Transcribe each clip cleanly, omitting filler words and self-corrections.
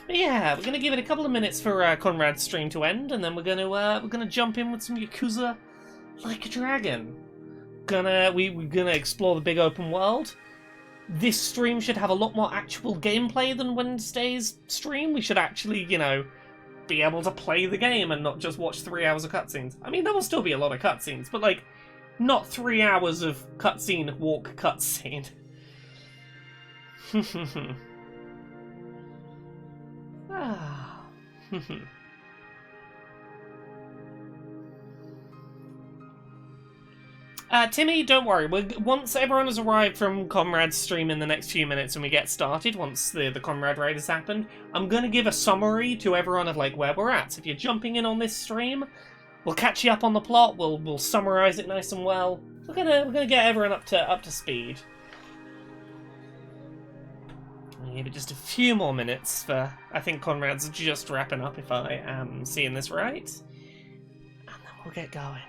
But yeah, we're gonna give it a couple of minutes for Conrad's stream to end, and then we're gonna jump in with some Yakuza Like a Dragon. We're gonna explore the big open world. This stream should have a lot more actual gameplay than Wednesday's stream. We should actually, you know, be able to play the game and not just watch 3 hours of cutscenes. I mean, there will still be a lot of cutscenes, but like, not 3 hours of cutscene, walk cutscene. Ah. Timmy, don't worry. Once everyone has arrived from Conrad's stream in the next few minutes and we get started, once the Conrad raid has happened, I'm going to give a summary to everyone of like where we're at. So if you're jumping in on this stream, we'll catch you up on the plot. We'll summarize it nice and well. We're gonna get everyone up to speed. I'll give it just a few more minutes for. I think Conrad's just wrapping up if I am seeing this right, and then we'll get going.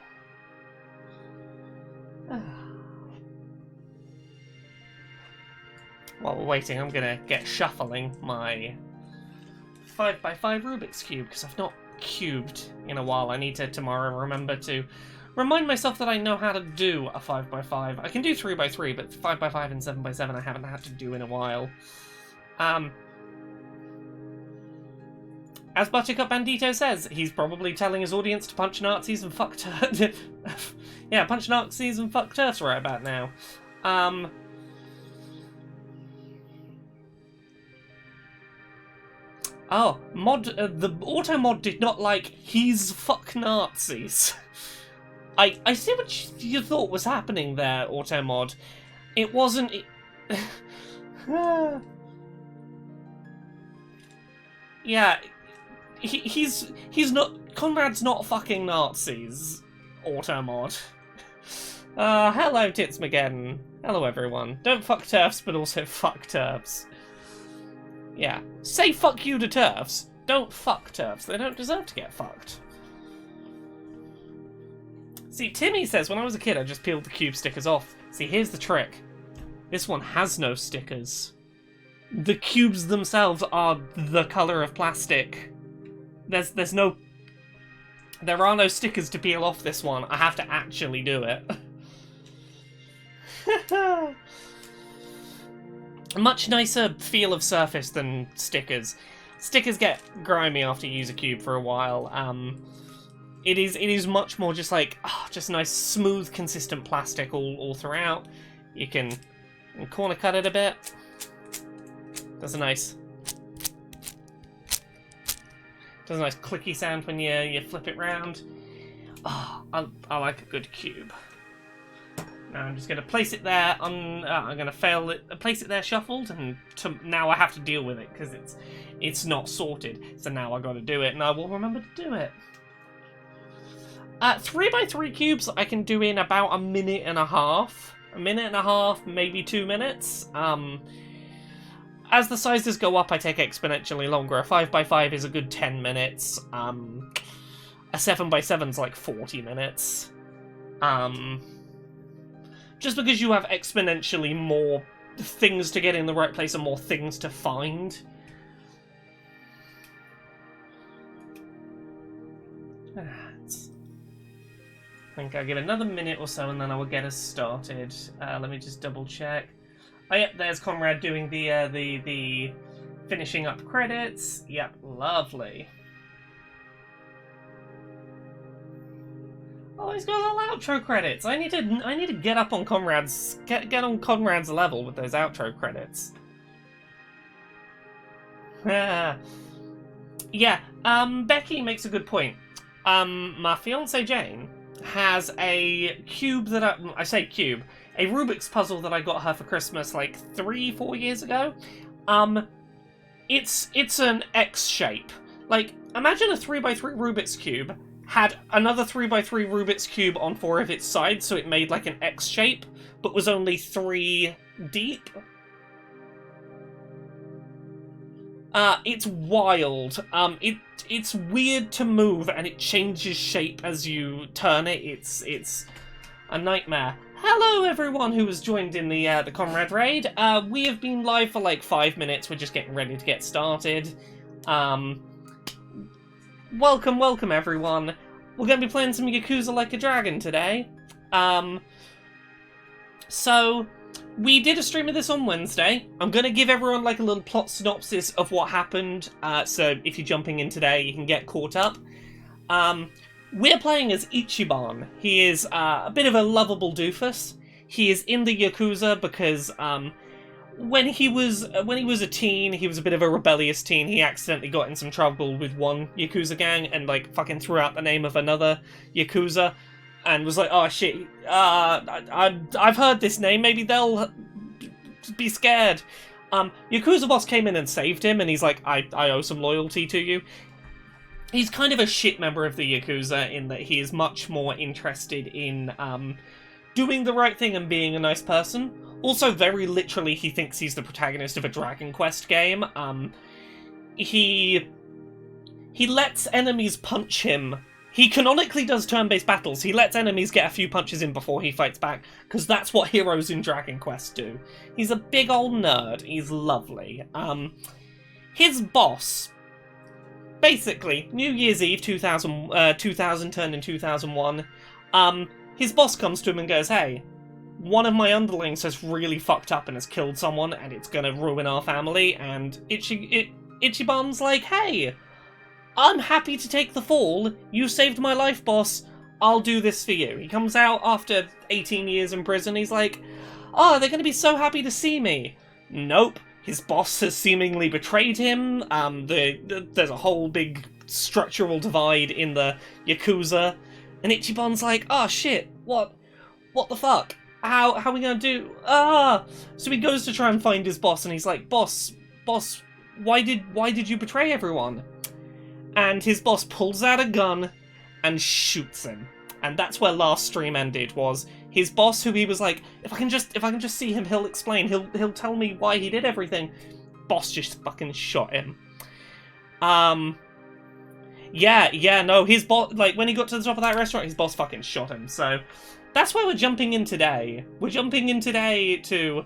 While we're waiting, I'm gonna get shuffling my 5x5 Rubik's Cube, because I've not cubed in a while. I need to tomorrow remember to remind myself that I know how to do a 5x5. I can do 3x3, but 5x5 and 7x7 I haven't had to do in a while. As Buttercup Bandito says, he's probably telling his audience to punch Nazis and fuck turfs. Yeah, punch Nazis and fuck turfs right about now. Oh, the auto mod did not like he's fuck Nazis. I see what you thought was happening there, auto mod. It wasn't. Yeah, he's not. Conrad's not fucking Nazis. Auto mod. Hello Titsmageddon. Hello everyone. Don't fuck turfs, but also fuck turfs. Yeah. Say fuck you to turfs. Don't fuck turfs. They don't deserve to get fucked. See, Timmy says, when I was a kid, I just peeled the cube stickers off. See, here's the trick. This one has no stickers. The cubes themselves are the colour of plastic. There are no stickers to peel off this one. I have to actually do it. A much nicer feel of surface than stickers. Stickers get grimy after you use a cube for a while. It is much more just like, just nice, smooth, consistent plastic all throughout. You can corner cut it a bit. Does a nice clicky sound when you flip it round. I like a good cube. Now I'm just going to place it there. I'm going to place it there shuffled, and now I have to deal with it because it's not sorted. So now I got to do it, and I will remember to do it. 3x3 cubes I can do in about a minute and a half. A minute and a half, maybe 2 minutes. As the sizes go up, I take exponentially longer. A 5x5 is a good 10 minutes. A 7x7's like 40 minutes. Just because you have exponentially more things to get in the right place and more things to find. I think I'll give another minute or so and then I will get us started. Let me just double check. Oh yep, there's Conrad doing the finishing up credits. Yep, lovely. Oh, he's got little outro credits. I need to get up on Conrad's get on Conrad's level with those outro credits. Yeah, Becky makes a good point. My fiance Jane has a cube that I say cube, a Rubik's puzzle that I got her for Christmas like 3-4 years ago. It's an X shape. Like, imagine a 3x3 Rubik's cube had another 3x3 Rubik's cube on 4 of its sides, so it made like an X shape, but was only 3 deep. It's wild. It's weird to move, and it changes shape as you turn it. It's a nightmare. Hello, everyone who has joined in the Conrad raid. We have been live for like 5 minutes. We're just getting ready to get started. Welcome everyone. We're going to be playing some Yakuza Like a Dragon today. So, we did a stream of this on Wednesday. I'm going to give everyone like a little plot synopsis of what happened, so if you're jumping in today, you can get caught up. We're playing as Ichiban. He is a bit of a lovable doofus. He is in the Yakuza because when he was a teen, he was a bit of a rebellious teen. He accidentally got in some trouble with one Yakuza gang and like fucking threw out the name of another Yakuza and was like, oh shit, I've heard this name, maybe they'll be scared. Yakuza boss came in and saved him and he's like, I owe some loyalty to you. He's kind of a shit member of the Yakuza in that he is much more interested in doing the right thing and being a nice person. Also, very literally, he thinks he's the protagonist of a Dragon Quest game. He lets enemies punch him. He canonically does turn-based battles. He lets enemies get a few punches in before he fights back, because that's what heroes in Dragon Quest do. He's a big old nerd. He's lovely. His boss, basically, New Year's Eve 2000 turned in 2001, his boss comes to him and goes, hey, one of my underlings has really fucked up and has killed someone, and it's gonna ruin our family, and Ichiban's like, hey, I'm happy to take the fall. You saved my life, boss. I'll do this for you. He comes out after 18 years in prison. He's like, oh, they're gonna be so happy to see me. Nope. His boss has seemingly betrayed him. There's a whole big structural divide in the Yakuza. And Ichiban's like, oh shit, what the fuck? How are we gonna do? So he goes to try and find his boss, and he's like, boss, why did you betray everyone? And his boss pulls out a gun and shoots him. And that's where last stream ended, was his boss, who he was like, if I can just see him, he'll explain, he'll tell me why he did everything. Boss just fucking shot him. No, his boss, like, when he got to the top of that restaurant, his boss fucking shot him, so that's why we're jumping in today. We're jumping in today to,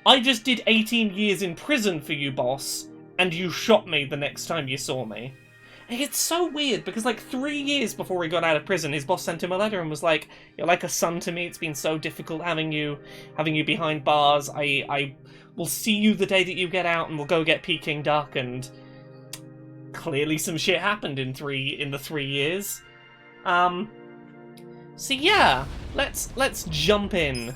I just did 18 years in prison for you, boss, and you shot me the next time you saw me. And it's so weird, because like 3 years before he got out of prison, his boss sent him a letter and was like, you're like a son to me, it's been so difficult having you behind bars, I will see you the day that you get out and we'll go get Peking duck, and clearly some shit happened in the 3 years. So yeah, let's jump in.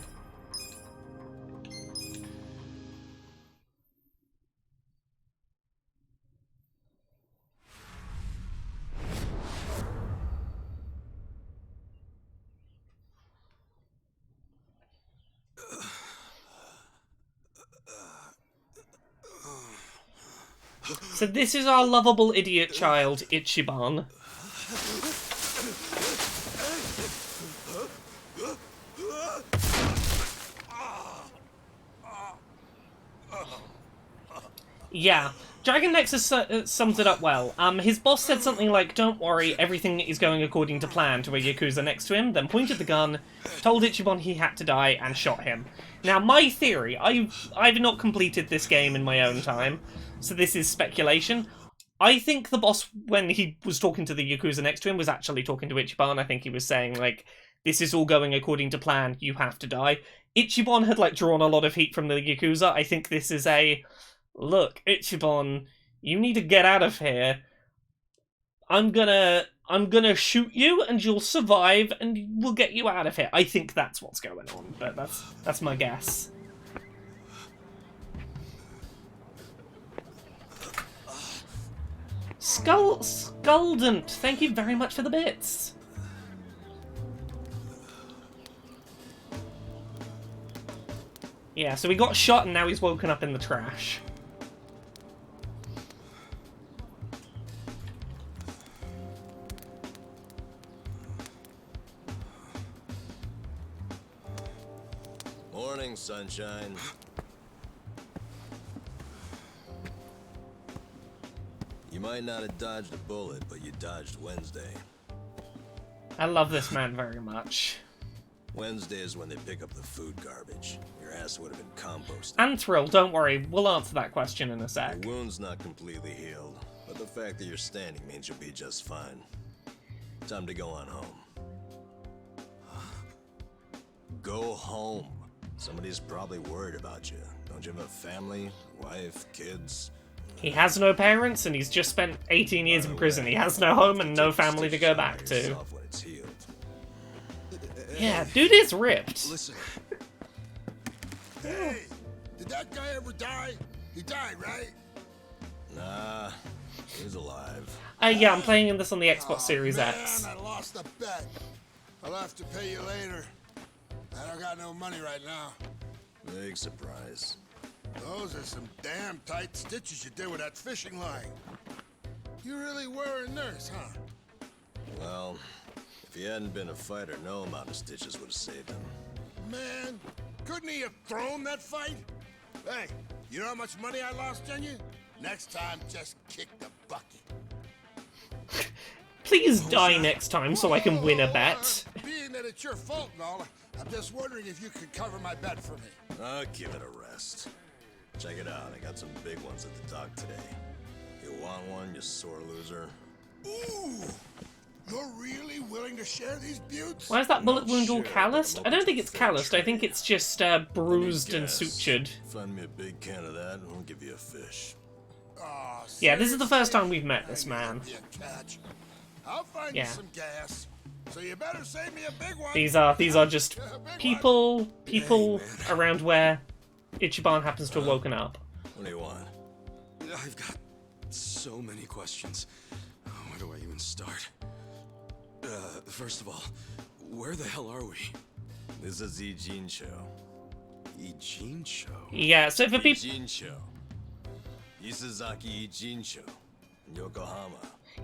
So this is our lovable idiot child, Ichiban. Yeah, Dragon Nexus sums it up well. His boss said something like, don't worry, everything is going according to plan, to a Yakuza next to him, then pointed the gun, told Ichiban he had to die, and shot him. Now, my theory, I've not completed this game in my own time, so this is speculation. I think the boss, when he was talking to the Yakuza next to him, was actually talking to Ichiban. I think he was saying, like, this is all going according to plan, you have to die. Ichiban had, like, drawn a lot of heat from the Yakuza. I think this is a, look, Ichiban, you need to get out of here. I'm gonna shoot you, and you'll survive, and we'll get you out of here. I think that's what's going on, but that's my guess. Skuldant, thank you very much for the bits. Yeah, so he got shot and now he's woken up in the trash. Morning, sunshine. You might not have dodged a bullet, but you dodged Wednesday. I love this man very much. Wednesday is when they pick up the food garbage. Your ass would have been composted. And Thrill, don't worry, we'll answer that question in a sec. Your wound's not completely healed, but the fact that you're standing means you'll be just fine. Time to go on home. Go home. Somebody's probably worried about you. Don't you have a family, wife, kids? He has no parents, and he's just spent 18 years in prison. He has no home and no family to go back to. Yeah, dude is ripped. Listen. Hey, did that guy ever die? He died, right? Nah, he's alive. Yeah, I'm playing this on the Xbox Series Man, X. I lost a bet. I'll have to pay you later. I don't got no money right now. Big surprise. Those are some damn tight stitches you did with that fishing line. You really were a nurse, huh? Well, if he hadn't been a fighter, no amount of stitches would have saved him. Man, couldn't he have thrown that fight? Hey, you know how much money I lost on you? Next time, just kick the bucket. Please die next time so I can win a bet. Being that it's your fault and all, I'm just wondering if you could cover my bet for me. I'll give it a rest. Check it out, I got some big ones at the dock today. You want one, you sore loser? Ooh! You're really willing to share these buttes? Why is that bullet wound all Sure, calloused? but I don't think it's fair calloused. I trade. think it's just bruised and Guess. sutured. Find me a big can of that, and I'll give you a fish. Aw, Yeah, this is the first seriously? time we've met this man. Be a catch. I'll find Yeah. you some gas. So you better save me a big one. These are just people around where Ichiban happens to have woken up. What do you want? I've got so many questions. Where do I even start? First of all, where the hell are we? This is Ijin Show. Eugene show? Yeah, so for people, Ijin Show. Isazaki Ijin Show. In Yokohama.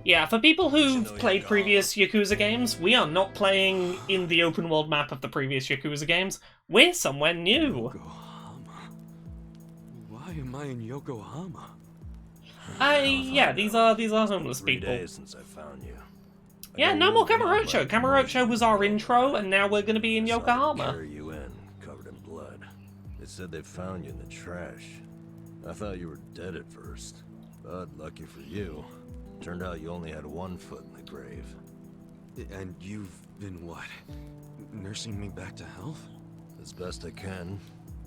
yeah, for people who've know played Yokohama. previous Yakuza games, we are not playing in the open world map of the previous Yakuza games. We're somewhere new. Yokohama? Why am I in Yokohama? Yeah, these are homeless 3 people. days since I found you. Yeah, no more Kamurocho. Kamurocho was our intro, and now we're gonna be in Saw them Yokohama. carry you in, covered in blood. They said they found you in the trash. I thought you were dead at first, but lucky for you, turned out you only had 1 foot in the grave. And you've been what? Nursing me back to health? As best I can,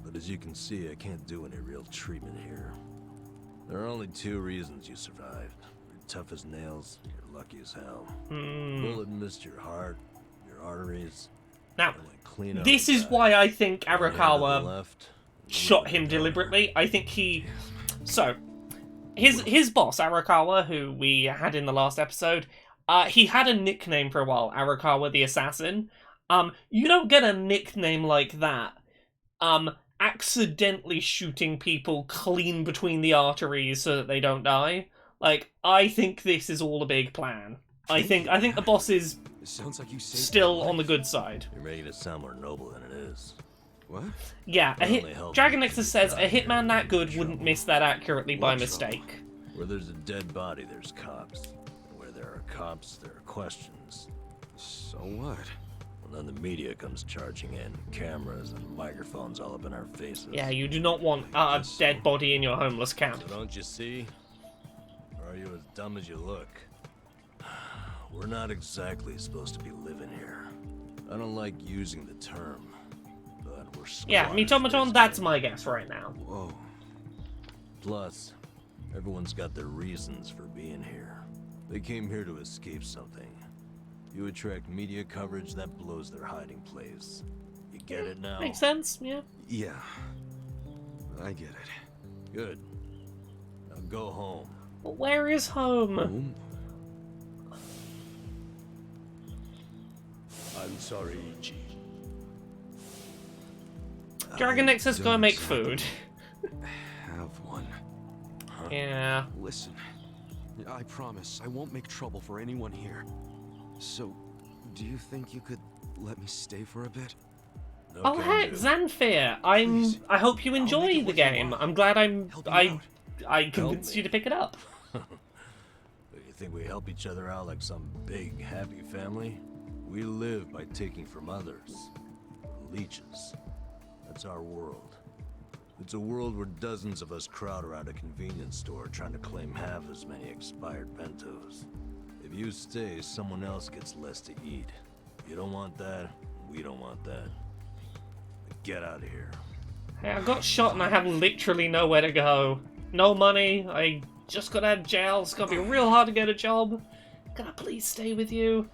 but as you can see, I can't do any real treatment here. There are only 2 reasons you survived. You're tough as nails, you're lucky as hell. Bullet missed your heart, your arteries. Now, and went clean out this the is back. why I think One hand on the Arakawa left, shot him deliberately. I think he... So, his boss, Arakawa, who we had in the last episode, he had a nickname for a while, Arakawa the Assassin. You don't get a nickname like that, accidentally shooting people clean between the arteries so that they don't die. Like, I think this is all a big plan. I think the boss is It sounds like you saved still my on the life. good side. You're making it sound more noble than it is. What? Yeah, It only helps Dragon if Nexus you says, die a hitman here. that good wouldn't miss that accurately by What trouble? mistake. Where there's a dead body, there's cops. And where there are cops, there are questions. So what? Well, then the media comes charging in, cameras and microphones all up in our faces. Yeah, you do not want a dead body in your homeless camp. So don't you see? Or are you as dumb as you look? We're not exactly supposed to be living here. I don't like using the term, but we're Yeah, squatters, Mitomaton, basically. that's my guess right now. Whoa. Plus, everyone's got their reasons for being here. They came here to escape something. You attract media coverage, that blows their hiding place. You get it now? Makes sense, yeah. Yeah. I get it. Good. Now go home. But where is home? Home? I'm sorry, Ichi. Dragon Nexus, go don't make exactly food. Have one. Yeah. Listen, I promise I won't make trouble for anyone here. So, do you think you could let me stay for a bit? No Oh can heck, do. Xanfir! Please. I hope you I'll make enjoy it the what you game. want. I'm glad Help you out. I convinced me. you to pick it up. You think we help each other out like some big, happy family? We live by taking from others. leeches. That's our world. It's a world where dozens of us crowd around a convenience store trying to claim half as many expired bentos. If you stay, someone else gets less to eat. You don't want that, we don't want that. Get out of here. Hey, I got shot and I have literally nowhere to go. No money, I just got out of jail, it's gonna be real hard to get a job. Can I please stay with you?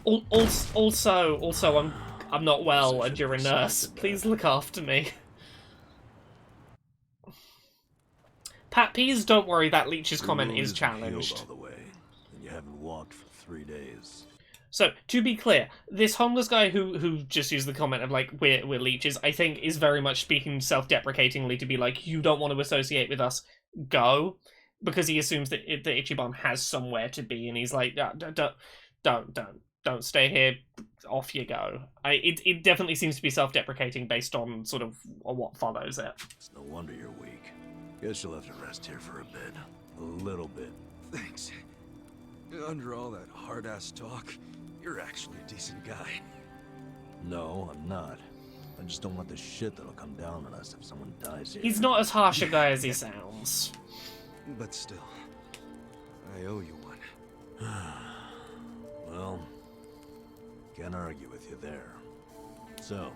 Also, I'm not well and you're a nurse. Please look after me. Pat Peas, don't worry, that Leech's comment is challenged. All the way, and you haven't walked for 3 days. So, to be clear, this homeless guy who just used the comment of, like, we're leeches, I think is very much speaking self-deprecatingly to be like, you don't want to associate with us, go. Because he assumes that the Ichiban has somewhere to be, and he's like, don't stay here, off you go. It definitely seems to be self-deprecating based on sort of what follows it. It's no wonder you're weak. Guess you'll have to rest here for a bit. A little bit. Thanks. Under all that hard-ass talk, you're actually a decent guy. No, I'm not. I just don't want the shit that'll come down on us if someone dies here. He's not as harsh a guy as he sounds. But still, I owe you one. Well, can't argue with you there. So,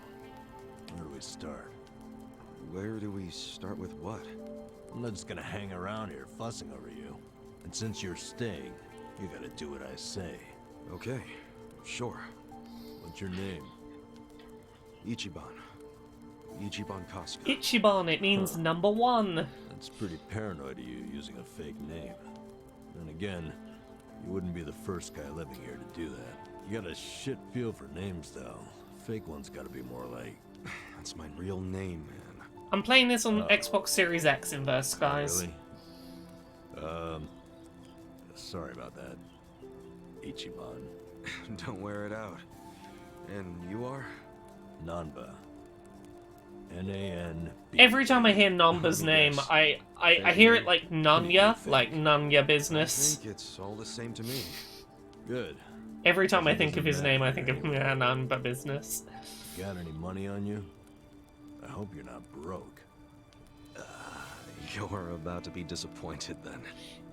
where do we start? Where do we start with what? I'm not just gonna hang around here fussing over you. And since you're staying, you gotta do what I say. Okay, sure. What's your name? Ichiban. Ichiban Kasuga. Ichiban, it means number one. That's pretty paranoid of you using a fake name. Then again, you wouldn't be the first guy living here to do that. You got a shit feel for names, though. Fake ones gotta be more like... That's my real name, man. I'm playing this on Xbox Series X inverse, guys. Really? Sorry about that. Ichiban. Don't wear it out. And you are? Nanba. N-A-N-B. Every time I hear Namba's name, I hear it like Nanya, like Nanya business. I think it's all the same to me. Good. Every time I think of his name, I think of Namba business. Got any money on you? I hope you're not broke. You're about to be disappointed then.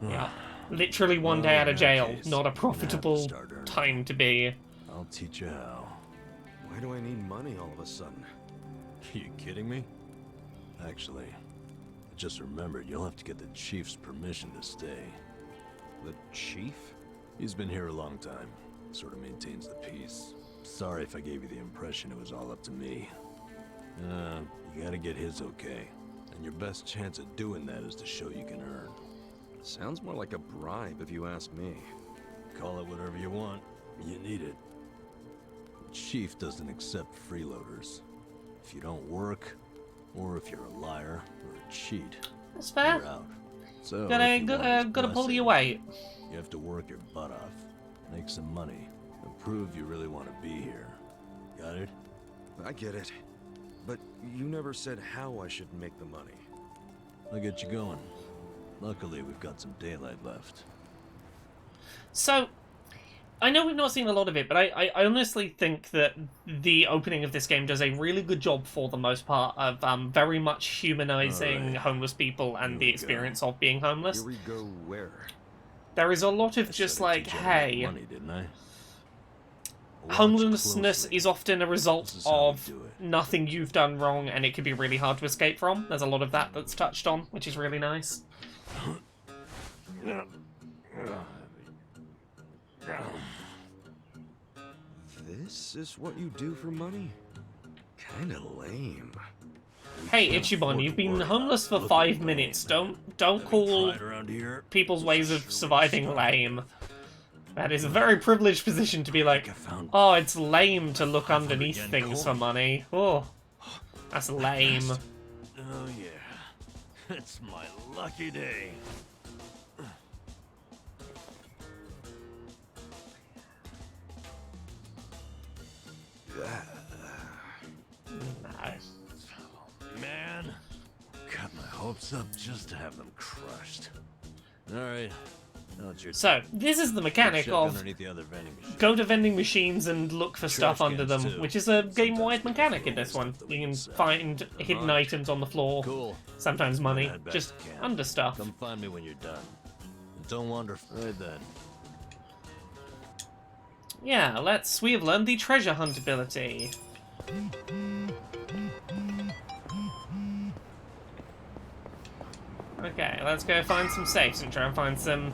Yeah. Literally one day out of jail. Not a profitable time to be. I'll teach you how. Why do I need money all of a sudden? Are you kidding me? Actually, I just remembered you'll have to get the chief's permission to stay. The chief? He's been here a long time. Sort of maintains the peace. Sorry if I gave you the impression it was all up to me. You gotta get his okay. And your best chance at doing that is to show you can earn. Sounds more like a bribe if you ask me. Call it whatever you want. You need it. The chief doesn't accept freeloaders. If you don't work, or if you're a liar or a cheat, That's fair. you're out. So Gotta pull your weight. You have to work your butt off, make some money, and prove you really want to be here. Got it? I get it. But you never said how I should make the money. I'll get you going. Luckily, we've got some daylight left. So, I know we've not seen a lot of it, but I honestly think that the opening of this game does a really good job for the most part of very much humanizing homeless people and the experience of being homeless. Here we go where? There is a lot of just like, hey, money, didn't I? homelessness is often a result of nothing you've done wrong, and it can be really hard to escape from. There's a lot of that that's touched on, which is really nice. This is what you do for money? Kinda lame. Hey, Ichiban, you've been homeless for 5 minutes. Don't call people's ways of surviving lame. That is a very privileged position to be like, oh, it's lame to look underneath things for money. Oh, that's lame. Oh yeah, it's my lucky day. Nice. Man, got my hopes up just to have them crushed. All right, now Not your So, this is the mechanic check of underneath the other vending machine. go to vending machines and look for stuff Trash under cans, them, too. which is a game-wide Sometimes we mechanic throw in this away one. stuff that we You can can sell. find hidden Alright. items on the floor, Cool. sometimes money, Head back just to camp. under stuff. Come find me when you're done. And don't wander. Right then. Yeah, we have learned the treasure hunt ability. Okay, let's go find some safes and try and find some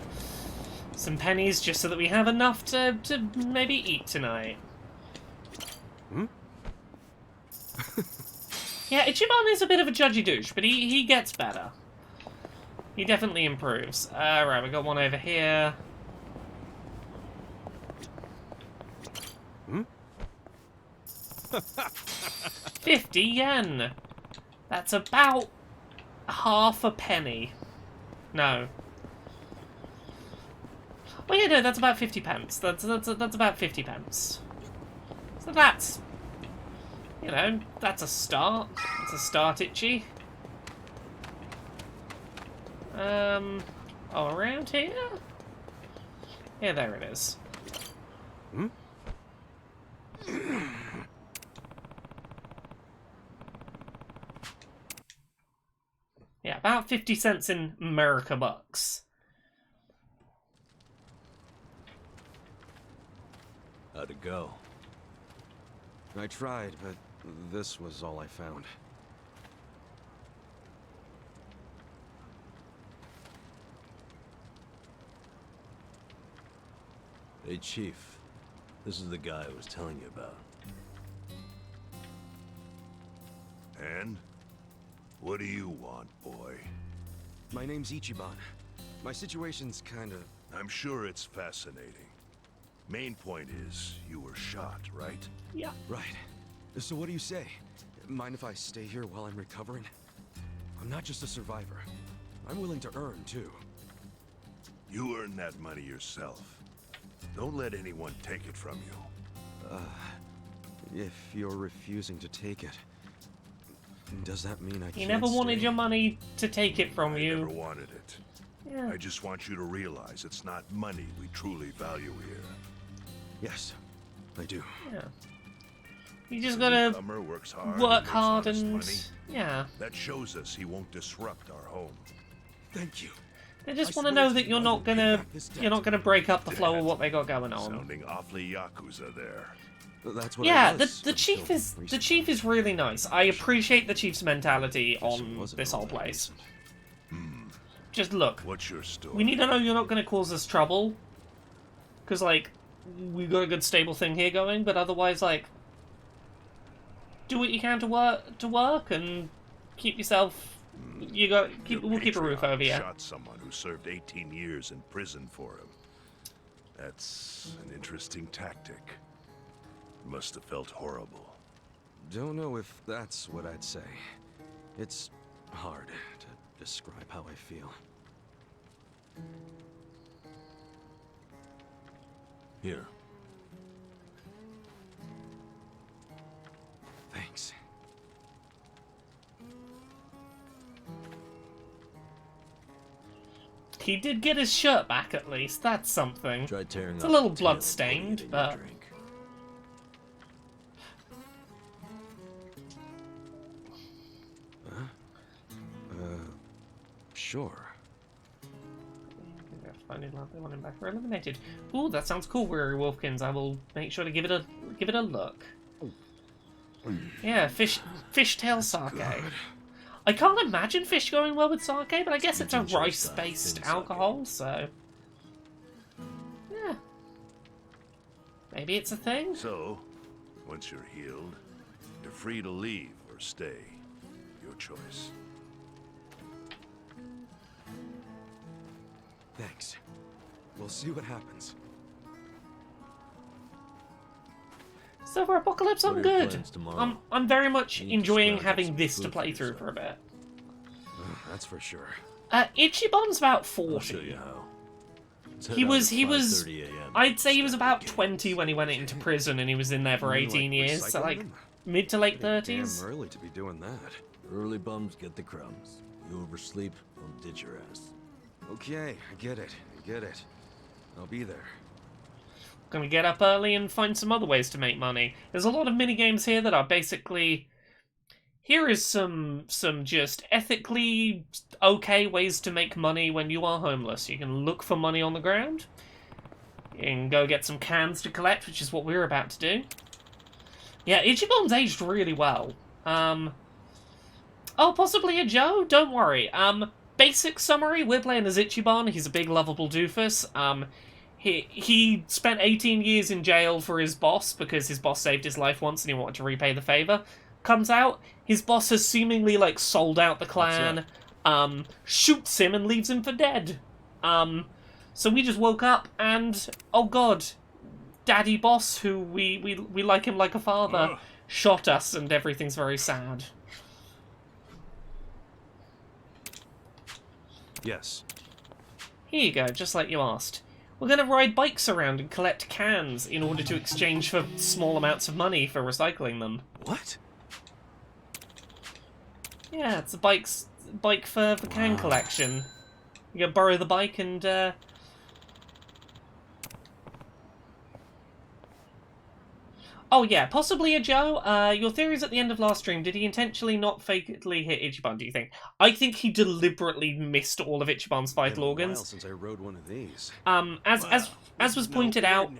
pennies just so that we have enough to maybe eat tonight. Yeah, Ichiban is a bit of a judgy douche, but he gets better. He definitely improves. Right, we got one over here. 50 yen! That's about half a penny. No. Well, yeah, no, that's about 50 pence. That's about 50 pence. So that's, you know, that's a start. That's a start, Itchy. Oh, around here? Yeah, there it is. Yeah, about 50 cents in America bucks. How'd it go? I tried, but this was all I found. Hey, Chief. This is the guy I was telling you about. And? What do you want, boy? My name's Ichiban. My situation's kinda... I'm sure it's fascinating. Main point is, you were shot, right? Yeah. Right. So what do you say? Mind if I stay here while I'm recovering? I'm not just a survivor. I'm willing to earn, too. You earn that money yourself. Don't let anyone take it from you. If you're refusing to take it, does that mean I can't You never wanted stay? your money to take it from I you. never wanted it. Yeah. I just want you to realize it's not money we truly value here. Yes, I do. Yeah. You just The gotta newcomer works hard, work makes hard honest and money. yeah. That shows us he won't disrupt our home. Thank you. They just I want to swear know to that you, you're I not will pay gonna back this debt. you're not gonna break up the flow of what they got going on. Sounding awfully Yakuza there. That's what Yeah, I was the chief until is recently. the chief is really nice. I appreciate the chief's mentality Guess it on wasn't this all whole that place. recent. Just look, What's your story? we need to know you're not going to cause us trouble, because like we've got a good stable thing here going. But otherwise, like, do what you can to work and keep yourself. Your We'll keep a roof patriarch over you. Shot someone who served 18 years in prison for him. That's an interesting tactic. Must have felt horrible. Don't know if that's what I'd say. It's hard to describe how I feel. Here. Thanks. He did get his shirt back at least. That's something. Try tearing It's a off little the tail blood-stained, and putting it in your but- drink. Sure. Finding lovely one back were eliminated. Ooh, that sounds cool, Weary Wolfkins. I will make sure to give it a look. Yeah, fishtail sake. I can't imagine fish going well with sake, but I guess it's a Ginger rice-based style, thin alcohol, so yeah, maybe it's a thing. So, once you're healed, you're free to leave or stay. Your choice. Thanks. We'll see what happens. So for Apocalypse, I'm What are your good. plans tomorrow? I'm very much You need to enjoying scrounge up having some this to food play for through for a yourself. bit. That's for sure. Ichiban's about I'll show 40. you how. Let's He head out was- at he was- 5:30 a.m. I'd say he was about Start 20 when he went into prison, and he was in there for You mean, 18 like, years, so recycling like them? mid to late Damn 30s. early to be doing that. Early bums get the crumbs. You oversleep, I'll ditch your ass. Okay, I get it. I get it. I'll be there. Gonna get up early and find some other ways to make money. There's a lot of minigames here that are basically... Here is some just ethically okay ways to make money when you are homeless. You can look for money on the ground. You can go get some cans to collect, which is what we're about to do. Yeah, Ichiban's aged really well. Oh, possibly a Joe? Don't worry. Basic summary, we're playing as Ichiban. He's a big, lovable doofus. He spent 18 years in jail for his boss because his boss saved his life once and he wanted to repay the favor. Comes out, his boss has seemingly, like, sold out the clan, shoots him and leaves him for dead. So we just woke up and, oh god, Daddy Boss, who we like him like a father, shot us and everything's very sad. Yes. Here you go, just like you asked. We're going to ride bikes around and collect cans in order to exchange for small amounts of money for recycling them. What? Yeah, it's a bike for the can collection. You gotta borrow the bike and, Oh yeah, possibly a Joe. Your theories at the end of last stream, did he intentionally not fakely hit Ichiban, do you think? I think he deliberately missed all of Ichiban's vital organs. Since I rode one of these. As was pointed out,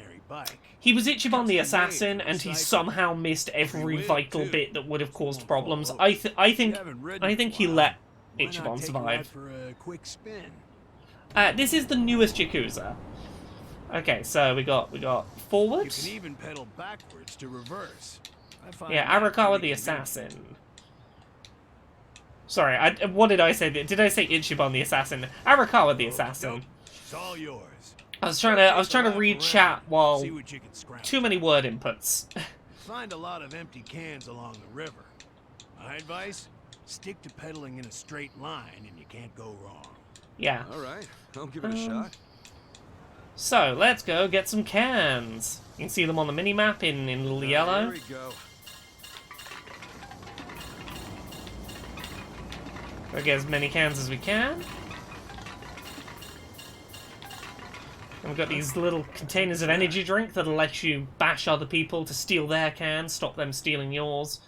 he was Ichiban the assassin, and he somehow missed every vital bit that would have caused problems. I think he let Ichiban survive. This is the newest Yakuza. Okay, so we got forward. You can even pedal backwards to reverse. Yeah, Arakawa the assassin. Sorry, what did I say? Did I say Ichiban the assassin? Arakawa the assassin. It's all yours. I was trying to read chat while too many word inputs. Find a lot of empty cans along the river. My advice: stick to pedaling in a straight line, and you can't go wrong. Yeah. All right, I'll give it a shot. So let's go get some cans. You can see them on the mini map in little yellow. There we go. Go get as many cans as we can. And we've got these little containers of energy drink that'll let you bash other people to steal their cans, stop them stealing yours.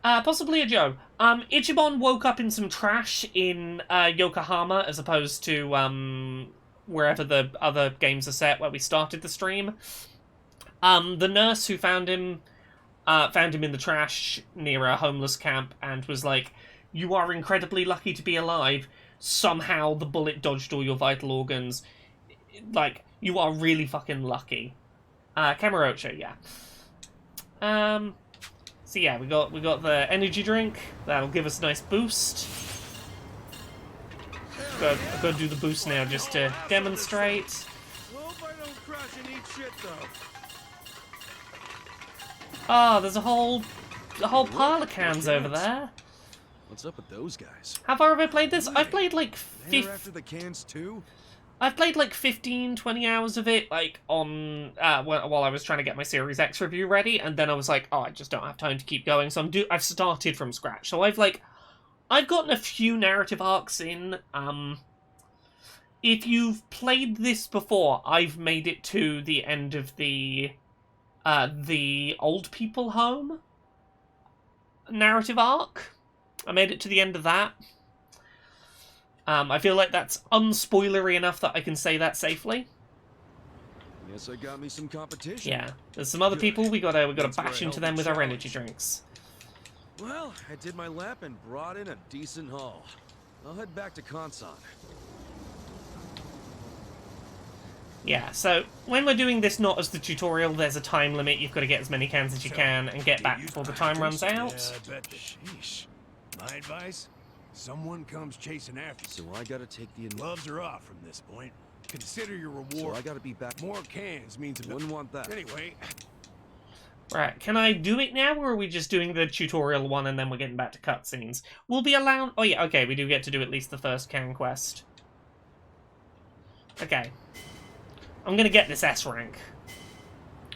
Possibly a Joe. Ichiban woke up in some trash in Yokohama as opposed to wherever the other games are set where we started the stream. The nurse who found him in the trash near a homeless camp and was like, "You are incredibly lucky to be alive. Somehow the bullet dodged all your vital organs. Like, you are really fucking lucky." Kamurocho, yeah. So yeah, we got the energy drink. That'll give us a nice boost. I've got to do the boost now just to demonstrate. Hope I don't crash and eat shit though. Oh, there's a whole pile of cans over there. What's up with those guys? How far have I played this? I've played like They're after the cans too? I've played like 15, 20 hours of it, like, on, while I was trying to get my Series X review ready, and then I was like, oh, I just don't have time to keep going, so I've started from scratch. So I've gotten a few narrative arcs in. If you've played this before, I've made it to the end of the old people home narrative arc. I made it to the end of that. I feel like that's unspoilery enough that I can say that safely. Guess I got me some competition. Yeah, there's some other people we gotta bash into them with our energy drinks. Well, I did my lap and brought in a decent haul. I'll head back to Kansan. Yeah, so when we're doing this not as the tutorial, there's a time limit. You've got to get as many cans as you can and get back before the time runs out. Yeah, I bet. Sheesh. My advice: someone comes chasing after you. So I gotta take the... Gloves are off from this point. Consider your reward. So I gotta be back... More cans means... Wouldn't want that. Anyway... Right, can I do it now, or are we just doing the tutorial one and then we're getting back to cutscenes? We'll be allowed... Oh yeah, okay, we do get to do at least the first can quest. Okay. I'm gonna get this S rank.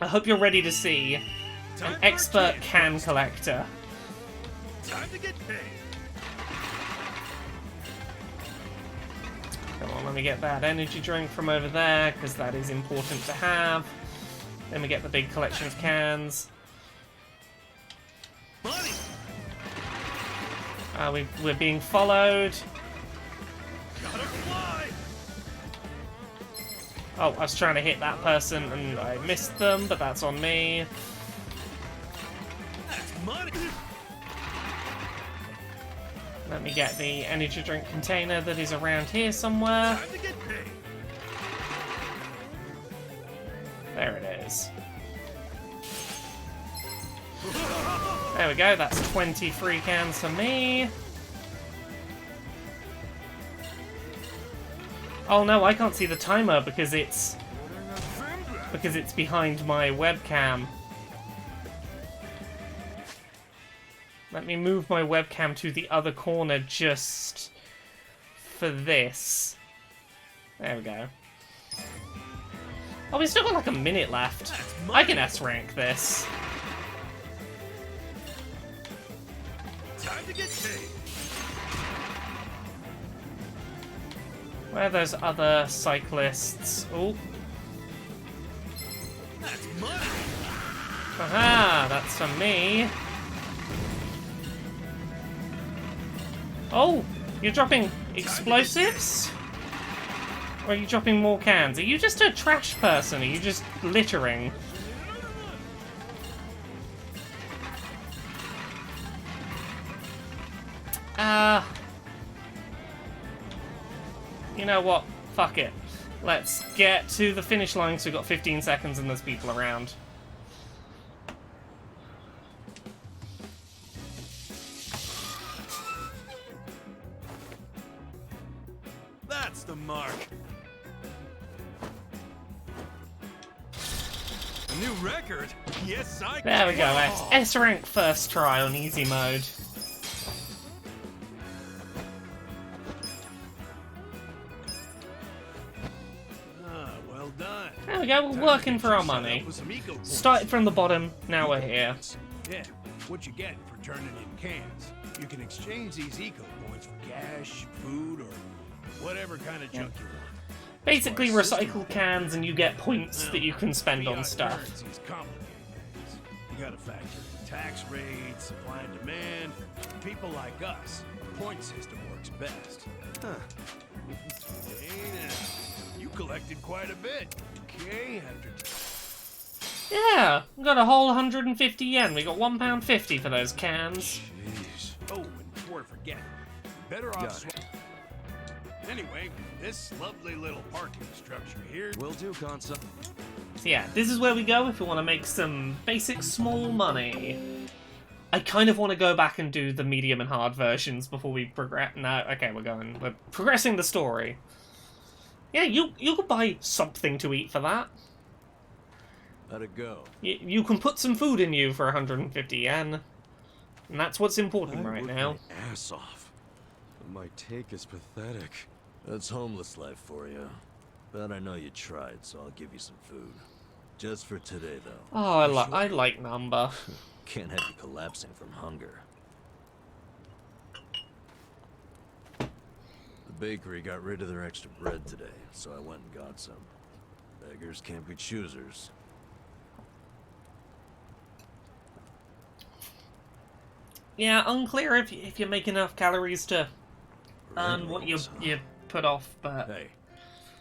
I hope you're ready to see an expert can collector. Time to get paid. Come on, let me get that energy drink from over there, because that is important to have. Then we get the big collection of cans. We're being followed. Gotta fly. Oh, I was trying to hit that person and I missed them, but that's on me. That's money. Let me get the energy drink container that is around here somewhere. Time to get paid. There it is. There we go, that's 20 free cans for me. Oh no, I can't see the timer because it's behind my webcam. Let me move my webcam to the other corner just for this. There we go. Oh, we still got like a minute left. I can S-rank this. Time to get paid. Where are those other cyclists? Oh. That's money. Aha, that's for me. Oh, you're dropping explosives? Or are you dropping more cans? Are you just a trash person? Are you just littering? You know what? Fuck it. Let's get to the finish line so we've got 15 seconds and there's people around. That's the mark. A new record? Yes, I can. There we go, S-rank first try on easy mode. Well done. There we go, we're working for our money. Started from the bottom, now we're here. Yeah, what you get for turning in cans. You can exchange these eco points for cash, food, or whatever kind of junk you want. Basically recycle cans and you get points that you can spend on Fiat stuff. currency's complicated things. You gotta factor in tax rates, supply and demand. For people like us, a point system works best. Huh. Hey now, you collected quite a bit. Okay, after... Yeah, we got a whole 150 yen. We got £1.50 for those cans. Jeez. Oh, and before I forget, better off... Anyway, this lovely little parking structure here... Will do, Consa. So yeah, this is where we go if we want to make some basic small money. I kind of want to go back and do the medium and hard versions before we progress. No, okay, we're progressing the story. Yeah, you could buy something to eat for that. How'd it go? You can put some food in you for 150 yen. And that's what's important right now. My ass off. But my take is pathetic. That's homeless life for you. But I know you tried, so I'll give you some food. Just for today, though. Oh, I like number. Can't have you collapsing from hunger. The bakery got rid of their extra bread today, so I went and got some. Beggars can't be choosers. Yeah, unclear if you make enough calories to earn what you put off, but Hey,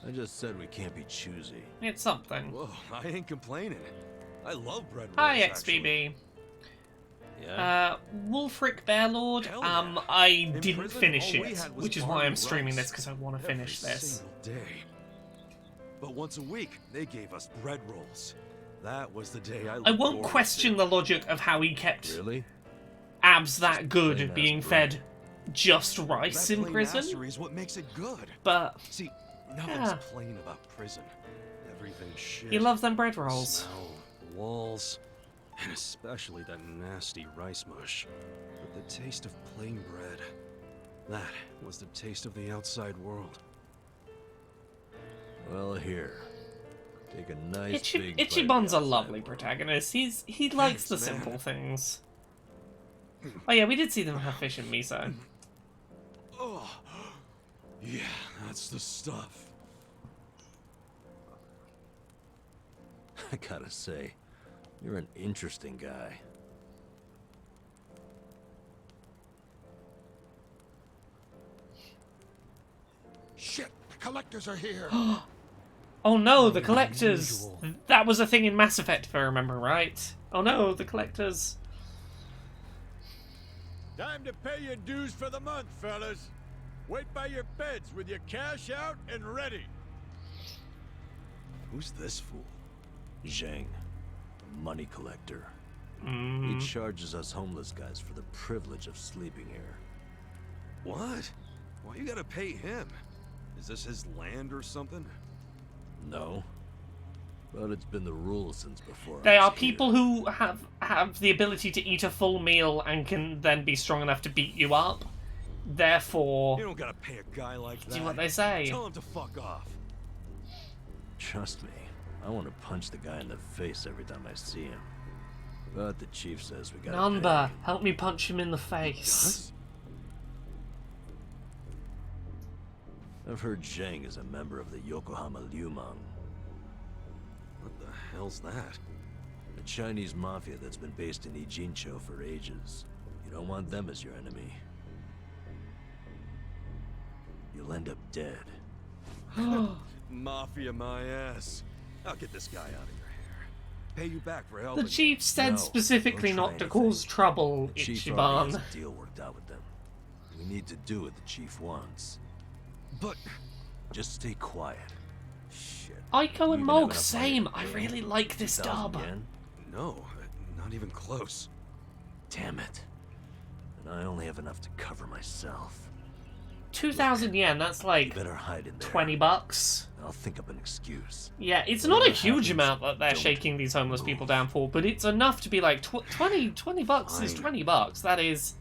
I just said we can't be choosy. it's something. Whoa, I ain't complaining. I love bread rolls, Hi, actually. XBB. Yeah? Wolfric Bearlord, Hell yeah. I In didn't prison, finish all we it, had was which is why barley I'm streaming rice this, because I want to finish every this. single day. But once a week, they gave us bread rolls. That was the day I I looked won't forward question to. the logic of how he kept Really? abs that good plain-ass being bread. fed just rice That in plain prison, assery is what makes it good. but See, nothing's Yeah. plain about prison. Everything's shit. he loves them bread rolls. Smell, the walls, and especially that nasty rice mush. But the taste of plain bread, that was the taste of the outside world. Well, here. Take a nice big bite of Ichiban's the a outside lovely world. protagonist. He likes the Thanks, man. simple things. Oh yeah, we did see them have fish and miso. Oh, Yeah, that's the stuff. I gotta say, you're an interesting guy. Shit, the collectors are here. Oh no, the collectors! That was a thing in Mass Effect, if I remember right. Oh no, the collectors. Time to pay your dues for the month, fellas. Wait by your beds with your cash out and ready. Who's this fool? Zhang, a money collector. He charges us homeless guys for the privilege of sleeping here. What? Why you gotta pay him? Is this his land or something? No. But it's been the rule since before. They I are was people here. who have the ability to eat a full meal and can then be strong enough to beat you up. Therefore, You don't gotta pay a guy like that. do what they say. Tell him to fuck off. Trust me, I want to punch the guy in the face every time I see him. But the chief says we gotta Number, pay. help me punch him in the face. I've heard Zhang is a member of the Yokohama Liumang, What the hell's that? a Chinese mafia that's been based in Ijincho for ages. You don't want them as your enemy. You'll end up dead. Mafia my ass. I'll get this guy out of your hair. Pay you back for helping. The chief said No, specifically don't try not to anything. cause trouble, The chief already has Ichiban. a deal worked out with them. We need to do what the chief wants. But Just stay quiet. Shit. Aiko and You even have Mog, enough same. money I to pay really like this 2,000 dub. yen? no, not even close. Damn it. And I only have enough to cover myself. 2,000 yen, that's You like better hide in there. 20 bucks. I'll think up an excuse. Yeah, it's not a Whatever huge happens, amount that they're don't shaking these homeless move. people down for, but it's enough to be like, 20 bucks is Fine. 20 bucks. That is...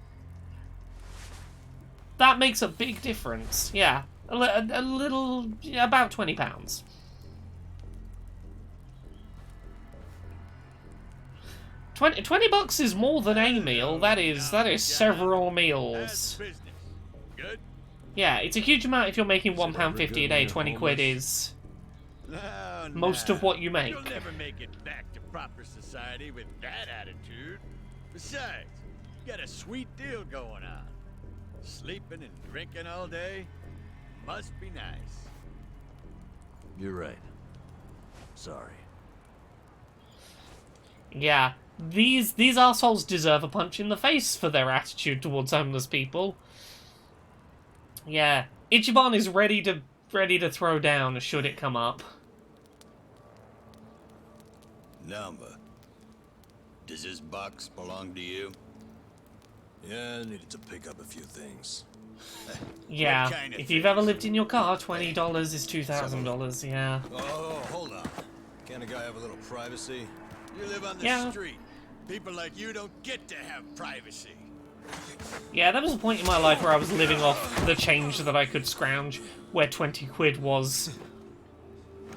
That makes a big difference. Yeah, a little... Yeah, about £20. $20 is more than a meal. That is several That's meals. business. Good? Yeah, it's a huge amount if you're making Is it ever £1.50 a good day. when you're 20 quid homeless? is No, most no. of what you make. You'll never make it back to proper society with that attitude. Besides, you got a sweet deal going on. Sleeping and drinking all day must be nice. You're right. Sorry. Yeah, these assholes deserve a punch in the face for their attitude towards homeless people. Yeah, Ichiban is ready to throw down should it come up. Number. Does this box belong to you? Yeah, I needed to pick up a few things. Yeah, What kind of if you've ever things? lived in your car, $20 is $2,000. Yeah. Oh, hold on. Can't a guy have a little privacy? You live on the Yeah. street. People like you don't get to have privacy. Yeah, there was a point in my life where I was living off the change that I could scrounge, where 20 quid was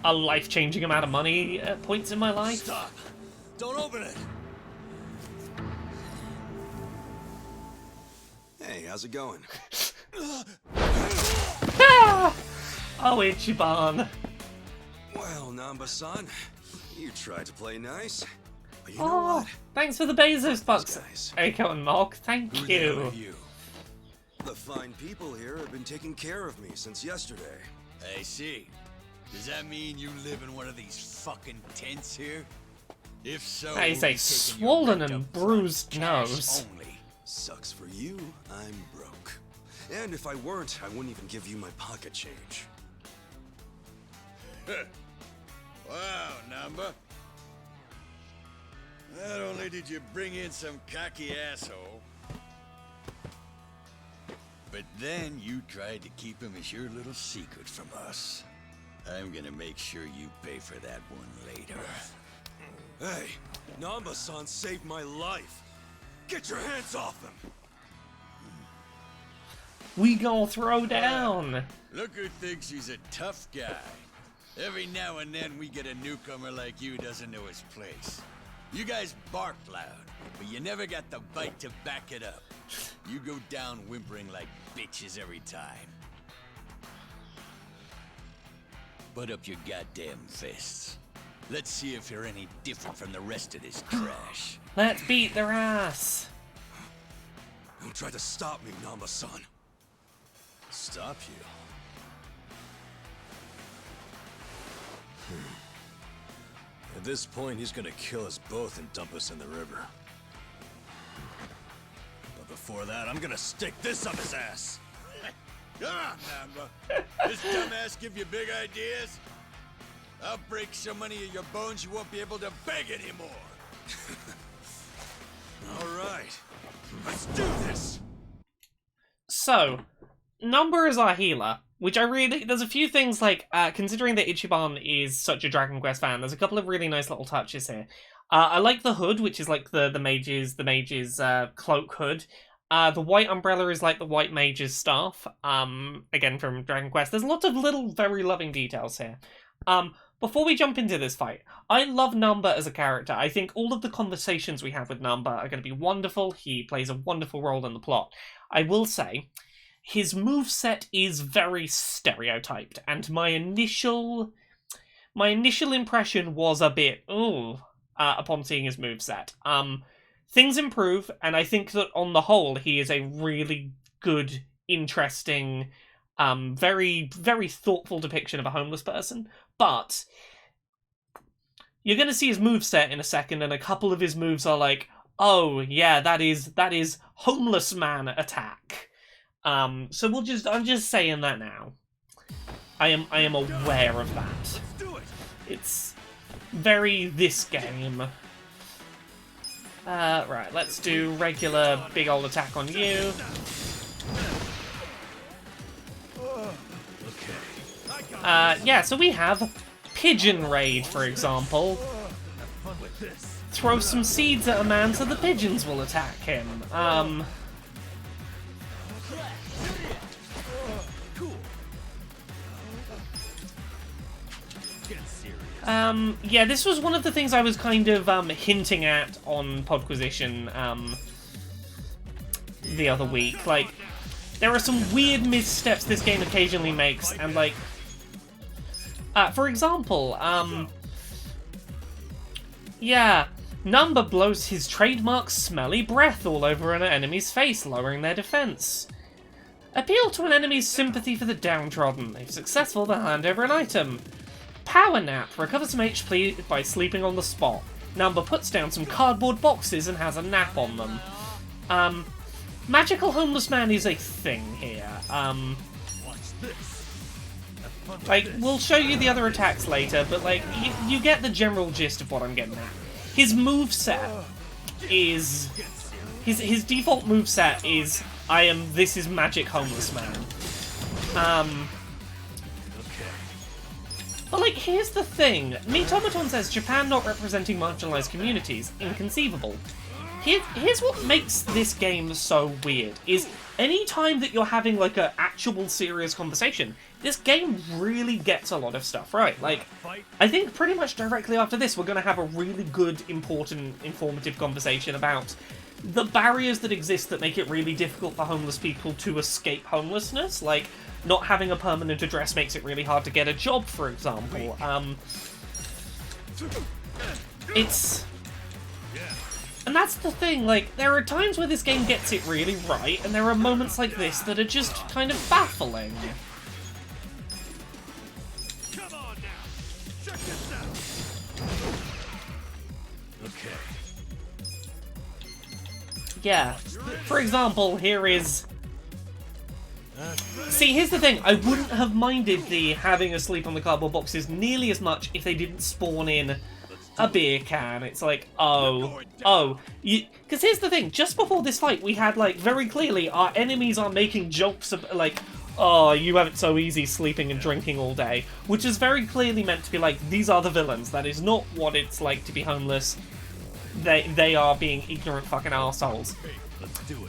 a life-changing amount of money at points in my life. Stop! Don't open it! Hey, how's it going? Ah! Oh, Ichiban. Well, Namba-san, you tried to play nice. But you know Oh, what? thanks for the Bezos bucks, Guys, Eiko and Mog. Thank who the hell are you. you? The fine people here have been taking care of me since yesterday. I see. Does that mean you live in one of these fucking tents here? If so, That is we'll a be taking your swollen rent and up front, bruised cash nose. Only. Sucks for you, I'm broke. And if I weren't, I wouldn't even give you my pocket change. Wow, Namba. Not only did you bring in some cocky asshole, but then you tried to keep him as your little secret from us. I'm gonna make sure you pay for that one later. Hey, Namba-san saved my life. Get your hands off him. We gonna throw down. Look who thinks he's a tough guy. Every now and then we get a newcomer like you who doesn't know his place. You guys bark loud, but you never got the bite to back it up. You go down whimpering like bitches every time. Put up your goddamn fists. Let's see if you're any different from the rest of this trash. Let's beat their ass. Don't try to stop me, Namba-san. Stop you? At this point, he's gonna kill us both and dump us in the river. But before that, I'm gonna stick this up his ass. Come on, Namba. This dumbass give you big ideas? I'll break so many of your bones you won't be able to beg anymore. All right, let's do this. So, Number is our healer, which I really... There's a few things, like, considering that Ichiban is such a Dragon Quest fan, there's a couple of really nice little touches here. I like the hood, which is like the mage's cloak hood. The white umbrella is like the white mage's staff, again from Dragon Quest. There's lots of little, very loving details here. Before we jump into this fight, I love Namba as a character. I think all of the conversations we have with Namba are going to be wonderful. He plays a wonderful role in the plot. I will say, his moveset is very stereotyped, and my initial impression was a bit, upon seeing his moveset. Things improve, and I think that on the whole, he is a really good, interesting, very, very thoughtful depiction of a homeless person. But you're going to see his moveset in a second, and a couple of his moves are like, oh yeah, that is homeless man attack. So I'm just saying that now. I am aware of that. It's very this game. Right, let's do regular big old attack on you. Yeah, so we have Pigeon Raid, for example. Throw some seeds at a man so the pigeons will attack him. Yeah, this was one of the things I was kind of hinting at on Podquisition the other week. Like, there are some weird missteps this game occasionally makes, and like, for example, yeah, Number blows his trademark smelly breath all over an enemy's face, lowering their defense. Appeal to an enemy's sympathy for the downtrodden. If successful, they'll hand over an item. Power Nap. Recover some HP by sleeping on the spot. Number puts down some cardboard boxes and has a nap on them. Magical Homeless Man is a thing here. Like, we'll show you the other attacks later, but like, you get the general gist of what I'm getting at. His moveset is... His default moveset is, this is Magic Homeless Man. But like, here's the thing. Meatomaton says, Japan not representing marginalized communities. Inconceivable. Here's what makes this game so weird, is any time that you're having like an actual serious conversation, this game really gets a lot of stuff right. Like, I think pretty much directly after this, we're going to have a really good, important, informative conversation about the barriers that exist that make it really difficult for homeless people to escape homelessness. Like, not having a permanent address makes it really hard to get a job, for example. And that's the thing, like, there are times where this game gets it really right, and there are moments like this that are just kind of baffling. Come on now. Check this out. Okay. Yeah. For example, here is... See, here's the thing, I wouldn't have minded the having a sleep on the cardboard boxes nearly as much if they didn't spawn in a beer can. It's like, because here's the thing, just before this fight, we had, like, very clearly, our enemies are making jokes of, like, oh, you have it so easy sleeping and drinking all day, which is very clearly meant to be like, these are the villains, that is not what it's like to be homeless, they are being ignorant fucking assholes.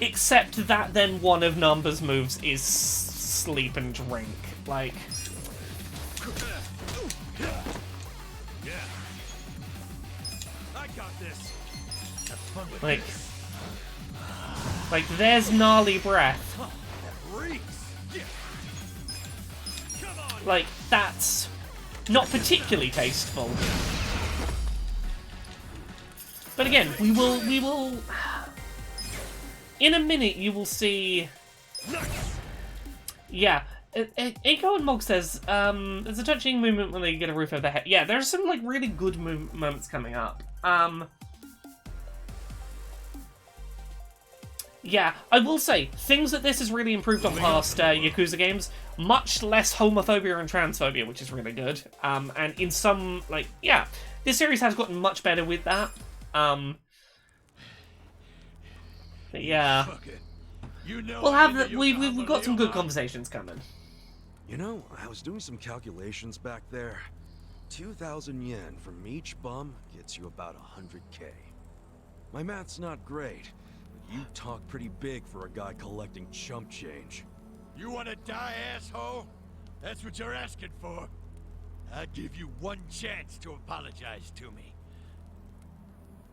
Except that then one of Number's moves is sleep and drink, like... Like, there's gnarly breath. Like, that's not particularly tasteful. But again, we will. In a minute, you will see. Yeah, Eiko and Mog says there's a touching movement when they get a roof over their head. Yeah, there's some like really good moments coming up. Yeah, I will say, things that this has really improved on past Yakuza games, much less homophobia and transphobia, which is really good. And in some, like, yeah, this series has gotten much better with that. But yeah. You know We'll have we've got some good conversations coming. You know, I was doing some calculations back there. 2,000 yen from each bum gets you about 100K. My math's not great. You talk pretty big for a guy collecting chump change. You wanna die, asshole? That's what you're asking for. I'll give you one chance to apologize to me.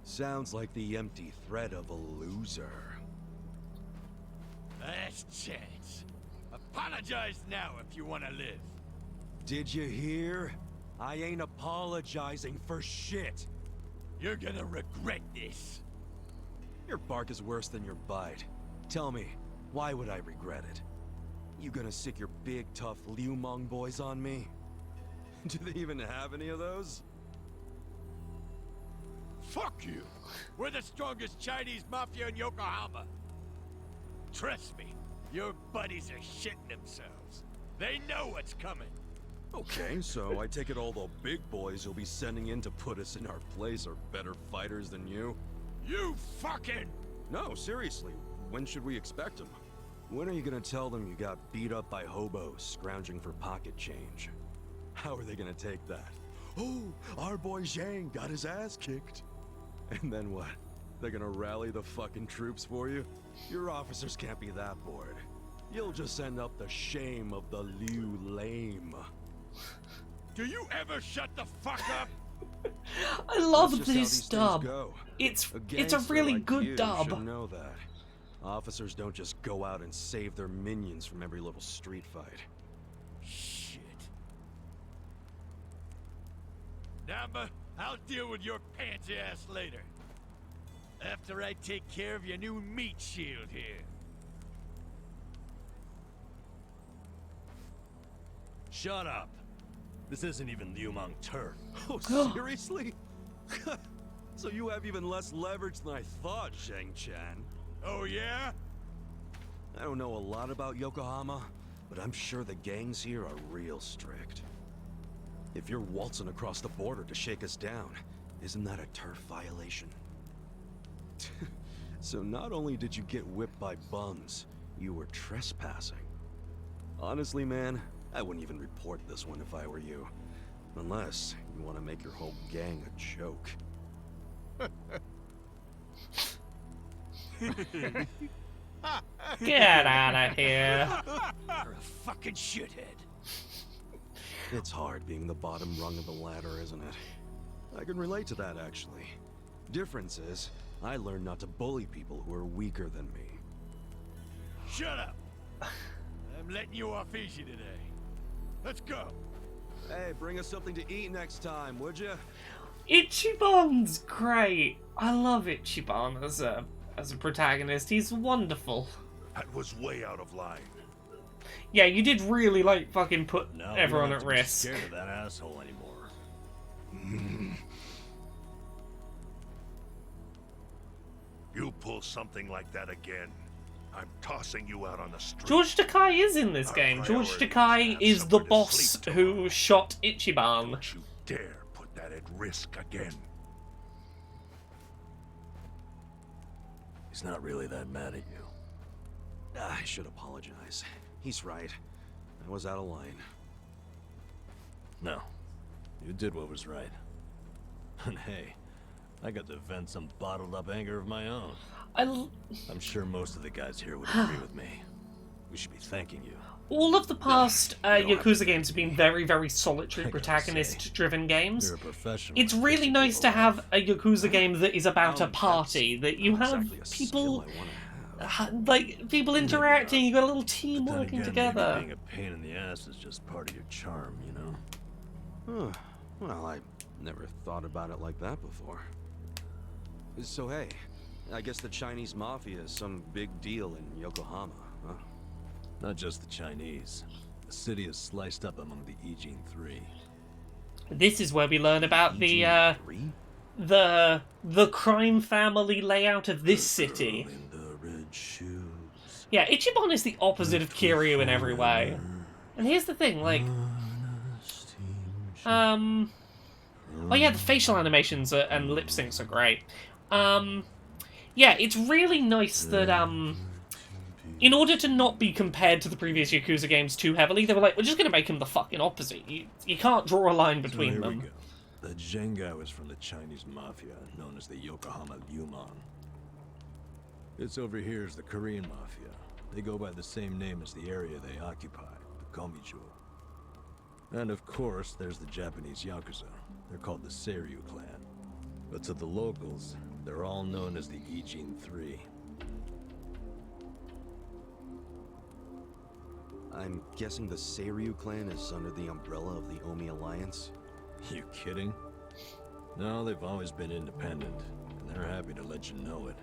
Sounds like the empty threat of a loser. Last chance. Apologize now if you wanna live. Did you hear? I ain't apologizing for shit. You're gonna regret this. Your bark is worse than your bite. Tell me, why would I regret it? You gonna sick your big, tough Liu Mong boys on me? Do they even have any of those? Fuck you! We're the strongest Chinese mafia in Yokohama. Trust me, your buddies are shitting themselves. They know what's coming. Okay, so I take it all the big boys you'll be sending in to put us in our place are better fighters than you? You fucking... No, seriously, when should we expect them? When are you gonna tell them you got beat up by hobos scrounging for pocket change? How are they gonna take that? Oh, our boy Zhang got his ass kicked. And then what? They're gonna rally the fucking troops for you? Your officers can't be that bored. You'll just end up the shame of the Liu lame. Do you ever shut the fuck up? I love That's just how this these dub. things go. It's a gangster really like good you dub. should know that. Officers don't just go out and save their minions from every little street fight. Shit. Namba, I'll deal with your pansy ass later. After I take care of your new meat shield here. Shut up. This isn't even Liu Mong turf. Oh, seriously? So you have even less leverage than I thought, Shang-Chan. Oh yeah? I don't know a lot about Yokohama, but I'm sure the gangs here are real strict. If you're waltzing across the border to shake us down, isn't that a turf violation? So not only did you get whipped by bums, you were trespassing. Honestly, man, I wouldn't even report this one if I were you. Unless you want to make your whole gang a joke. Get out of here. You're a fucking shithead. It's hard being the bottom rung of the ladder, isn't it? I can relate to that, actually. Difference is, I learned not to bully people who are weaker than me. Shut up. I'm letting you off easy today. Let's go. Hey, bring us something to eat next time, would you? Ichiban's great. I love Ichiban as a protagonist. He's wonderful. That was way out of line. Yeah, you did really like fucking put Now everyone we at don't have to be risk. scared of that asshole anymore. You pull something like that again, I'm tossing you out on the street. George Takei is in this Our game. George priorities Takei have is the somewhere to boss sleep who tomorrow. shot Ichiban. Don't you dare put that at risk again. He's not really that mad at you. I should apologize. He's right. I was out of line. No. You did what was right. And hey, I got to vent some bottled up anger of my own. I'm sure most of the guys here would agree with me. We should be thanking you. All of the past don't have Yakuza to games have been very, very solitary I gotta protagonist-driven games. You're a professional. It's at really pissing nice to people have off. a Yakuza game that is about a That's party, that you not have exactly a skill people, I wanna have. like, people Maybe interacting, not. you got a little team But then working again, together. maybe being a pain in the ass is just part of your charm, you know? Huh. Well, I never thought about it like that before. So hey, I guess the Chinese mafia is some big deal in Yokohama, huh? Not just the Chinese. The city is sliced up among the Ijin Three. This is where we learn about Ijin Three? the crime family layout of this city. In the red shoes. Yeah, Ichiban is the opposite of Kiryu in every way. And here's the thing, like, oh yeah, the facial animations and lip syncs are great. Yeah, it's really nice that, in order to not be compared to the previous Yakuza games too heavily, they were like, we're just gonna make him the fucking opposite. You can't draw a line between them. We go. The Zheng guy was from the Chinese mafia, known as the Yokohama Yumon. It's over here is the Korean mafia. They go by the same name as the area they occupy, the Komijo. And of course, there's the Japanese Yakuza. They're called the Seiryu clan. But to the locals, they're all known as the Ijin Three. I'm guessing the Seiryu clan is under the umbrella of the Omi Alliance? You kidding? No, they've always been independent, and they're happy to let you know it.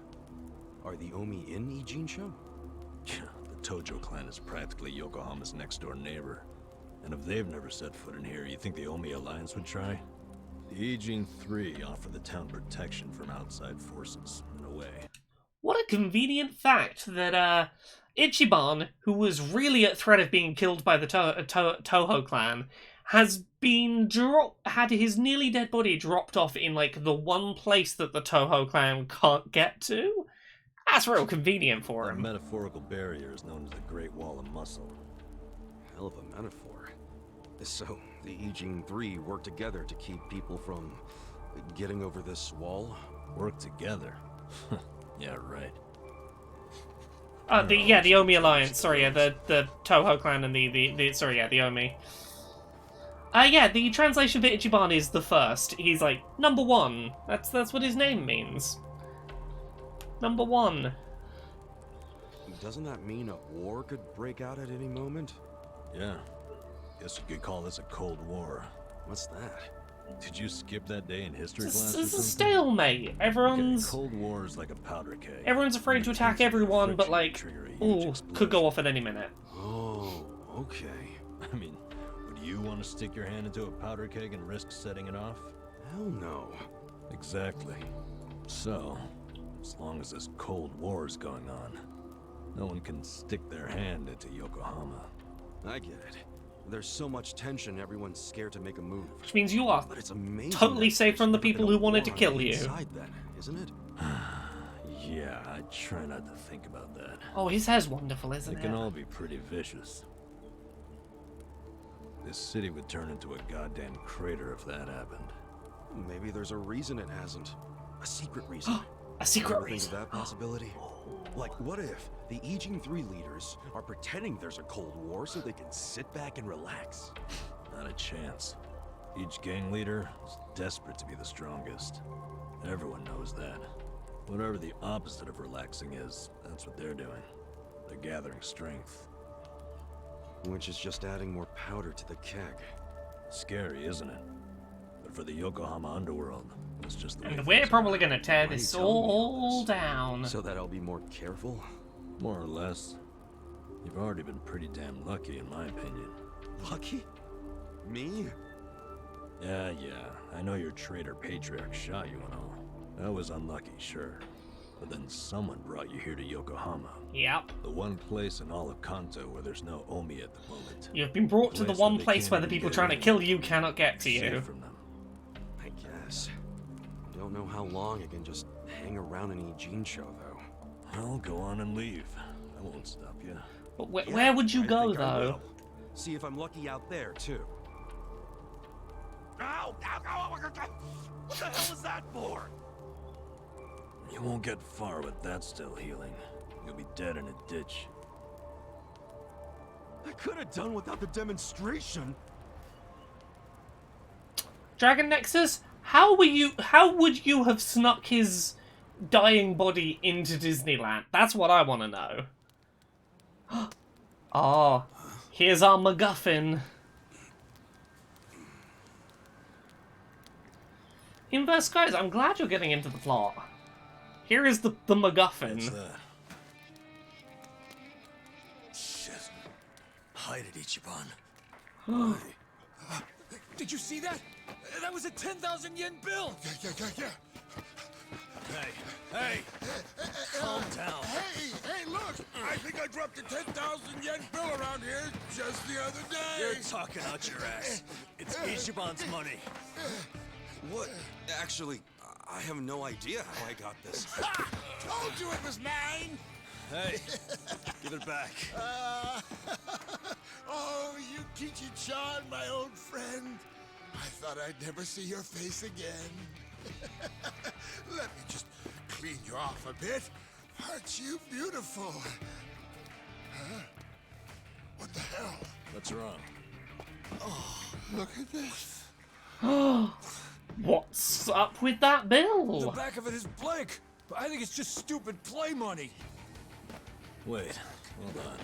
Are the Omi in Ijin-sho? The Tojo clan is practically Yokohama's next-door neighbor. And if they've never set foot in here, you think the Omi Alliance would try? The Ijin Three offer the town protection from outside forces, in a way. What a convenient fact that, Ichiban, who was really at threat of being killed by the Toho clan, has been had his nearly dead body dropped off in, like, the one place that the Toho clan can't get to? That's real convenient for That him. metaphorical barrier is known as the Great Wall of Muscle. Hell of a metaphor. So, the Ijin Three work together to keep people from getting over this wall? Work together? Yeah, right. The Omi Alliance, sorry, yeah, the Toho clan and the Omi. Yeah, the translation for Ichiban is the first. He's like, number one. That's what his name means. Number one. Doesn't that mean a war could break out at any moment? Yeah. Guess you could call this a Cold War. What's that? Did you skip that day in history It's class a or something? stalemate. Everyone's Okay, Cold War is like a powder keg. everyone's afraid to attack everyone, but like, ooh, could go off at any minute. Oh, okay. I mean, would you want to stick your hand into a powder keg and risk setting it off? Hell no. Exactly. So, as long as this Cold War is going on, no one can stick their hand into Yokohama. I get it. There's so much tension, everyone's scared to make a move. Which means you are But it's amazing. totally that safe from the there's never people been a who wanted war to on kill the you. inside then, isn't it? Yeah, I try not to think about that. Oh, his hair's wonderful, isn't It it? can all be pretty vicious. This city would turn into a goddamn crater if that happened. Maybe there's a reason it hasn't. A secret reason. A secret Ever think reason. of that possibility? Like, what if the Ijin Three leaders are pretending there's a Cold War so they can sit back and relax? Not a chance. Each gang leader is desperate to be the strongest. Everyone knows that. Whatever the opposite of relaxing is, that's what they're doing. They're gathering strength. Which is just adding more powder to the keg. Scary, isn't it? But for the Yokohama underworld, it's just the way And we're things probably are. gonna tear Why are you this telling me all all this? down. So that I'll be more careful? More or less. You've already been pretty damn lucky, in my opinion. Lucky? Me? Yeah, I know your traitor patriarch shot you and all. That was unlucky, sure. But then someone brought you here to Yokohama. Yep. The one place in all of Kanto where there's no Omi at the moment. You've been brought to the Place one where they place can't where the even people get trying to in. kill you cannot get to Safe you. from them. I guess. Don't know how long I can just hang around in Ijin-sho, though. Well, go on and leave. I won't stop you. But Yeah, where would you I go, think I though? will. See if I'm lucky out there, too. Ow! Ow! Ow! What the hell was that for? You won't get far with that still healing. You'll be dead in a ditch. I could have done without the demonstration. Dragon Nexus, how would you have snuck his dying body into Disneyland? That's what I want to know. Oh, here's our MacGuffin. Inverse guys, I'm glad you're getting into the plot. Here is the MacGuffin. What's that? Shit. Hide it, Ichiban. Did you see that? That was a 10,000 yen bill! Yeah. Hey, calm down. Hey, look! I think I dropped a 10,000 yen bill around here just the other day. You're talking out your ass. It's Ichiban's money. What? Actually, I have no idea how I got this. Told you it was mine! Hey, give it back. Oh, Yukichi-chan, my old friend. I thought I'd never see your face again. Let me just clean you off a bit. Aren't you beautiful? Huh? What the hell? What's wrong? Oh, look at this. What's up with that bill? The back of it is blank, but I think it's just stupid play money. Wait, hold on.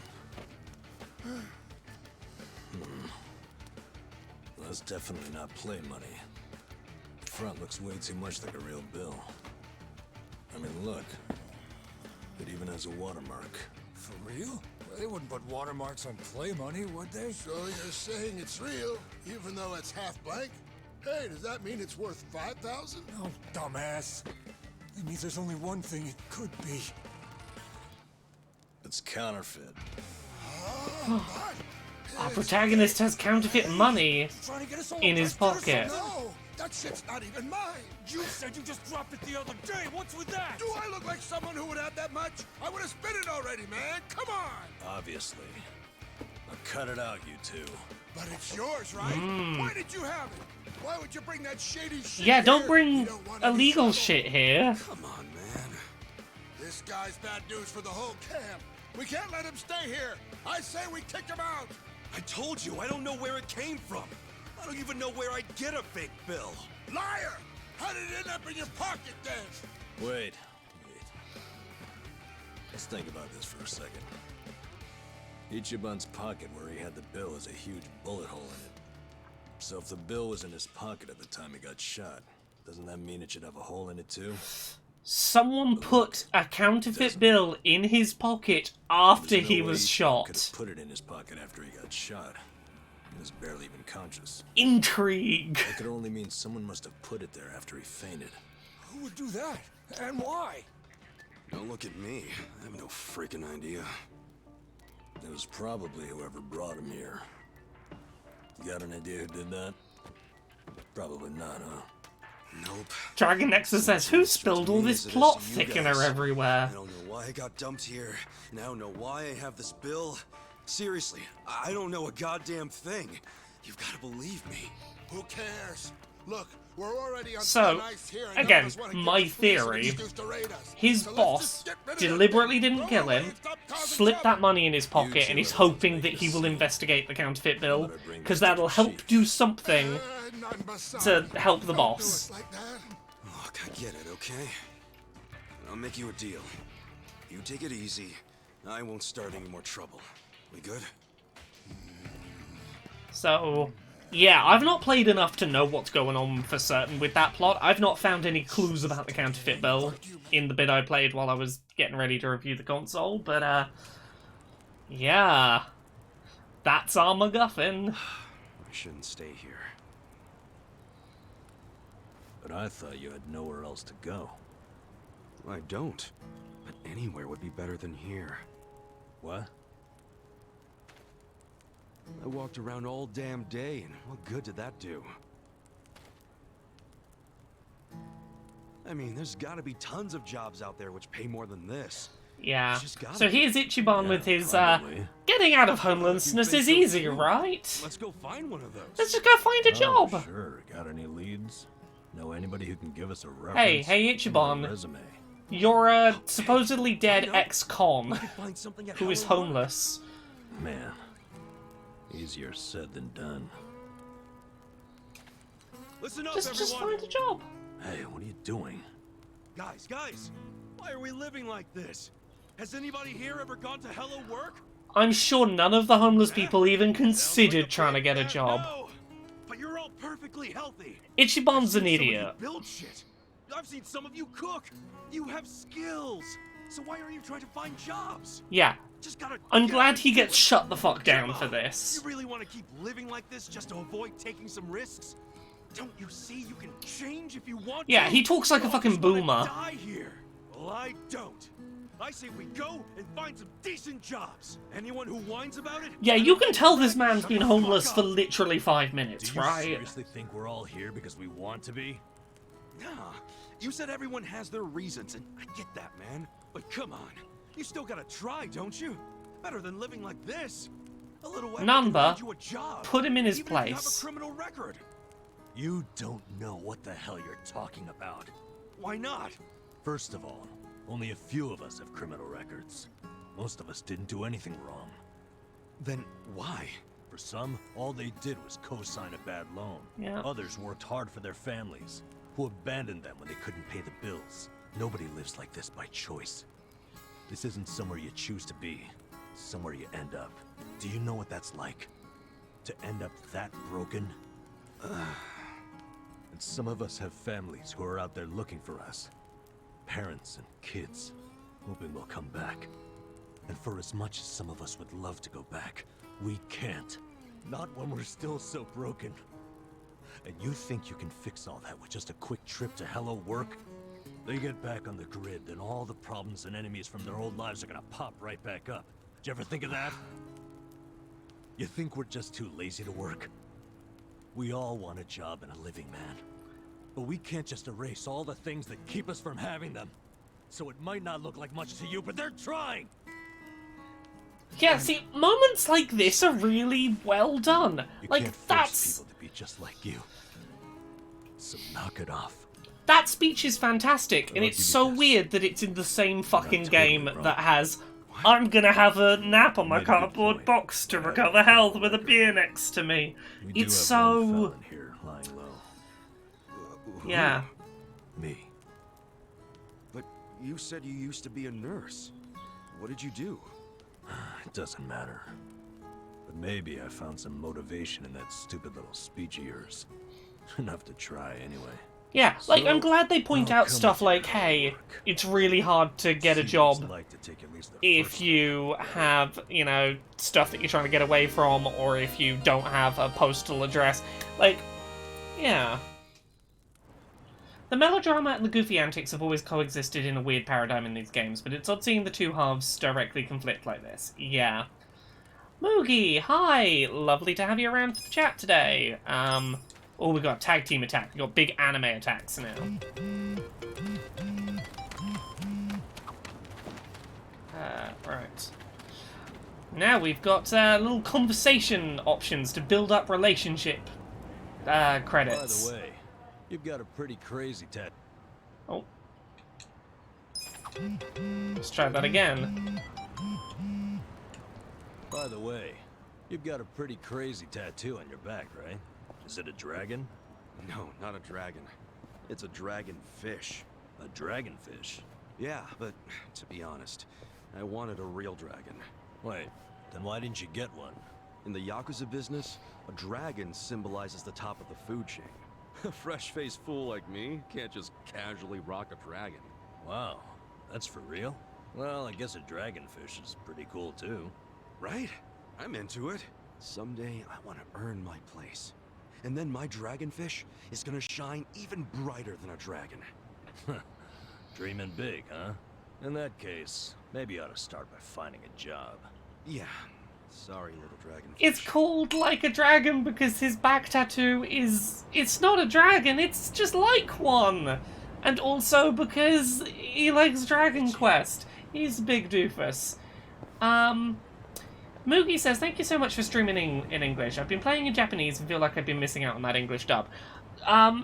That's definitely not play money. The front looks way too much like a real bill. I mean, look. It even has a watermark. For real? Well, they wouldn't put watermarks on play money, would they? So you're saying it's real, even though it's half blank? Hey, does that mean it's worth 5,000? Oh, dumbass. It means there's only one thing it could be. It's counterfeit. Our protagonist has counterfeit money Trying to get us all in his arrested or pocket. something? No, that shit's not even mine. You said you just dropped it the other day. What's with that? Do I look like someone who would have that much? I would have spent it already, man. Come on. Obviously. Now cut it out, you two. But it's yours, right? Why did you have it? Why would you bring that shady shit Yeah, don't here? bring You don't want any illegal trouble. shit here. Come on, man. This guy's bad news for the whole camp. We can't let him stay here. I say we kick him out. I told you, I don't know where it came from. I don't even know where I'd get a fake bill. Liar! How did it end up in your pocket then? Wait. Let's think about this for a second. Ichiban's pocket where he had the bill has a huge bullet hole in it. So if the bill was in his pocket at the time he got shot, doesn't that mean it should have a hole in it too? Someone put a counterfeit bill in his pocket after There's no he way was Ichiban shot. could have put it in his pocket after he got shot. He was barely even conscious. Intrigue. That could only mean someone must have put it there after he fainted. Who would do that? And why? Don't look at me. I have no freaking idea. It was probably whoever brought him here. You got an idea who did that? Probably not, huh? Nope. Dragon Nexus says, who spilled all this plot thickener everywhere? I don't know why I got dumped here, and I don't know why I have this bill. Seriously, I don't know a goddamn thing. You've got to believe me. Who cares? Look, we're already on So, thin ice here, and again, none of us wanna give my the police an theory, excuse to raid us. his So let's boss just get rid of that deliberately thing. didn't kill him, Roll away, stop causing slipped that trouble. money in his pocket, and he's hoping that he will investigate the counterfeit bill, because that'll help do something None but some. to help the Don't boss. do us like that. Look, I get it, okay? I'll make you a deal. You take it easy, I won't start any more trouble. We good? So, yeah, I've not played enough to know what's going on for certain with that plot. I've not found any clues about the counterfeit bill in the bit I played while I was getting ready to review the console, but, yeah. That's our MacGuffin. I shouldn't stay here. But I thought you had nowhere else to go. I don't. But anywhere would be better than here. What? I walked around all damn day, and what good did that do? I mean, there's gotta be tons of jobs out there which pay more than this. Yeah. Just gotta So be. here's Ichiban with his, probably. getting out of homelessness is easy, right? Let's go find one of those. Let's just go find a job. Oh, sure. Got any leads? Know anybody who can give us a reference? Hey, or a Ichiban. resume. You're a supposedly dead ex-con We could find something at who is Halloween. homeless. Man, easier said than done. Listen up, Just everyone. find a job. Hey, what are you doing? Guys, why are we living like this? Has anybody here ever gone to Hello Work? I'm sure none of the homeless people even considered trying to get a job. No, but you're all perfect. perfectly healthy. Ichiban's an Some of you idiot. build shit. I've seen some of you cook. You have skills. So why are you trying to find jobs? Yeah. Just gotta. I'm get glad out he and do gets it. shut the fuck down Come for on. this. You really want to keep living like this just to avoid taking some risks? Don't you see you can change if you want Yeah, to? he talks like a You all fucking just wanna boomer. Die here. Well, I don't. I say we go and find some decent jobs. Anyone who whines about it? Yeah, I you don't can know, tell this shut man's the been fuck homeless up. for literally 5 Do minutes, you right? seriously think we're all here because we want to be? Nah, you said everyone has their reasons, and I get that, man. But come on, you still gotta try, don't you? Better than living like this. A little effort can Number, land you a job, put him in his even if you have place. a criminal record. You don't know what the hell you're talking about. Why not? First of all, only a few of us have criminal records. Most of us didn't do anything wrong. Then why? For some, all they did was co-sign a bad loan. Yeah. Others worked hard for their families, who abandoned them when they couldn't pay the bills. Nobody lives like this by choice. This isn't somewhere you choose to be. It's somewhere you end up. Do you know what that's like? To end up that broken? And some of us have families who are out there looking for us. Parents and kids, hoping we'll come back. And for as much as some of us would love to go back, we can't. Not when we're still so broken. And you think you can fix all that with just a quick trip to Hello Work? They get back on the grid, then all the problems and enemies from their old lives are gonna pop right back up. Did you ever think of that? You think we're just too lazy to work? We all want a job and a living, man. But we can't just erase all the things that keep us from having them. So it might not look like much to you, but they're trying! Yeah, see, moments like this are really well done. You Like, can't force that's... people to be just like you. So knock it off. That speech is fantastic, and I'll it's give you so this. weird that it's in the same fucking totally game wrong. that has I'm gonna have a nap on my Made a good cardboard point. box to I have recover a health criminal with a record. beer next to me. We do It's have one so... felon here lying low. Yeah. Me. But you said you used to be a nurse. What did you do? It doesn't matter. But maybe I found some motivation in that stupid little speech of yours. Enough to try anyway. Yeah, like, I'm So, glad they point how out come stuff you like, don't hey, work? it's really hard to get a See what it's job like to take at least the if first you have, you know, stuff that you're trying to get away from, or if you don't have a postal address. Like, yeah. The melodrama and the goofy antics have always coexisted in a weird paradigm in these games, but it's odd seeing the two halves directly conflict like this. Yeah. Moogie, hi! Lovely to have you around for the chat today. Oh, we got tag team attack. We got big anime attacks now. Right. Now we've got little conversation options to build up relationship credits. By the way, you've got a pretty crazy tattoo. Oh. Let's try that again. By the way, you've got a pretty crazy tattoo on your back, right? Is it a dragon? No, not a dragon. It's a dragon fish. A dragonfish? Yeah, but to be honest, I wanted a real dragon. Wait, then why didn't you get one? In the Yakuza business, a dragon symbolizes the top of the food chain. A fresh-faced fool like me can't just casually rock a dragon. Wow, that's for real? Well, I guess a dragonfish is pretty cool too. Right? I'm into it. Someday I want to earn my place. And then my dragonfish is gonna shine even brighter than a dragon. Dreaming big, huh? In that case, maybe you ought to start by finding a job. Yeah. Sorry, little dragonfish. It's called Like a Dragon because his back tattoo is... It's not a dragon, it's just like one! And also because he likes Dragon Quest. He's a big doofus. Moogie says, thank you so much for streaming in English. I've been playing in Japanese and feel like I've been missing out on that English dub.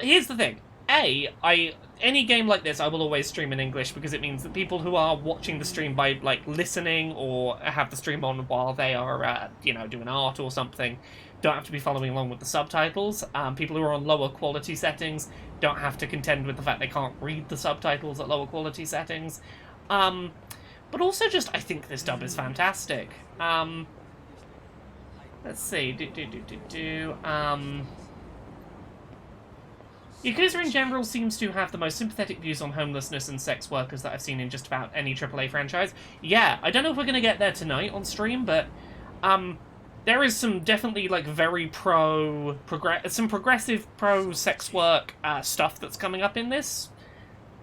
Here's the thing. Any game like this, I will always stream in English because it means that people who are watching the stream by, like, listening or have the stream on while they are, doing art or something, don't have to be following along with the subtitles. People who are on lower quality settings don't have to contend with the fact they can't read the subtitles at lower quality settings. But also just, I think this dub is fantastic. Let's see. Yakuza in general seems to have the most sympathetic views on homelessness and sex workers that I've seen in just about any AAA franchise. Yeah, I don't know if we're going to get there tonight on stream, but there is some definitely like very some progressive pro-sex work stuff that's coming up in this.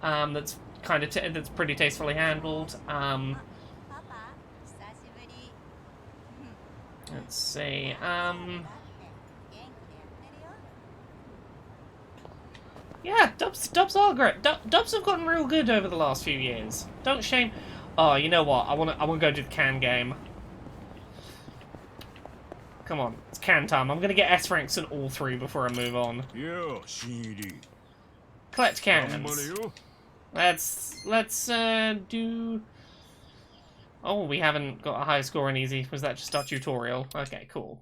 That's kind of that's pretty tastefully handled. Let's see. Yeah, dubs are great. Dubs have gotten real good over the last few years. Don't shame. Oh, you know what? I want to go do the can game. Come on, it's can time. I'm gonna get S ranks in all 3 before I move on. Collect cans. Let's do. Oh, we haven't got a high score in easy. Was that just our tutorial? Okay, cool.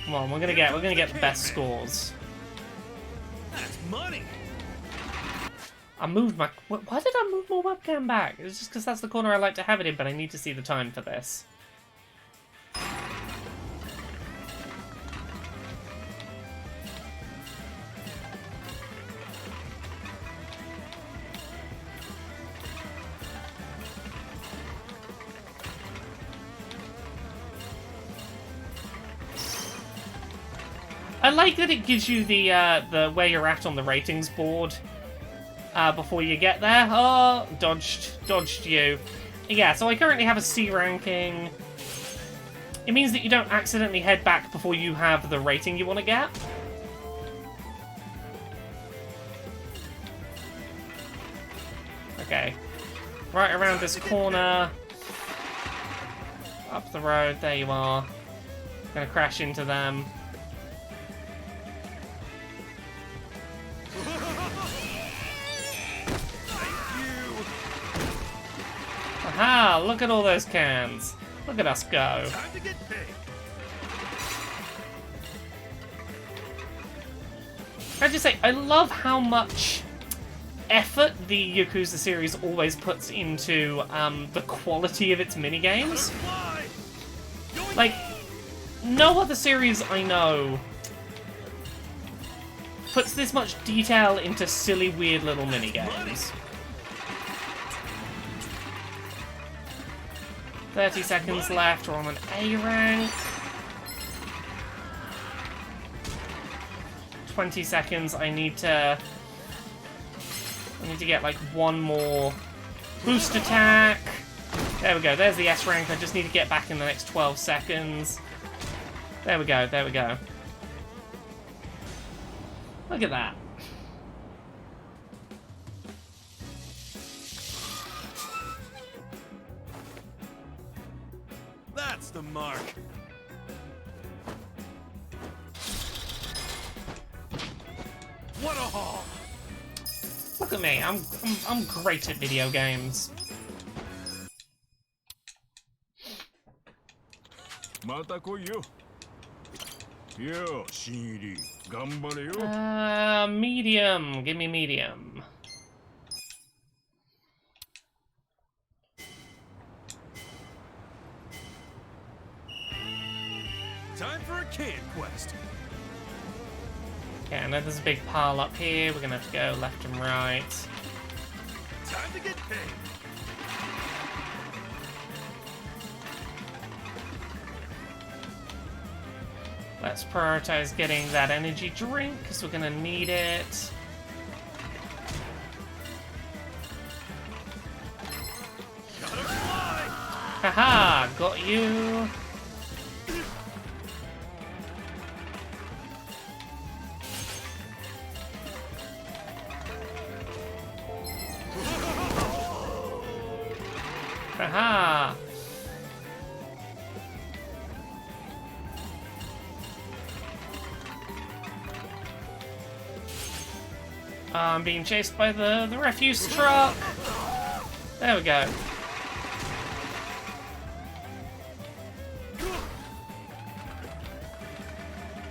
Come on, we're gonna get the best scores. That's money. I moved my. Why did I move my webcam back? It's just because that's the corner I like to have it in, but I need to see the time for this. I like that it gives you the where you're at on the ratings board before you get there. Oh, dodged you. Yeah, so I currently have a C ranking. It means that you don't accidentally head back before you have the rating you want to get. Okay. Right around this corner. Up the road, there you are. Gonna crash into them. Aha! Look at all those cans. Look at us go. Time to get paid. I just say, I love how much effort the Yakuza series always puts into the quality of its minigames. Like, no other series I know puts this much detail into silly, weird little minigames. 30 seconds left, we're on an A rank. 20 seconds, I need to get like one more boost attack. There we go, there's the S rank, I just need to get back in the next 12 seconds. There we go, there we go. Look at that. That's the mark. What a haul! Look at me, I'm great at video games. Medium. Give me medium. Time for a can quest. Okay, I know there's a big pile up here. We're gonna have to go left and right. Time to get paid. Let's prioritize getting that energy drink, because we're gonna need it. Gotta fly. Haha, got you. Haha. I'm being chased by the refuse truck. There we go.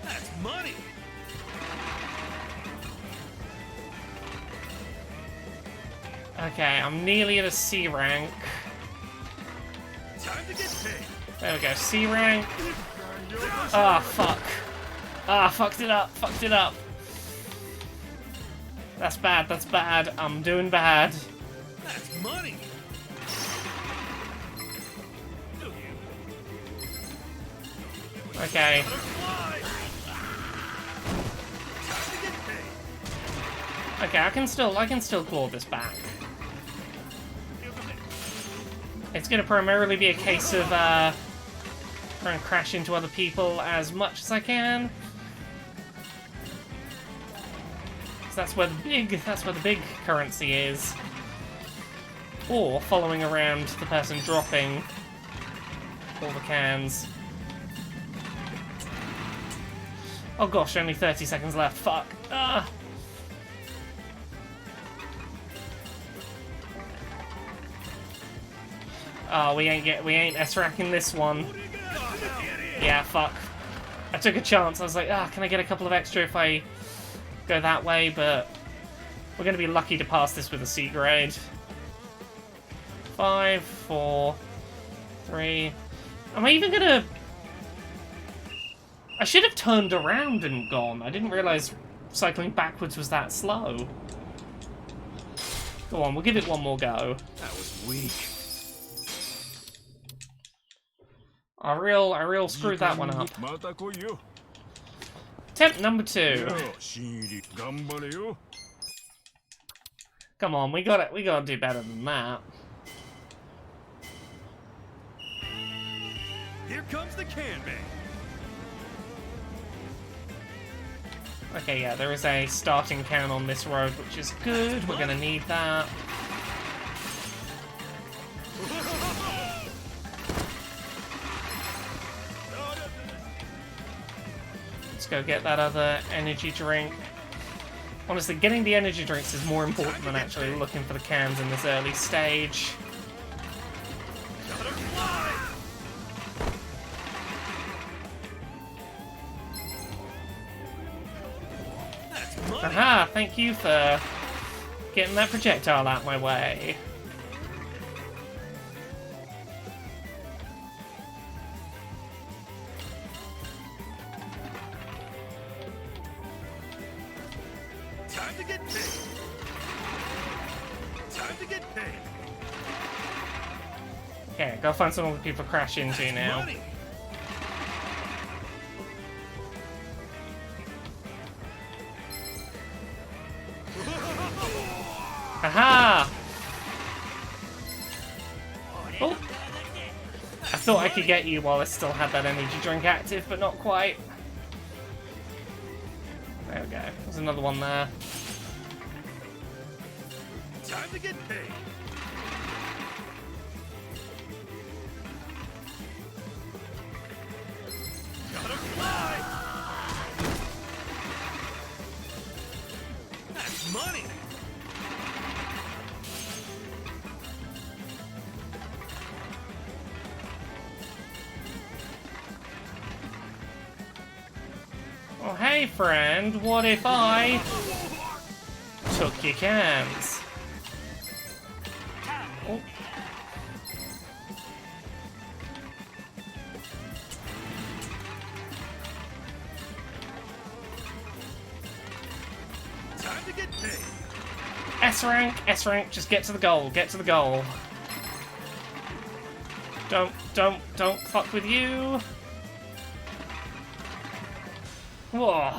That's money. Okay, I'm nearly at a C rank. Time There we go, C rank. Ah, fuck. Ah, fucked it up, fucked it up. That's bad, that's bad. I'm doing bad. That's money. Okay. Okay, I can still claw this back. It's gonna primarily be a case of trying to crash into other people as much as I can. So that's where the big currency is. Or following around the person dropping all the cans. Oh gosh, only 30 seconds left. Fuck. Ah. Oh, we ain't S-racking this one. Yeah, fuck. I took a chance. I was like, can I get a couple of extra if I go that way? But we're gonna be lucky to pass this with a C grade. 5, 4, 3. Am I even gonna... I should have turned around and gone. I didn't realise cycling backwards was that slow. Go on, we'll give it one more go. That was weak. I real screwed that one up. Attempt number 2. Come on, we gotta do better than that. Here comes the can bang. Okay, yeah, there is a starting can on this road, which is good. We're gonna need that. Let's go get that other energy drink. Honestly, getting the energy drinks is more important than actually looking for the cans in this early stage. Aha! Thank you for getting that projectile out my way. Time to get paid. Time to get paid. Okay, go find some other people to crash into now. Money. Aha! Oh! I thought I could get you while I still had that energy drink active, but not quite. There we go. There's another one there. Time to get paid. Gotta fly. That's money. Oh, hey friend, what if I took your cans? Oh. Time to get paid. S rank, just get to the goal, get to the goal. Don't fuck with you. Whoa.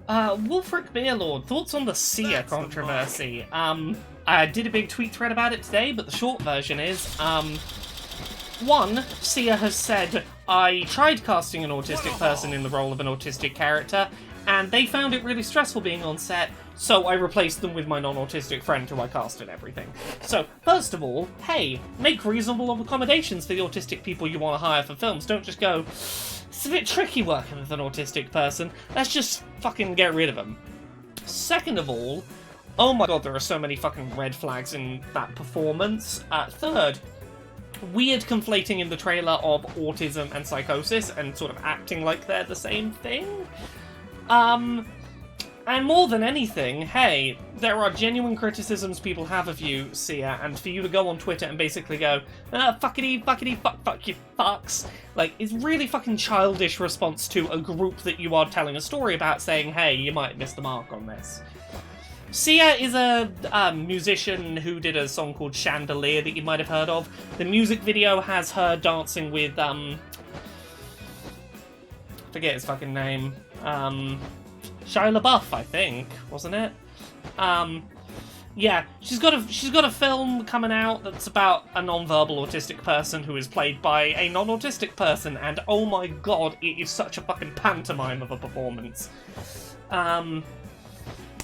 Wolfric Beerlord, thoughts on the Sia controversy? I did a big tweet thread about it today, but the short version is, one, Sia has said, I tried casting an autistic person in the role of an autistic character, and they found it really stressful being on set, so I replaced them with my non-autistic friend who I cast and everything. So, first of all, hey, make reasonable accommodations for the autistic people you want to hire for films. Don't just go, it's a bit tricky working with an autistic person, let's just fucking get rid of them. Second of all, oh my god, there are so many fucking red flags in that performance. Third, weird conflating in the trailer of autism and psychosis and sort of acting like they're the same thing. And more than anything, hey, there are genuine criticisms people have of you, Sia, and for you to go on Twitter and basically go, fuckity, fuckity, fuck you fucks, like, it's really fucking childish response to a group that you are telling a story about, saying, hey, you might miss the mark on this. Sia is a musician who did a song called Chandelier that you might have heard of. The music video has her dancing with, forget his fucking name, Shia LaBeouf, I think, wasn't it? Yeah, she's got a film coming out that's about a non-verbal autistic person who is played by a non-autistic person, and oh my god, it is such a fucking pantomime of a performance.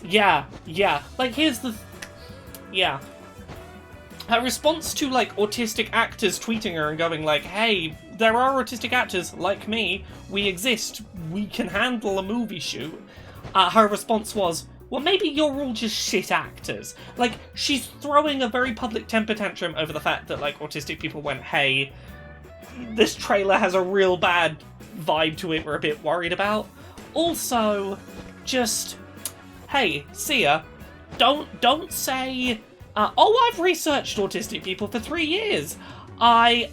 Yeah, like here's the... Yeah. Her response to, like, autistic actors tweeting her and going like, hey, there are autistic actors, like me, we exist, we can handle a movie shoot. Her response was, well, maybe you're all just shit actors. Like, she's throwing a very public temper tantrum over the fact that, like, autistic people went, hey, this trailer has a real bad vibe to it we're a bit worried about. Also, just, hey, Sia, don't say, oh, I've researched autistic people for 3 years. I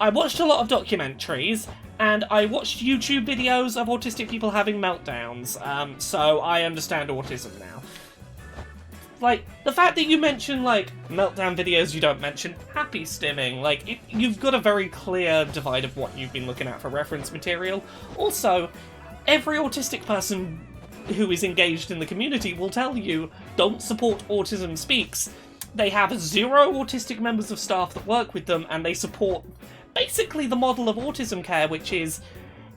watched a lot of documentaries, and I watched YouTube videos of autistic people having meltdowns, so I understand autism now. Like, the fact that you mention, like, meltdown videos you don't mention happy stimming, like, you've got a very clear divide of what you've been looking at for reference material. Also, every autistic person who is engaged in the community will tell you, don't support Autism Speaks. They have 0 autistic members of staff that work with them, and they support basically the model of autism care, which is,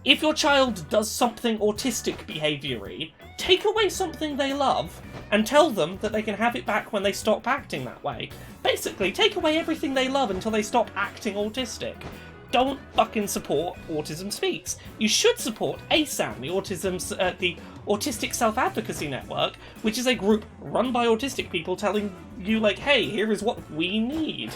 if your child does something autistic behaviour-y, take away something they love, and tell them that they can have it back when they stop acting that way. Basically, take away everything they love until they stop acting autistic. Don't fucking support Autism Speaks. You should support ASAM, the Autistic Self-Advocacy Network, which is a group run by autistic people telling you, like, hey, here is what we need.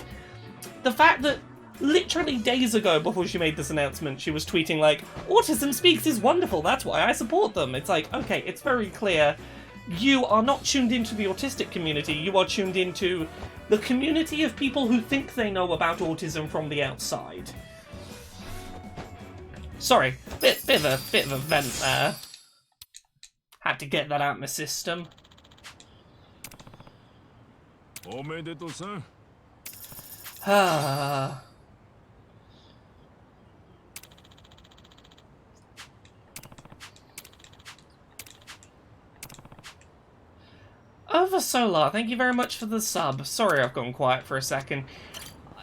The fact that literally days ago, before she made this announcement, she was tweeting like, Autism Speaks is wonderful, that's why I support them. It's like, okay, it's very clear. You are not tuned into the autistic community, you are tuned into the community of people who think they know about autism from the outside. Sorry, bit of a vent there. Had to get that out of my system. Ah. Over Solar, thank you very much for the sub. Sorry I've gone quiet for a second.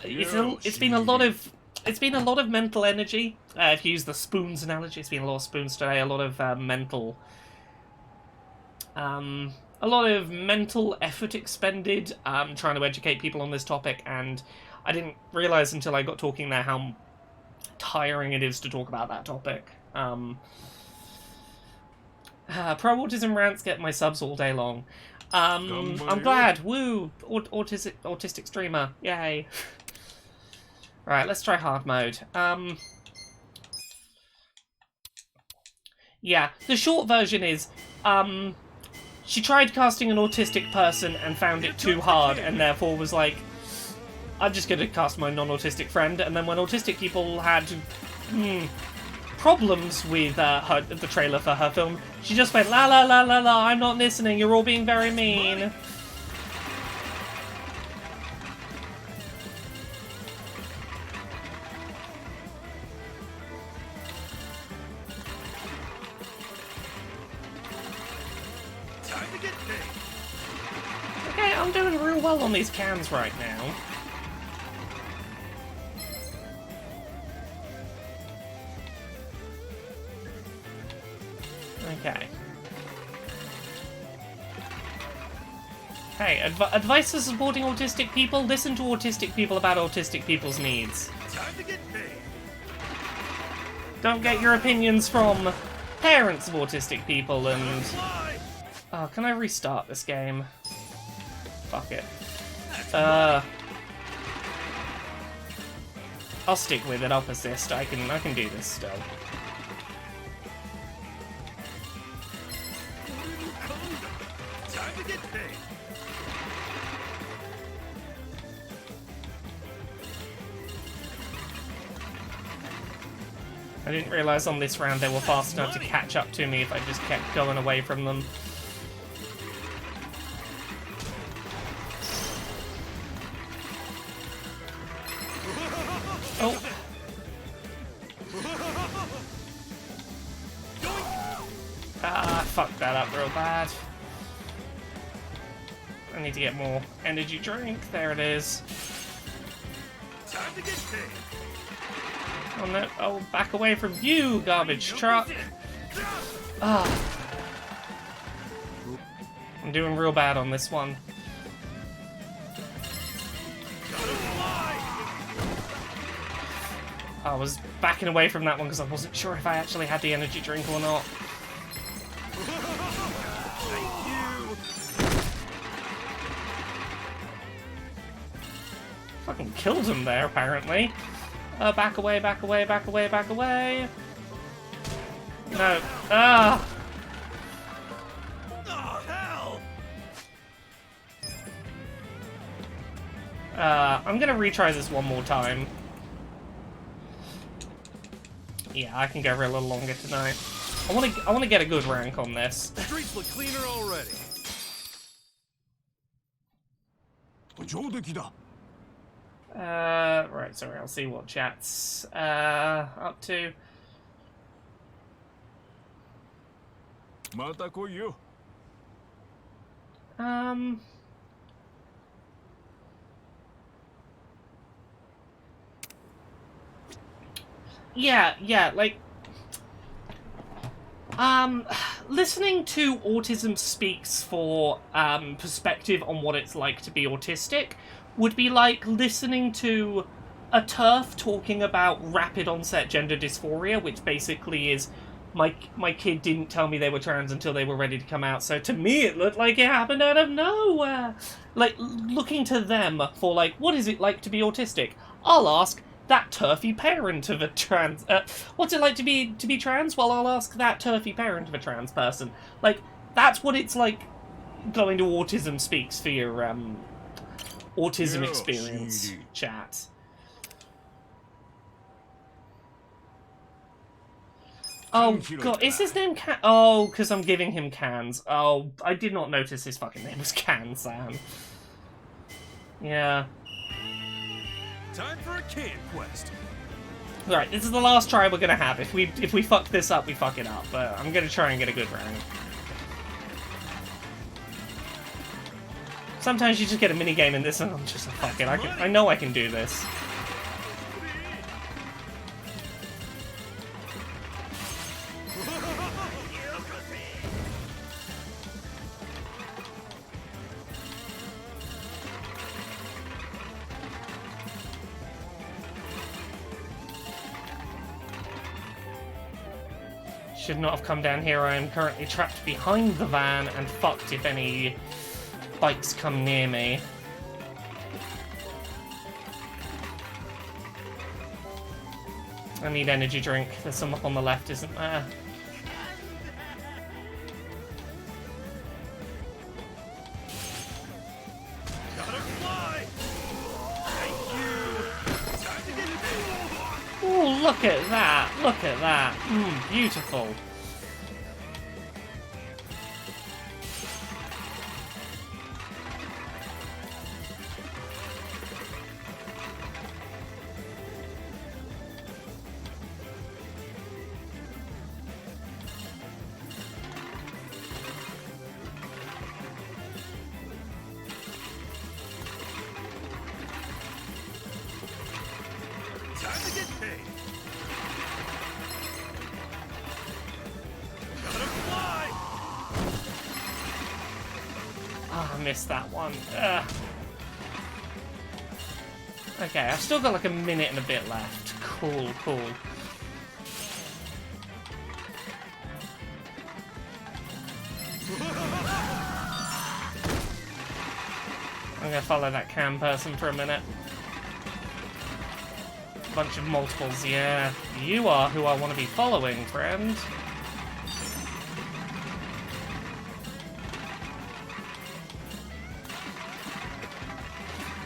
It's been a lot of mental energy. If you use the spoons analogy, it's been a lot of spoons today. A lot of mental effort expended trying to educate people on this topic, and I didn't realise until I got talking there how tiring it is to talk about that topic. Pro-autism rants get my subs all day long. I'm glad. Woo! Autistic streamer. Yay. Right, let's try hard mode. Yeah, the short version is, she tried casting an autistic person and found it too hard, and therefore was like, I'm just going to cast my non-autistic friend, and then when autistic people had problems with the trailer for her film, she just went, la la la la la, I'm not listening, you're all being very mean. Okay, I'm doing real well on these cans right now. Okay. Hey, advice for supporting autistic people? Listen to autistic people about autistic people's needs. Time to get paid. Don't get your opinions from parents of autistic people and... Oh, can I restart this game? Fuck it. I'll stick with it, I'll persist. I can do this still. get paid. I didn't realise on this round they were fast enough to catch up to me if I just kept going away from them. Oh. Ah, fucked that up real bad. I need to get more energy drink. There it is. Time to get paid. Oh no, oh, back away from you, garbage truck. Ah. I'm doing real bad on this one. I was backing away from that one because I wasn't sure if I actually had the energy drink or not. Thank you. Fucking killed him there, apparently. Back away, back away, back away, back away. No. Ah! Oh, hell! I'm gonna retry this one more time. Yeah, I can go for a little longer tonight. I wanna get a good rank on this. The streets look cleaner already. Right, sorry, I'll see what chat's up to. Yeah, like, listening to Autism Speaks for, perspective on what it's like to be autistic would be like listening to a TERF talking about rapid onset gender dysphoria, which basically is, my kid didn't tell me they were trans until they were ready to come out, so to me it looked like it happened out of nowhere. Like, looking to them for, like, what is it like to be autistic? I'll ask that turfy parent of a trans... what's it like to be trans? Well, I'll ask that turfy parent of a trans person. Like, that's what it's like going to Autism Speaks for your, autism experience chat. Oh, God, is his name Can... Oh, because I'm giving him cans. Oh, I did not notice his fucking name was Can-san. Yeah. Time for a can quest. Right, this is the last try we're gonna have. If we fuck this up, we fuck it up. But I'm gonna try and get a good rank. Sometimes you just get a mini game in this, and I'm just like, fuck it. I know I can do this. Should not have come down here. I am currently trapped behind the van and fucked if any bikes come near me. I need energy drink. There's some up on the left, isn't there? Gotta fly. Thank you. Time to get paid. Ooh, look at that! Look at that! Beautiful. Time to get paid. Gotta fly. Oh, I missed that one. Ugh. Okay, I've still got like a minute and a bit left. Cool, cool. I'm gonna follow that cam person for a minute. Bunch of multiples, yeah. You are who I want to be following, friend.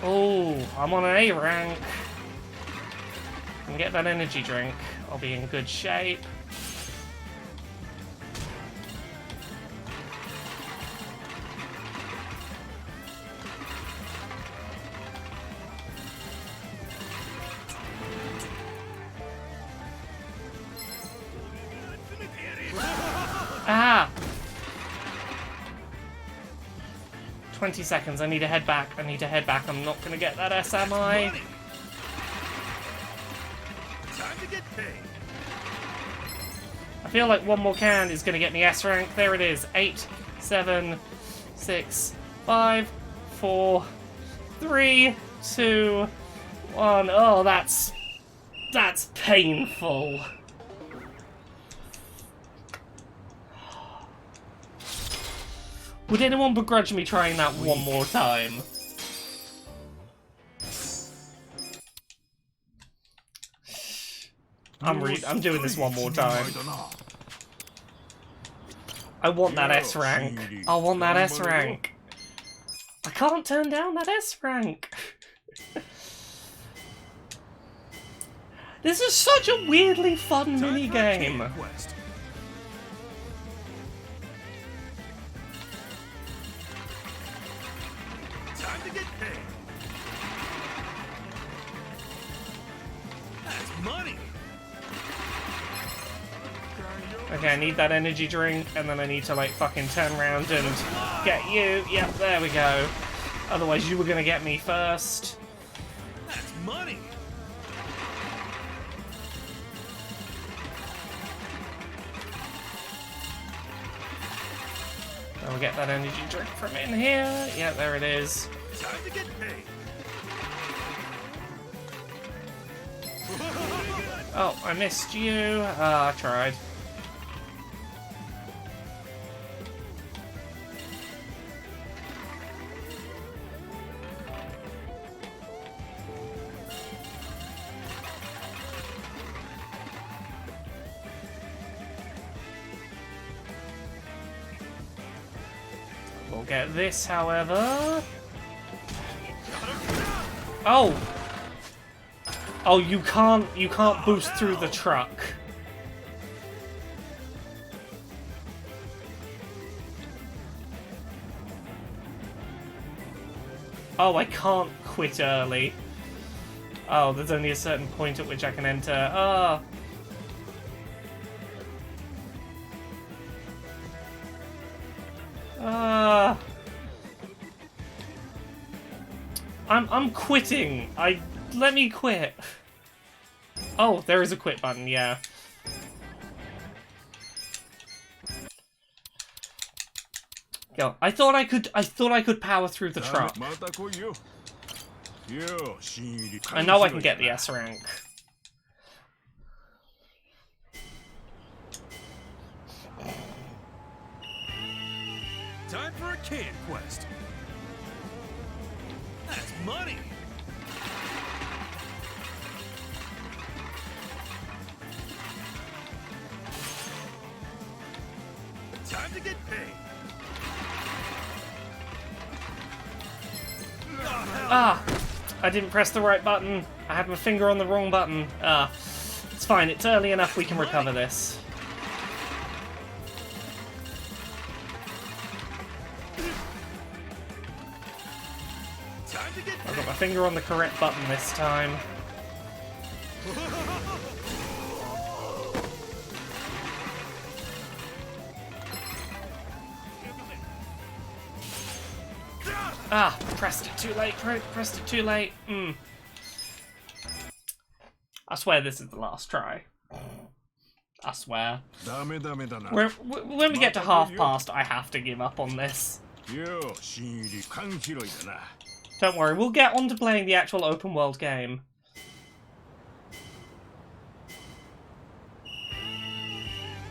Oh, I'm on an A rank. Can get that energy drink. I'll be in good shape. Ah! 20 seconds. I need to head back. I need to head back. I'm not going to get that S, am I? Time to get paid. I feel like one more can is going to get me S rank. There it is. 8, 7, 6, 5, 4, 3, 2, 1. Oh, that's painful. Would anyone begrudge me trying that one more time? I'm doing this one more time. I want that S rank. I want that S rank. I can't turn down that S rank. This is such a weirdly fun minigame. Time to get paid. That's money. Okay, I need that energy drink, and then I need to, like, fucking turn around and get you. Yep, there we go. Otherwise, you were gonna get me first. That's money. I'll get that energy drink from in here. Yeah, there it is. Time to get paid. Oh, I missed you. I tried. We'll get this, however. Oh! Oh, you can't boost through the truck. Oh, I can't quit early. Oh, there's only a certain point at which I can enter. Ah. I'm quitting. Let me quit. Oh, there is a quit button, yeah. Go. I thought I could power through the truck. I know I can get the S rank. Time for a can quest. That's money. Time to get paid. Ah! I didn't press the right button. I had my finger on the wrong button. Ah. It's fine, it's early enough we can recover this. I've got my finger on the correct button this time. Ah, pressed it too late, pressed it too late. I swear this is the last try. I swear. When we get to half past, I have to give up on this. Don't worry, we'll get on to playing the actual open world game.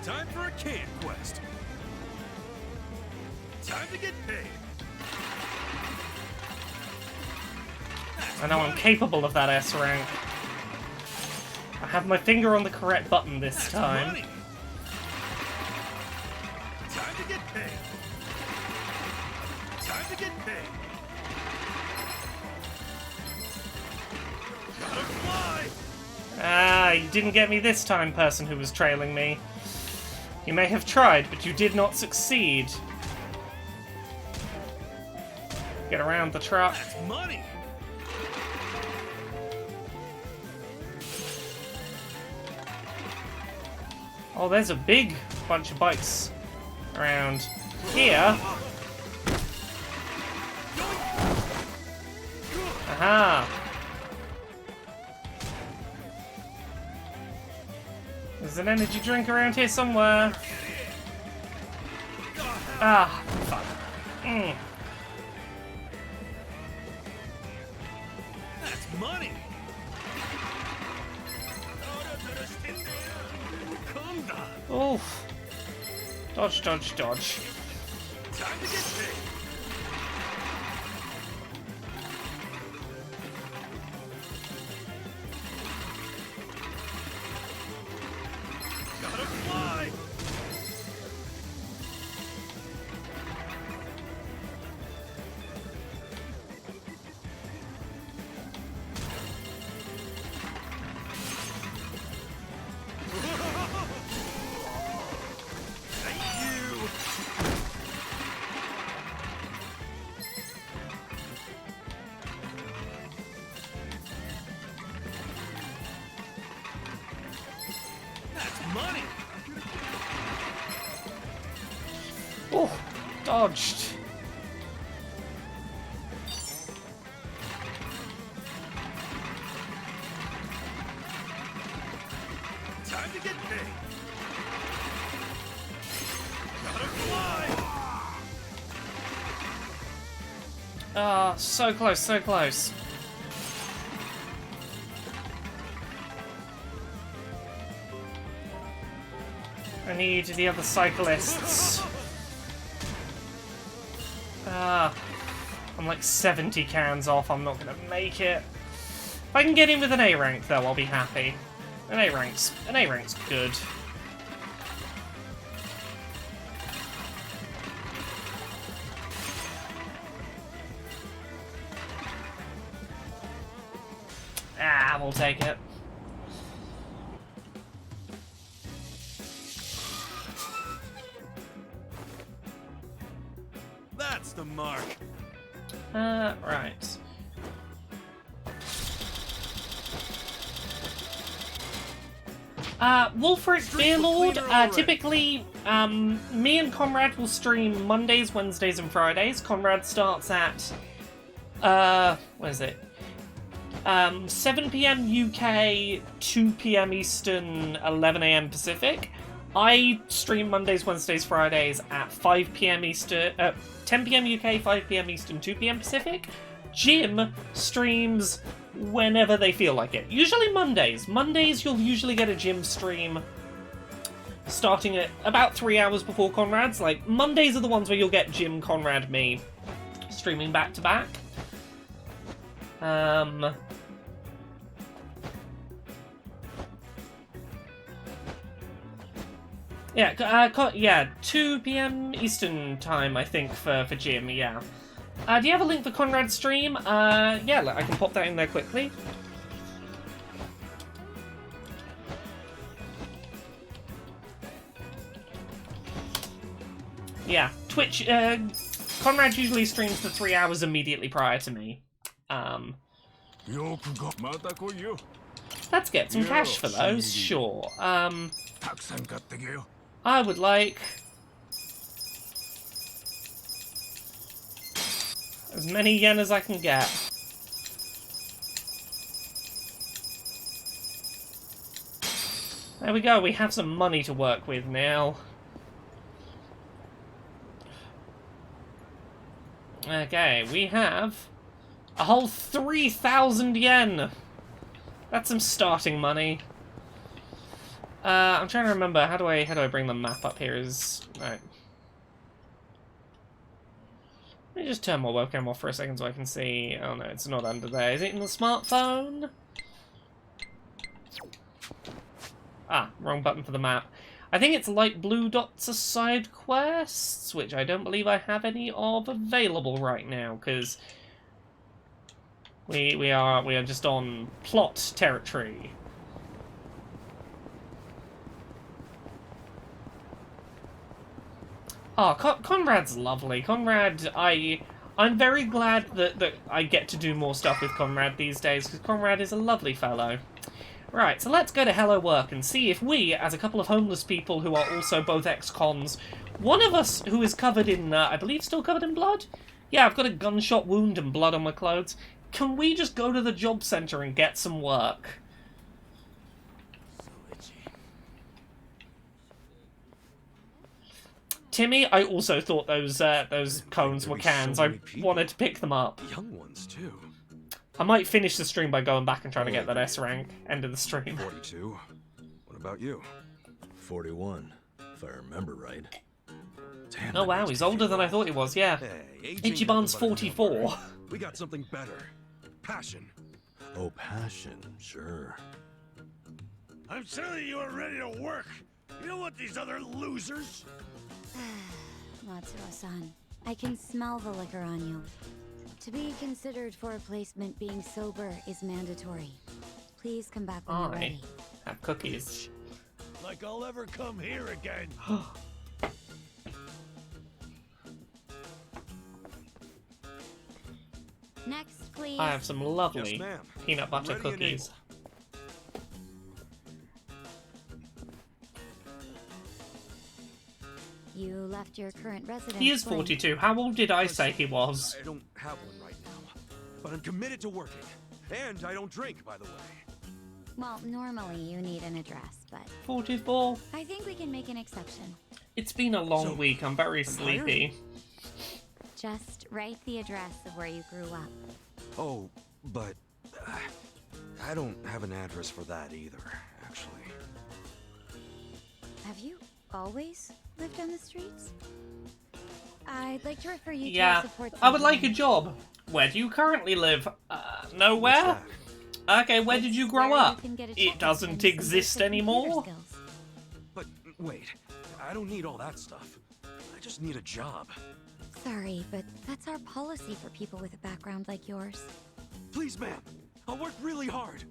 Time for a can quest. Time to get paid. I know I'm capable of that S rank. I have my finger on the correct button this time. Money. Time to get paid. Time to get paid. You didn't get me this time, person who was trailing me. You may have tried, but you did not succeed. Get around the truck. That's money. Oh, there's a big bunch of bikes around here. Aha! There's an energy drink around here somewhere. Ah, fuck. That's money. Oof. Dodge, dodge, dodge. Time to get paid. Gotta fly. Money. Oh, dodged. Time to get paid. Gotta fly. Ah, so close, so close. I need the other cyclists. Ah, I'm like 70 cans off. I'm not gonna make it. If I can get in with an A rank, though, I'll be happy. An A rank's good. Ah, we'll take it. That's the mark. Right. Wolfric Beerlord, typically, me and Conrad will stream Mondays, Wednesdays, and Fridays. Conrad starts at, what is it? 7 PM UK, 2 PM Eastern, 11 AM Pacific. I stream Mondays, Wednesdays, Fridays at 5 PM Eastern, 10 PM UK, 5 PM Eastern, 2 PM Pacific. Jim streams whenever they feel like it. Usually Mondays. Mondays you'll usually get a Jim stream starting at about 3 hours before Conrad's. Like, Mondays are the ones where you'll get Jim, Conrad, me streaming back to back. Yeah, 2 PM Eastern time, I think, for Jim, yeah. Do you have a link for Conrad's stream? Yeah, I can pop that in there quickly. Yeah, Twitch, Conrad usually streams for 3 hours immediately prior to me. Let's get some cash for those, sure. I would like as many yen as I can get. There we go, we have some money to work with now. Okay, we have a whole 3,000 yen. That's some starting money. I'm trying to remember, how do I bring the map up here? Right. Let me just turn my webcam off for a second so I can see. Oh no, it's not under there. Is it in the smartphone? Ah, wrong button for the map. I think it's light blue dots are side quests, which I don't believe I have any of available right now, because we are just on plot territory. Oh, Conrad's lovely. Conrad, I'm very glad that I get to do more stuff with Conrad these days, because Conrad is a lovely fellow. Right, so let's go to Hello Work and see if we, as a couple of homeless people who are also both ex-cons, one of us who is covered in, I believe still covered in blood? Yeah, I've got a gunshot wound and blood on my clothes. Can we just go to the job centre and get some work? Timmy, I also thought those cones were cans. I wanted to pick them up. Young ones, too. I might finish the stream by going back and trying to get that S rank. End of the stream. 42. What about you? 41, if I remember right. Damn, Oh wow, he's older than I thought he was, yeah. Hey, Ichiban's 44. We got something better. Passion. Oh, passion, sure. I'm telling you, I'm ready to work. You don't want these other losers. Matsuo-san, I can smell the liquor on you. To be considered for a placement, being sober is mandatory. Please come back when you're ready. Have cookies. Like I'll ever come here again. Next, please. I have some lovely Yes, ma'am. peanut butter Ready and cookies. You left your current residence. He is when? 42. How old did I say he was? I don't have one right now, but I'm committed to working. And I don't drink, by the way. Well, normally you need an address, but 44. I think we can make an exception. It's been a long So, week. I'm very I'm sleepy. Just write the address of where you grew up. Oh, but I don't have an address for that either, actually. Have you always lived on the streets? I'd like to refer you to Yeah, a support I would center. like a job. Where do you currently live? Nowhere? What's that? Okay, where did you It's grow where you up? can get a It checkup doesn't and some exist basic computer anymore? skills. But wait, I don't need all that stuff. I just need a job. Sorry, but that's our policy for people with a background like yours. Please, ma'am. I'll work really hard.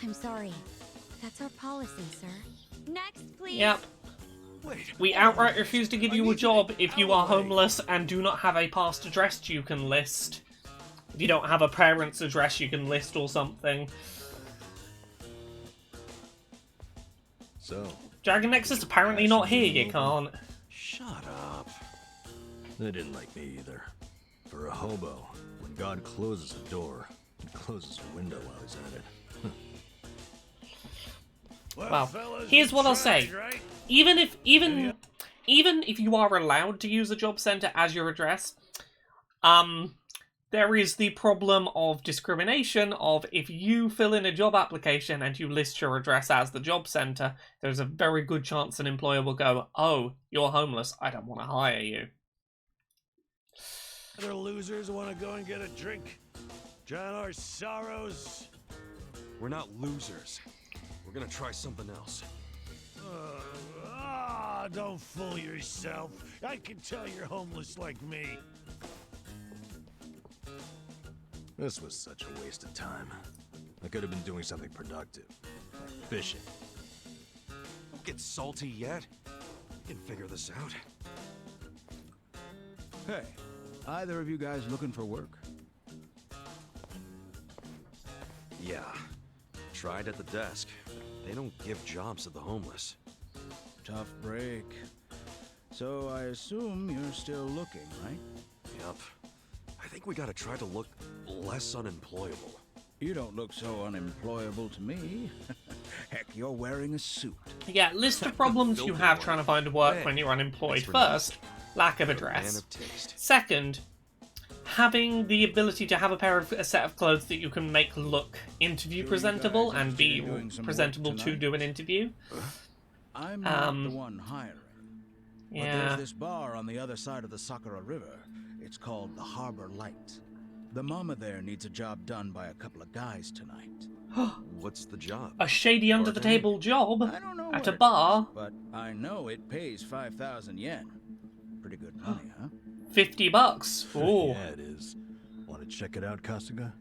I'm sorry. That's our policy, sir. Next, please. Yep. Wait. We outright refuse to give you a job if you are homeless and do not have a past address you can list. If you don't have a parent's address you can list or something. So, Dragon Nexus apparently not here, you can't. Shut up. they didn't like me either. For a hobo, when God closes a door, he closes a window while he's at it. Well, fellas, here's we what I'll tried, say. right? Even if you are allowed to use a job center as your address, there is the problem of discrimination of if you fill in a job application and you list your address as the job center, there's a very good chance an employer will go, "Oh, you're homeless, I don't want to hire you." Other losers want to go and get a drink. Drown our sorrows. We're not losers. We're gonna try something else. Don't fool yourself. I can tell you're homeless like me. This was such a waste of time. I could have been doing something productive, like fishing. Don't get salty yet. We can figure this out. Hey, either of you guys looking for work? Yeah. Tried at the desk. They don't give jobs to the homeless. Tough break. So I assume you're still looking, right? Yep. I think we gotta try to look less unemployable. You don't look so unemployable to me. Heck, you're wearing a suit. Yeah, list of problems you have trying to find work when you're unemployed. First, lack of Man address. of taste. Second, having the ability to have a set of clothes that you can make look interview Sure you presentable guys are and be doing some work presentable to tonight? do an interview. I'm not the one hiring. But Yeah. there's this bar on the other side of the Sakura River. It's called the Harbor Light. The mama there needs a job done by a couple of guys tonight. What's the job? A shady under the table job I don't know at what a it bar. is, but I know it pays 5,000 yen. Pretty good money, huh? $50. Ooh, Yeah, it is. Want to check it out, Kasuga?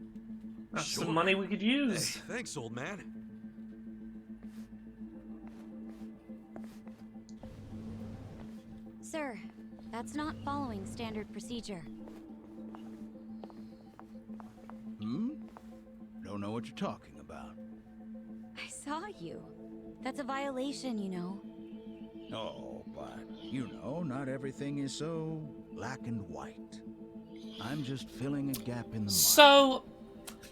that's Sure. some money we could Hey, use. thanks, old man. Sir, That's not following standard procedure. Don't know what you're talking about. I saw you. That's a violation, you know. Oh, but, you know, not everything is so black and white. I'm just filling a gap in the mind. So,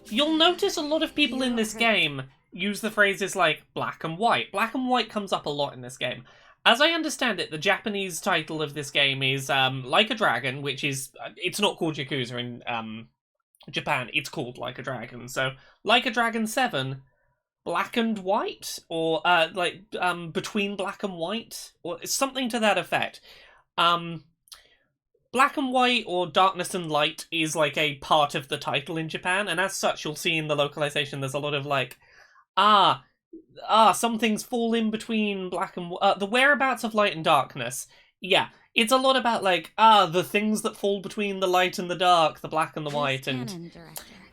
you'll notice a lot of people in this game use the phrases like black and white. Black and white comes up a lot in this game. As I understand it, the Japanese title of this game is Like a Dragon, which is... it's not called Yakuza in Japan, it's called Like a Dragon. So, Like a Dragon 7, Black and White, or Between Black and White, or something to that effect. Black and White, or Darkness and Light, is like a part of the title in Japan, and as such, you'll see in the localization there's a lot of like, some things fall in between black and the whereabouts of light and darkness. Yeah, it's a lot about like, the things that fall between the light and the dark, the black and the white, and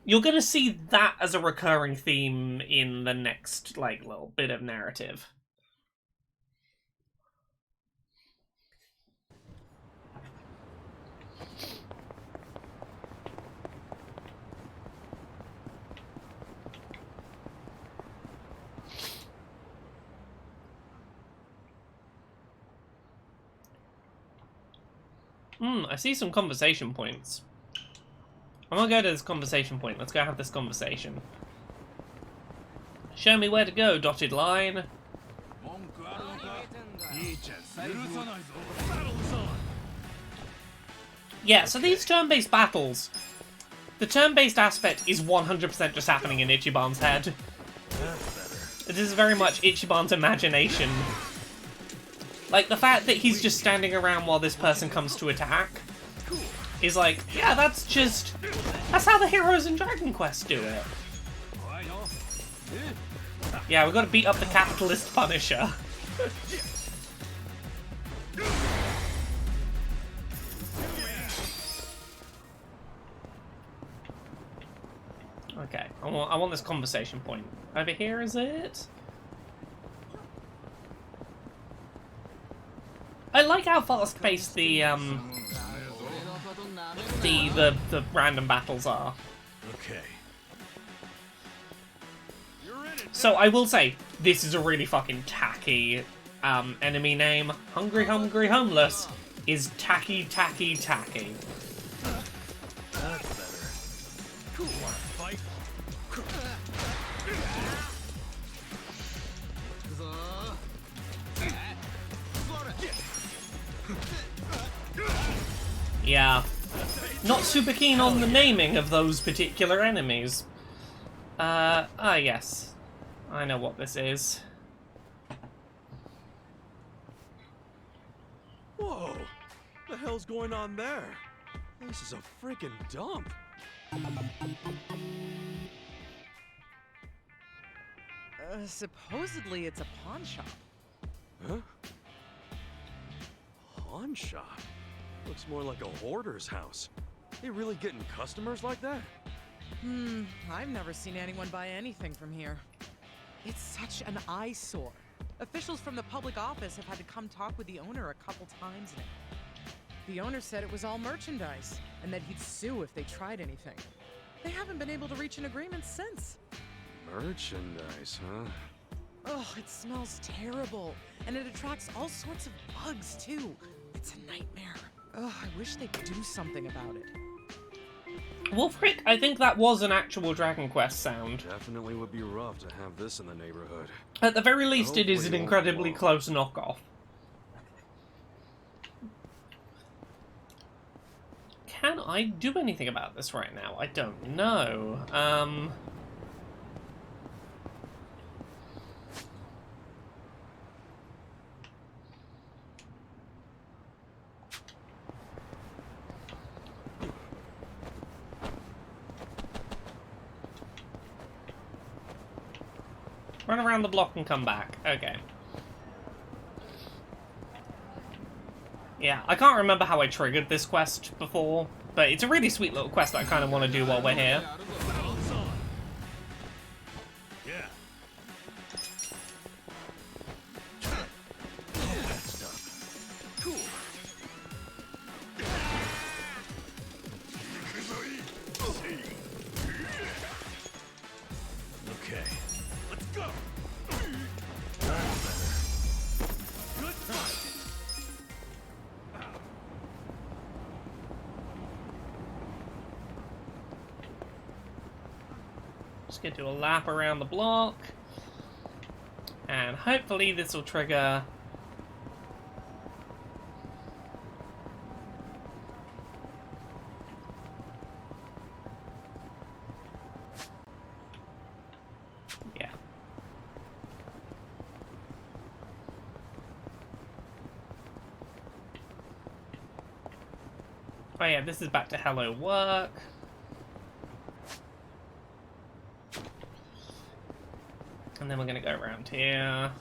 you're gonna see that as a recurring theme in the next, like, little bit of narrative. I see some conversation points. I'm gonna go to this conversation point. Let's go have this conversation. Show me where to go, dotted line. Yeah, so these turn-based battles, the turn-based aspect is 100% just happening in Ichiban's head. It is very much Ichiban's imagination. Like, the fact that he's just standing around while this person comes to attack is like, yeah, that's how the heroes in Dragon Quest do it. Yeah, we've got to beat up the capitalist Punisher. Okay, I want this conversation point. Over here, is it? I like how fast-paced the random battles are. Okay. So I will say, this is a really fucking tacky enemy name. Hungry, Hungry, Homeless is tacky, tacky, tacky. That's better. Cool. Fight. Yeah. Not super keen on the naming of those particular enemies. Yes. I know what this is. Whoa! The hell's going on there? This is a freaking dump. Supposedly it's a pawn shop. Huh? Pawn shop? Looks more like a hoarder's house. They really getting customers like that? I've never seen anyone buy anything from here. It's such an eyesore. Officials from the public office have had to come talk with the owner a couple times now. The owner said it was all merchandise, and that he'd sue if they tried anything. They haven't been able to reach an agreement since. Merchandise, huh? Oh, it smells terrible, and it attracts all sorts of bugs, too. It's a nightmare. Oh, I wish they'd do something about it. Well, frick, I think that was an actual Dragon Quest sound. Definitely would be rough to have this in the neighborhood. At the very least, it is an Hopefully it won't incredibly blow. close knockoff. Can I do anything about this right now? I don't know. Run around the block and come back. Okay. Yeah, I can't remember how I triggered this quest before, but it's a really sweet little quest that I kind of want to do while we're here. Yeah. Just gonna do a lap around the block. And hopefully this will trigger... Yeah. Oh yeah, this is back to Hello Work. And then we're gonna go around here.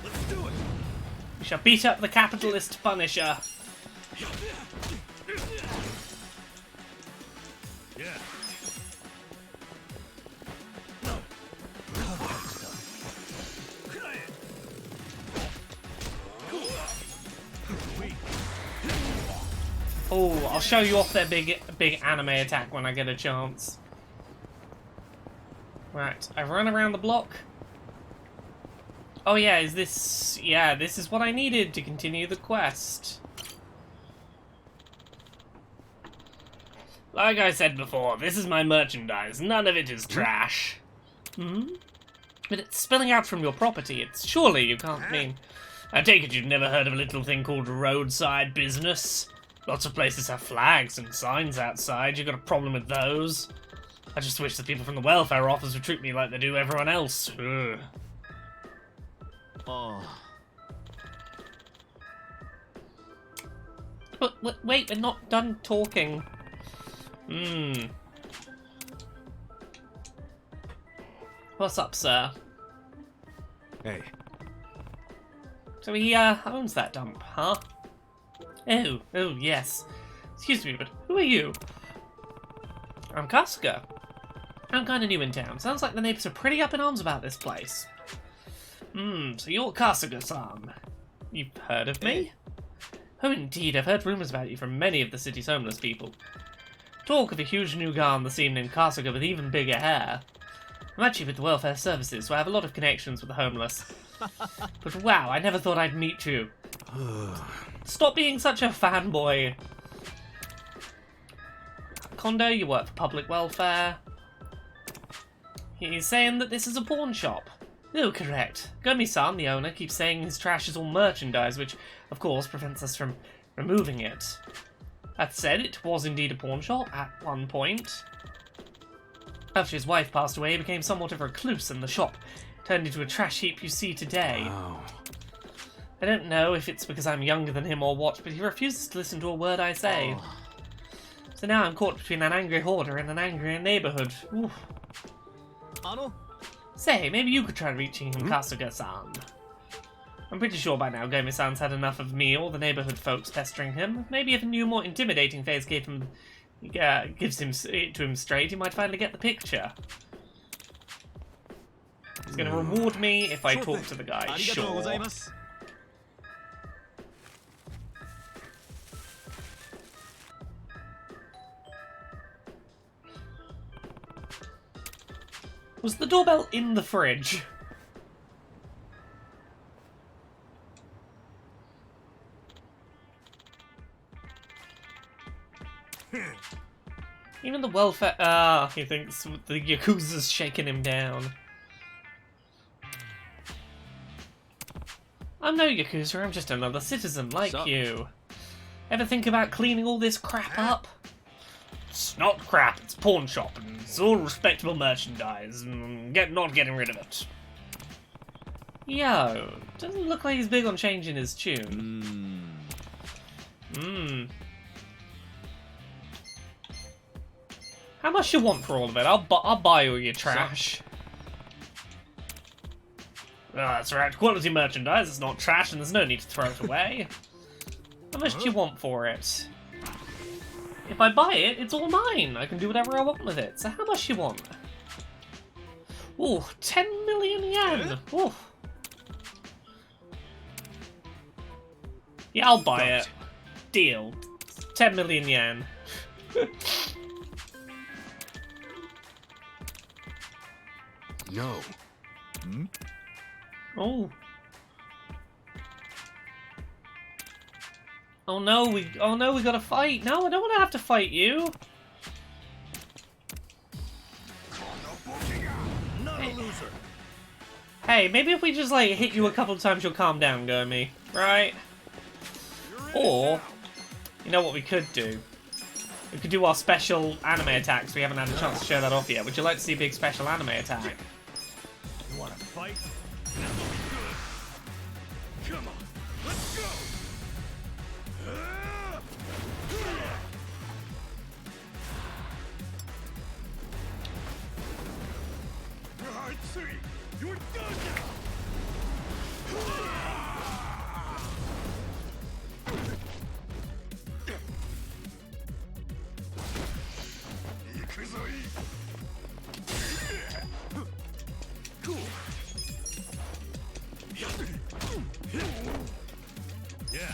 Let's do it. We shall beat up the capitalist Punisher. Yeah. Oh, I'll show you off their big anime attack when I get a chance. Right, I run around the block. Oh yeah, this is what I needed to continue the quest. Like I said before, this is my merchandise. None of it is trash. Hmm? But it's spilling out from your property. It's surely you can't mean... I take it you've never heard of a little thing called roadside business? Lots of places have flags and signs outside. You got a problem with those? I just wish the people from the welfare office would treat me like they do everyone else. Ugh. Oh. But wait, we're not done talking. What's up, sir? Hey. So he owns that dump, huh? Oh, yes. Excuse me, but who are you? I'm Kasuga. I'm kinda new in town. Sounds like the neighbors are pretty up in arms about this place. So you're Kasuga-san. You've heard of me? Oh, indeed. I've heard rumors about you from many of the city's homeless people. Talk of a huge new guy on the scene named Kasuga with even bigger hair. I'm actually with the welfare services, so I have a lot of connections with the homeless. But wow, I never thought I'd meet you. Stop being such a fanboy. Kondo, you work for public welfare. He's saying that this is a pawn shop. Oh, correct. Gomi-san, the owner, keeps saying his trash is all merchandise, which, of course, prevents us from removing it. That said, it was indeed a pawn shop at one point. After his wife passed away, he became somewhat of a recluse, and the shop turned into a trash heap you see today. Oh. I don't know if it's because I'm younger than him or what, but he refuses to listen to a word I say. Oh. So now I'm caught between an angry hoarder and an angry neighborhood. Oof. Say, maybe you could try reaching him, Kasuga-san. I'm pretty sure by now Gomi-san's had enough of me or the neighborhood folks pestering him. Maybe if a new, more intimidating face gives him it to him straight, he might finally get the picture. He's going to reward me if I talk to the guy, sure. Was the doorbell in the fridge? Even the welfare... he thinks the Yakuza's shaking him down. I'm no Yakuza, I'm just another citizen like you. Ever think about cleaning all this crap up? It's not crap, it's pawn shop, and it's all respectable merchandise, and not getting rid of it. Yo, doesn't look like he's big on changing his tune. How much you want for all of it? I'll buy all your trash. Oh, that's right, quality merchandise, it's not trash and there's no need to throw it away. How much do you want for it? If I buy it, it's all mine. I can do whatever I want with it. So how much you want? Ooh, 10 million yen. Ooh. Yeah, I'll buy it. Deal. 10 million yen. No. Oh. Oh no, we gotta fight. No, I don't want to have to fight you. loser. Hey, maybe if we just, like, hit you a couple of times, you'll calm down, Gomi. Right? Or, you know what we could do? We could do our special anime attacks. We haven't had a chance to show that off yet. Would you like to see a big special anime attack? You want to fight? That'll be good. Come on, let's go. I see. You're done now. Cool. Yeah.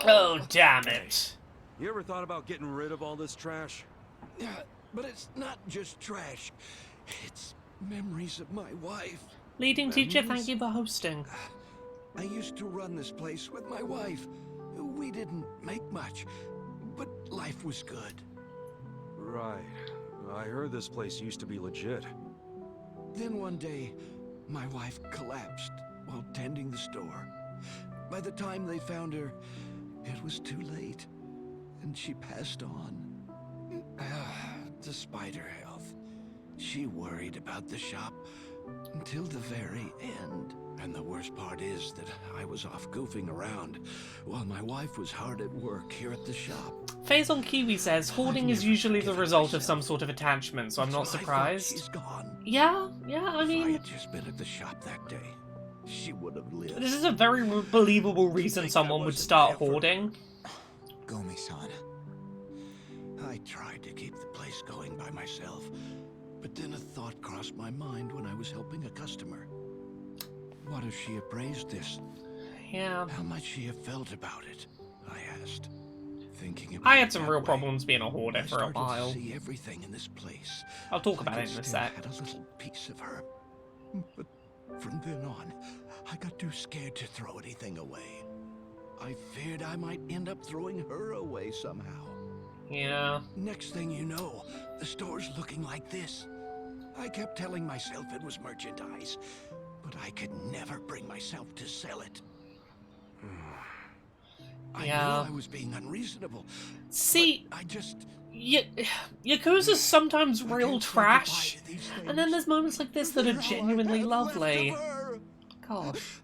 Oh, damn it. You ever thought about getting rid of all this trash? Yeah, but it's not just trash. It's memories of my wife. Leading teacher, thank you for hosting. I used to run this place with my wife. We didn't make much, but life was good. Right. I heard this place used to be legit. Then one day, my wife collapsed while tending the store. By the time they found her, it was too late, and she passed on. Despite her health, she worried about the shop until the very end. And the worst part is that I was off goofing around while my wife was hard at work here at the shop. Phase on Kiwi says, hoarding is usually the result of some sort of attachment, so I'm not surprised. She's gone. Yeah, I If I mean, had just been at the shop that day, she would have lived. this is a very believable reason someone would start hoarding. Gomi-san. I tried to keep the place going by myself, but then a thought crossed my mind when I was helping a customer. What if she appraised this? Yeah. How might she have felt about it? I asked. Thinking about I had it some that real way, problems being a hoarder I for a started while. to see everything in this place. I'll talk about I it in a could sec. still had a little piece of her. But from then on, I got too scared to throw anything away. I feared I might end up throwing her away somehow. Yeah. Next thing you know, the store's looking like this. I kept telling myself it was merchandise, but I could never bring myself to sell it. I knew I was being unreasonable. See, I just... Yakuza's sometimes real trash, and then there's moments like this that are genuinely lovely. Gosh.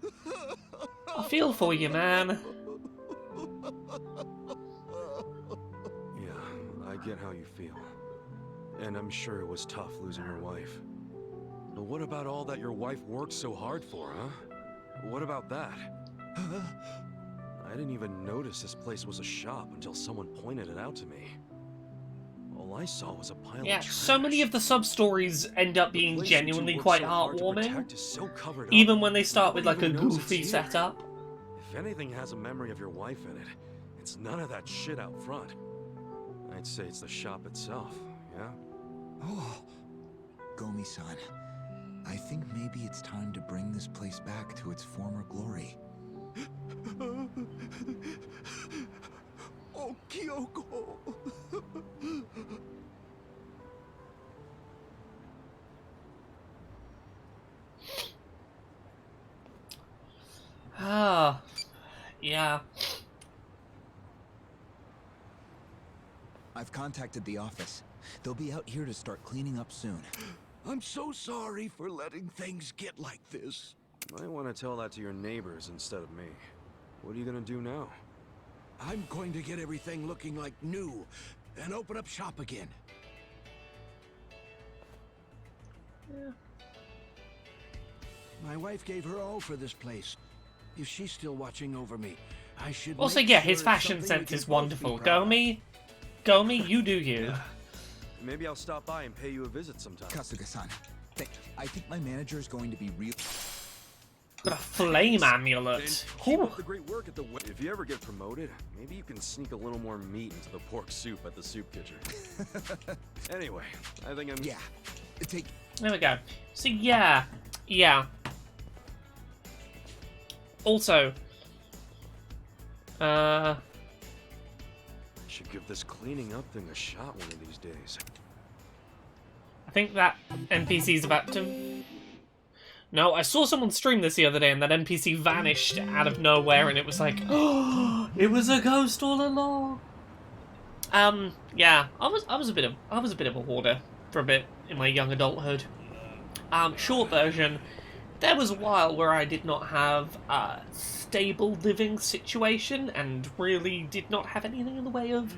I feel for you, man. Yeah, I get how you feel. And I'm sure it was tough losing your wife. But what about all that your wife worked so hard for, huh? What about that? I didn't even notice this place was a shop until someone pointed it out to me. All I saw was a pile of trash. So many of the sub-stories end up being genuinely quite heartwarming, so even when they start with like a goofy setup. If anything has a memory of your wife in it, it's none of that shit out front. I'd say it's the shop itself, yeah? Oh, Gomi-san, I think maybe it's time to bring this place back to its former glory. Oh, Kyoko! Ah, yeah. I've contacted the office. They'll be out here to start cleaning up soon. I'm so sorry for letting things get like this. Might want to tell that to your neighbors instead of me. What are you gonna do now? I'm going to get everything looking like new and open up shop again. Yeah. My wife gave her all for this place. If she's still watching over me, I should. Also, make yeah, sure his it's fashion something we sense can is both wonderful. be proud of. Gomi, you do you. Maybe I'll stop by and pay you a visit sometime. Kasuga-san, I think my manager is going to be real... Got a flame amulet. Keep Ooh. up the great work at the. If you ever get promoted, maybe you can sneak a little more meat into the pork soup at the soup kitchen. Anyway, I think I'm. Yeah. Take. There we go. So yeah. Also, Should give this cleaning up thing a shot one of these days. I think that NPC's about to... No, I saw someone stream this the other day, and that NPC vanished out of nowhere, and it was like, oh, it was a ghost all along. Yeah, I was a bit of a hoarder for a bit in my young adulthood. Short version, there was a while where I did not have a stable living situation, and really did not have anything in the way of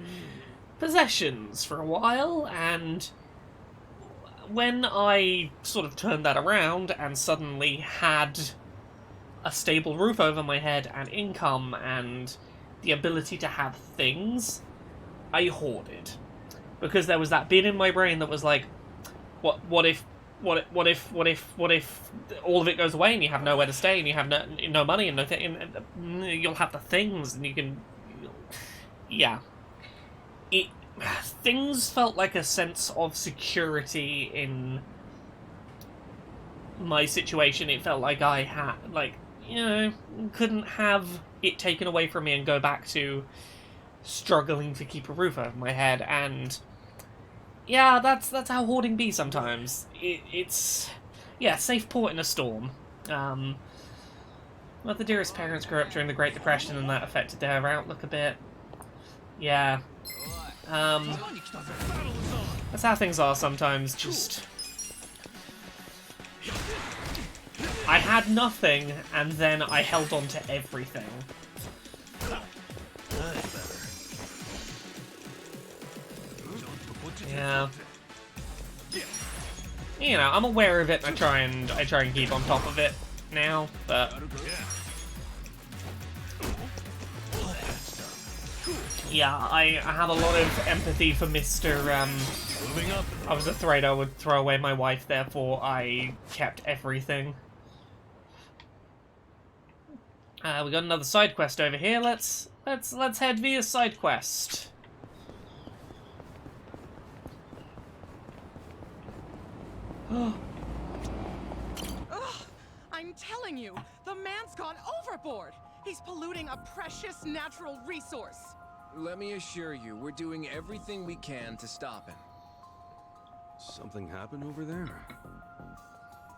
possessions for a while, and when I sort of turned that around and suddenly had a stable roof over my head and income and the ability to have things, I hoarded. Because there was that bit in my brain that was like, what if all of it goes away and you have nowhere to stay and you have no money and you'll have the things and you can... Yeah. Things felt like a sense of security in my situation. It felt like I had, couldn't have it taken away from me and go back to struggling to keep a roof over my head. And yeah, that's how hoarding be sometimes. It's safe port in a storm. Well, the dearest parents grew up during the Great Depression, and that affected their outlook a bit. Yeah. That's how things are sometimes, just... I had nothing, and then I held on to everything. Yeah. You know, I'm aware of it, and I try and keep on top of it now, but... Yeah, I have a lot of empathy for Mr. I was afraid I would throw away my wife, therefore I kept everything. We got another side quest over here. Let's head via side quest. Ugh, I'm telling you, the man's gone overboard. He's polluting a precious natural resource. Let me assure you, we're doing everything we can to stop him. Something happened over there?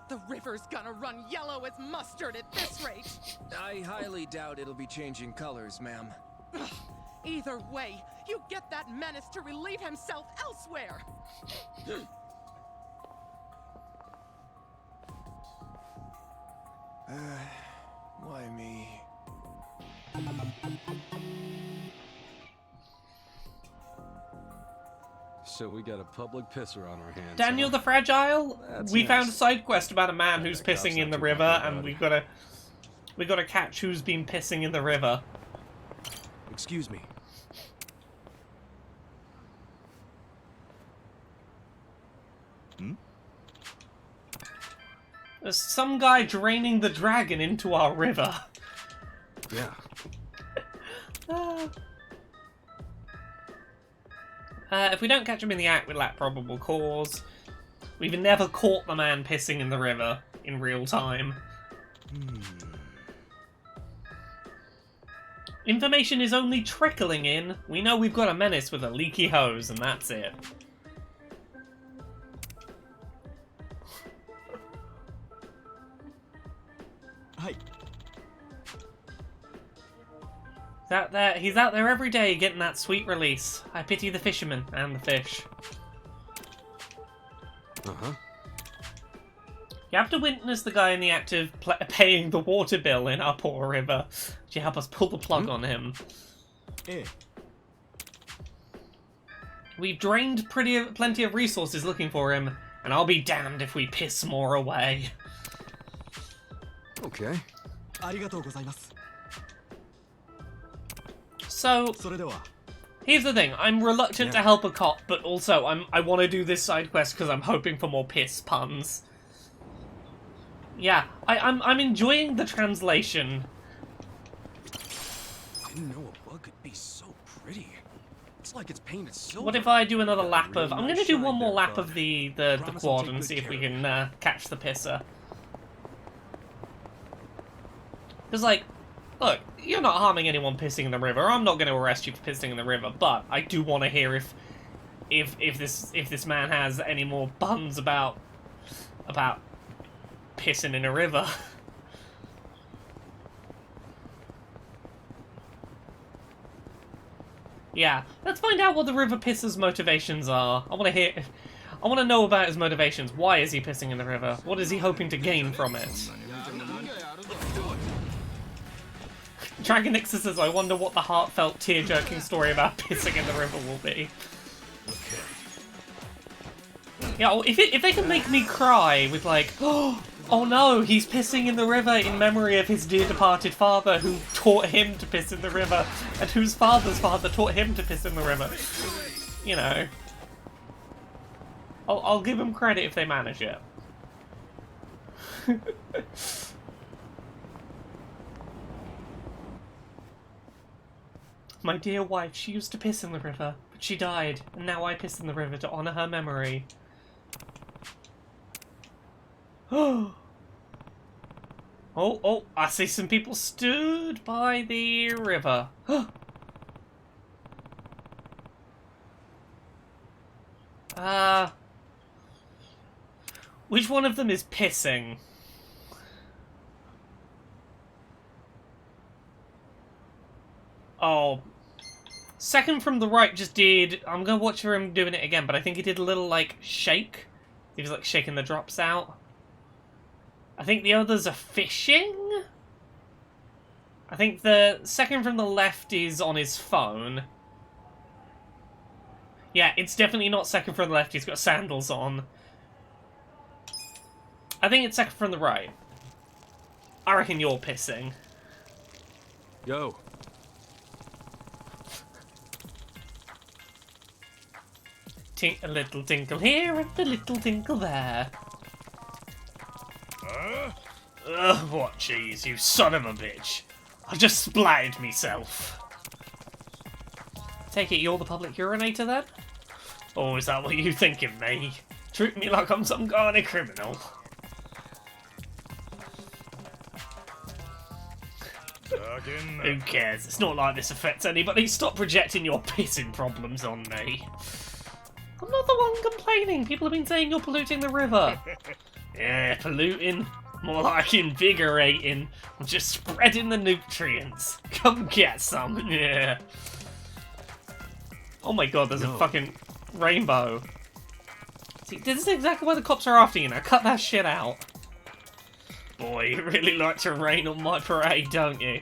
The river's gonna run yellow as mustard at this rate. I highly doubt it'll be changing colors, ma'am. Ugh, either way, you get that menace to relieve himself elsewhere. Why me? So we got a public pisser on our hands. Daniel huh? the Fragile? That's We nice. found a side quest about a man who's the cop's pissing in not the too river, happy and about it. we gotta catch who's been pissing in the river. Excuse me. There's some guy draining the dragon into our river. Yeah. If we don't catch him in the act, we lack probable cause. We've never caught the man pissing in the river in real time. Information is only trickling in. We know we've got a menace with a leaky hose, and that's it. He's out there every day getting that sweet release. I pity the fisherman and the fish. Uh-huh. You have to witness the guy in the act of paying the water bill in our poor river. Would you help us pull the plug on him? We've drained plenty of resources looking for him, and I'll be damned if we piss more away. Okay. So, here's the thing. I'm reluctant to help a cop, but also I want to do this side quest because I'm hoping for more piss puns. Yeah, I'm enjoying the translation. Didn't know a bug could be so pretty. It's like it's painted silver. What if I do another Got a lap real of... I'm nice going to do shine one more there, lap bud. of the Promise quad I'll take and good see if we care of can catch the pisser. Because, like, look, you're not harming anyone pissing in the river. I'm not going to arrest you for pissing in the river, but I do want to hear if this man has any more buns about pissing in a river. Yeah, let's find out what the river pisser's motivations are. I want to know about his motivations. Why is he pissing in the river? What is he hoping to gain from it? Dragonixer says, I wonder what the heartfelt, tear-jerking story about pissing in the river will be. Yeah, well, if they can make me cry with like, oh no, he's pissing in the river in memory of his dear departed father who taught him to piss in the river, and whose father's father taught him to piss in the river. You know. I'll give them credit if they manage it. My dear wife, she used to piss in the river, but she died, and now I piss in the river to honor her memory. Oh, I see some people stood by the river. Which one of them is pissing? Oh. Second from the right just did... I'm gonna watch for him doing it again, but I think he did a little, like, shake. He was, like, shaking the drops out. I think the others are fishing? I think the second from the left is on his phone. Yeah, it's definitely not second from the left. He's got sandals on. I think it's second from the right. I reckon you're pissing. Yo. A little tinkle here and a little tinkle there. Ugh, what cheese, you son of a bitch. I just splattered myself. Take it you're the public urinator then? Or is that what you think of me? Treat me like I'm some kind of criminal. Who cares? It's not like this affects anybody. Stop projecting your pissing problems on me. I'm not the one complaining. People have been saying you're polluting the river. Yeah, polluting. More like invigorating. I'm just spreading the nutrients. Come get some, yeah. Oh my god, there's a fucking rainbow. See, this is exactly why the cops are after you now. Cut that shit out. Boy, you really like to rain on my parade, don't you?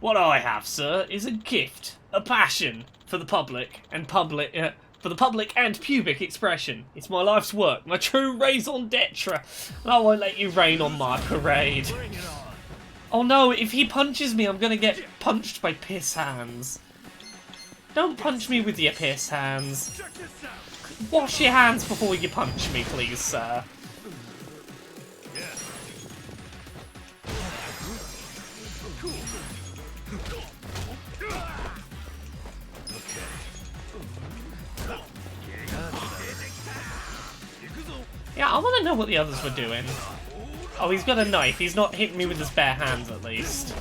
What I have, sir, is a gift, a passion for the public and pubic expression. It's my life's work, my true raison d'etre, and I won't let you rain on my parade. Oh no, if he punches me, I'm gonna get punched by piss hands. Don't punch me with your piss hands. Wash your hands before you punch me, please, sir. Yeah, I want to know what the others were doing. Oh, he's got a knife. He's not hitting me with his bare hands, at least.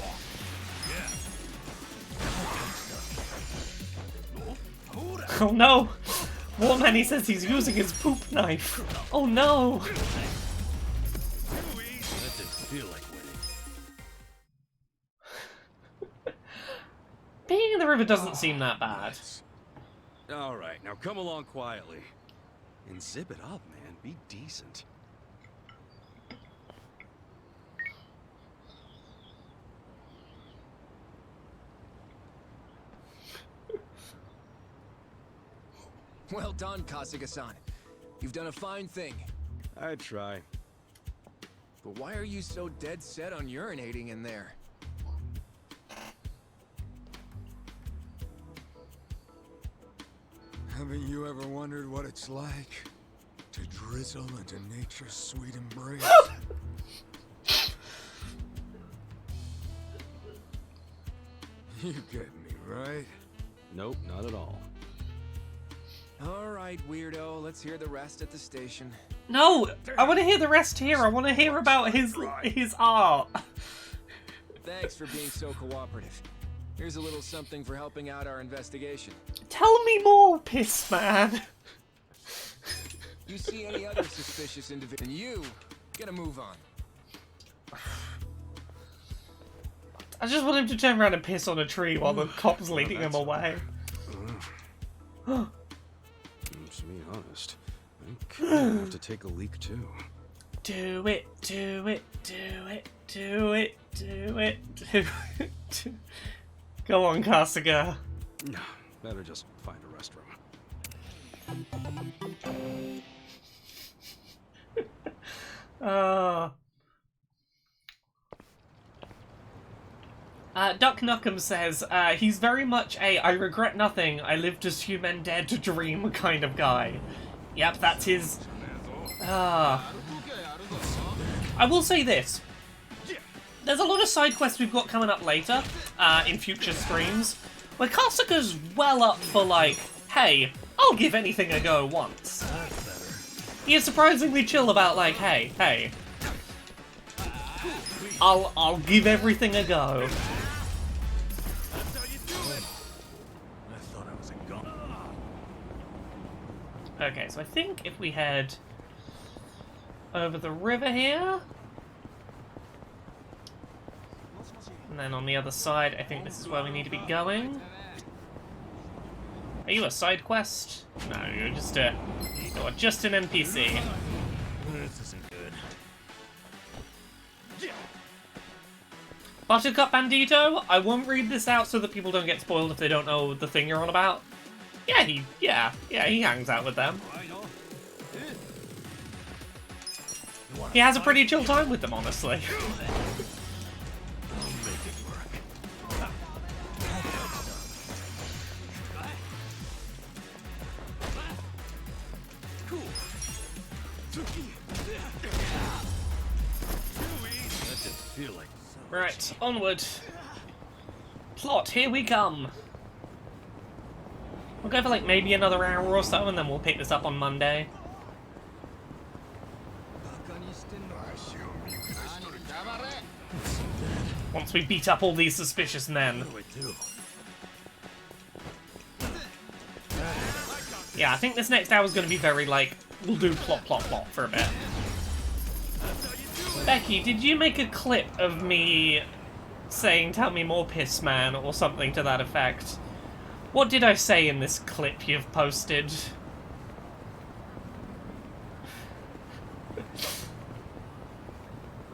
Oh no! Warman, he says he's using his poop knife. Oh no! That didn't feel like winning. Being in the river doesn't seem that bad. Alright, now come along quietly. And zip it up, man. Be decent. Well done, Kasuga-san. You've done a fine thing. I'd try. But why are you so dead set on urinating in there? Haven't you ever wondered what it's like to drizzle into nature's sweet embrace? You get me, right? Nope, not at all. All right, weirdo. Let's hear the rest at the station. No, I want to hear the rest here. I want to hear about his art. Thanks for being so cooperative. Here's a little something for helping out our investigation. Tell me more, piss man. You see any other suspicious individual, and you get a move on. I just want him to turn around and piss on a tree while the cop's leading him away. To be honest, I kinda have to take a leak too. Do it, do it, do it, do it, do it, do it. Go on, Kasuga. No, better just find a restroom. Duck Nukem says, he's very much a I regret nothing, I live to assume and dare to dream kind of guy. Yep, that's his... I will say this. There's a lot of side quests we've got coming up later, in future streams, where Kasuga's well up for like, hey, I'll give anything a go once. He is surprisingly chill about like, hey, I'll give everything a go. Okay, so I think if we head over the river here, and then on the other side, I think this is where we need to be going. Are you a side quest? No, you're just an NPC. This isn't good. Buttercup Bandito, I won't read this out so that people don't get spoiled if they don't know the thing you're on about. Yeah, he hangs out with them. He has a pretty chill time with them, honestly. Right, onward. Plot, here we come. We'll go for like maybe another hour or so and then we'll pick this up on Monday. Once we beat up all these suspicious men. Yeah, I think this next hour is going to be very like, we'll do plot for a bit. Becky, did you make a clip of me saying, tell me more, piss man, or something to that effect? What did I say in this clip you've posted?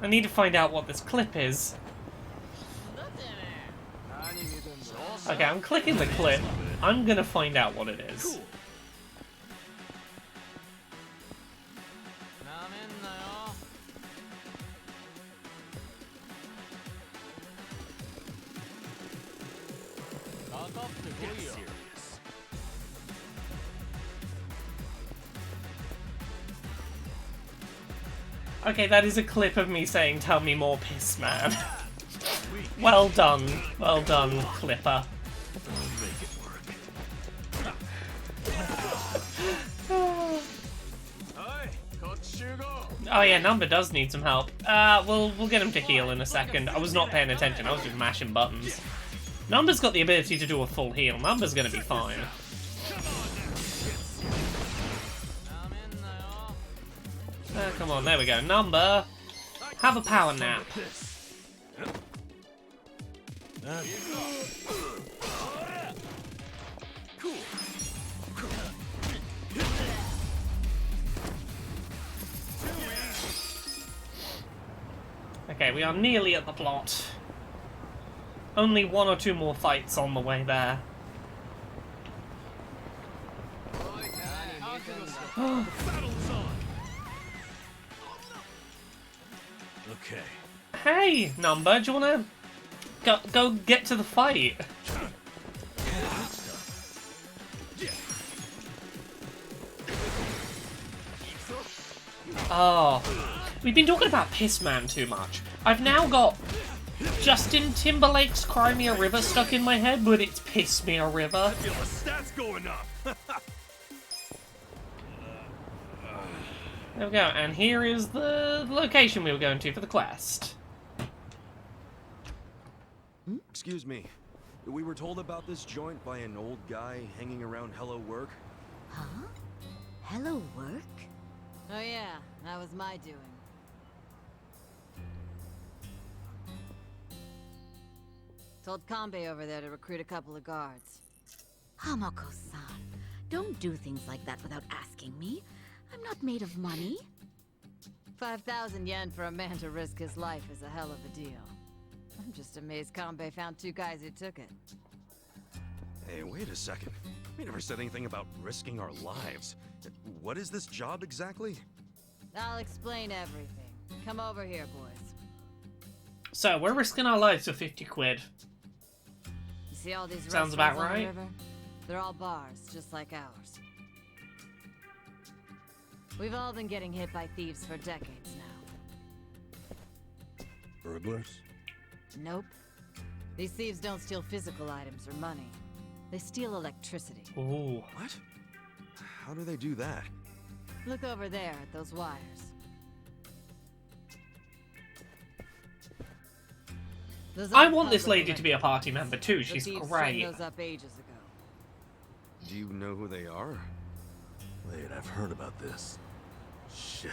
I need to find out what this clip is. Okay, I'm clicking the clip. I'm gonna find out what it is. Okay, that is a clip of me saying, tell me more, piss man. Well done, Clipper. Oh yeah, Number does need some help. We'll get him to heal in a second. I was not paying attention, I was just mashing buttons. Number's got the ability to do a full heal. Number's gonna be fine. Come on, there we go. Number, have a power nap. Okay, we are nearly at the plot. Only one or two more fights on the way there. Okay. Hey, Number, do you wanna go get to the fight? Oh, we've been talking about Pissman too much. I've now got Justin Timberlake's Cry Me a River stuck in my head, but it's Piss Me a River. I feel the stats going up. There we go, and here is the location we were going to for the quest. Excuse me. We were told about this joint by an old guy hanging around Hello Work. Huh? Hello, work? Oh yeah, that was my doing. Told Kanbei over there to recruit a couple of guards. Hamako-san, don't do things like that without asking me. I'm not made of money. 5,000 yen for a man to risk his life is a hell of a deal. I'm just amazed Kanbei found 2 guys who took it. Hey, wait a second. We never said anything about risking our lives. What is this job exactly? I'll explain everything. Come over here, boys. So, we're risking our lives for 50 quid. You see all these Sounds restaurants about on the right. river? They're all bars, just like ours. We've all been getting hit by thieves for decades now. Burglars? Nope. These thieves don't steal physical items or money. They steal electricity. Ooh. What? How do they do that? Look over there at those wires. Those I aren't want this public lady to be a party member too, The she's thieves great. strung those up ages ago. Do you know who they are? Wait, I've heard about this. Shit,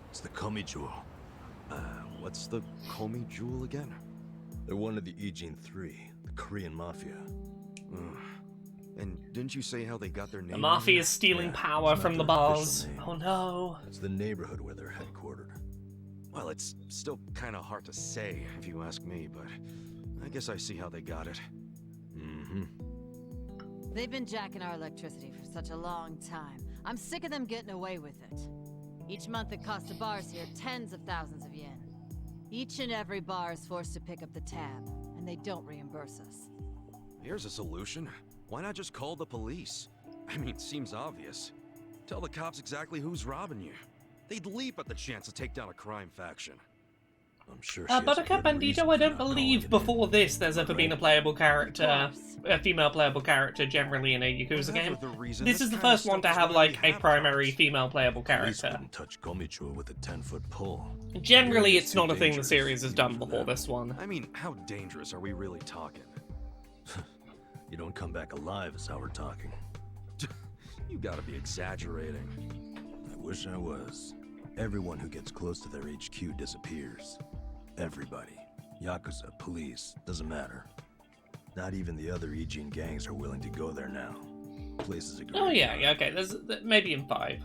it's the Komi Jewel. What's the Komi Jewel again? They're one of the Ijin 3, the Korean Mafia. Ugh. And didn't you say how they got their name? The mafia is stealing Yeah, power it's from not the their bars. official name. Oh no. It's the neighborhood where they're headquartered. Well, it's still kind of hard to say, if you ask me, but I guess I see how they got it. Mm-hmm. They've been jacking our electricity for such a long time. I'm sick of them getting away with it. Each month it costs the bars here tens of thousands of yen. Each and every bar is forced to pick up the tab, and they don't reimburse us. Here's a solution. Why not just call the police? I mean, it seems obvious. Tell the cops exactly who's robbing you. They'd leap at the chance to take down a crime faction. I'm sure she has a Buttercup good Bandito, reason I for don't not calling believe it before in. this there's ever been a playable character, course. a female playable character generally in a Yakuza Whatever game. the reason, This this is the kind of first one to stuff is have why like we a have primary cops. female playable Police character. couldn't touch Komichua with a 10-foot pole. Generally, Really, it's not a too thing the dangerous, series has even done for before them. this one. I mean, how dangerous are we really talking? You don't come back alive is how we're talking. You gotta be exaggerating. I wish I was. Everyone who gets close to their HQ disappears. Everybody. Yakuza, police, doesn't matter. Not even the other Ijin gangs are willing to go there now. Place is a Oh graveyard. yeah, okay, there's maybe in 5.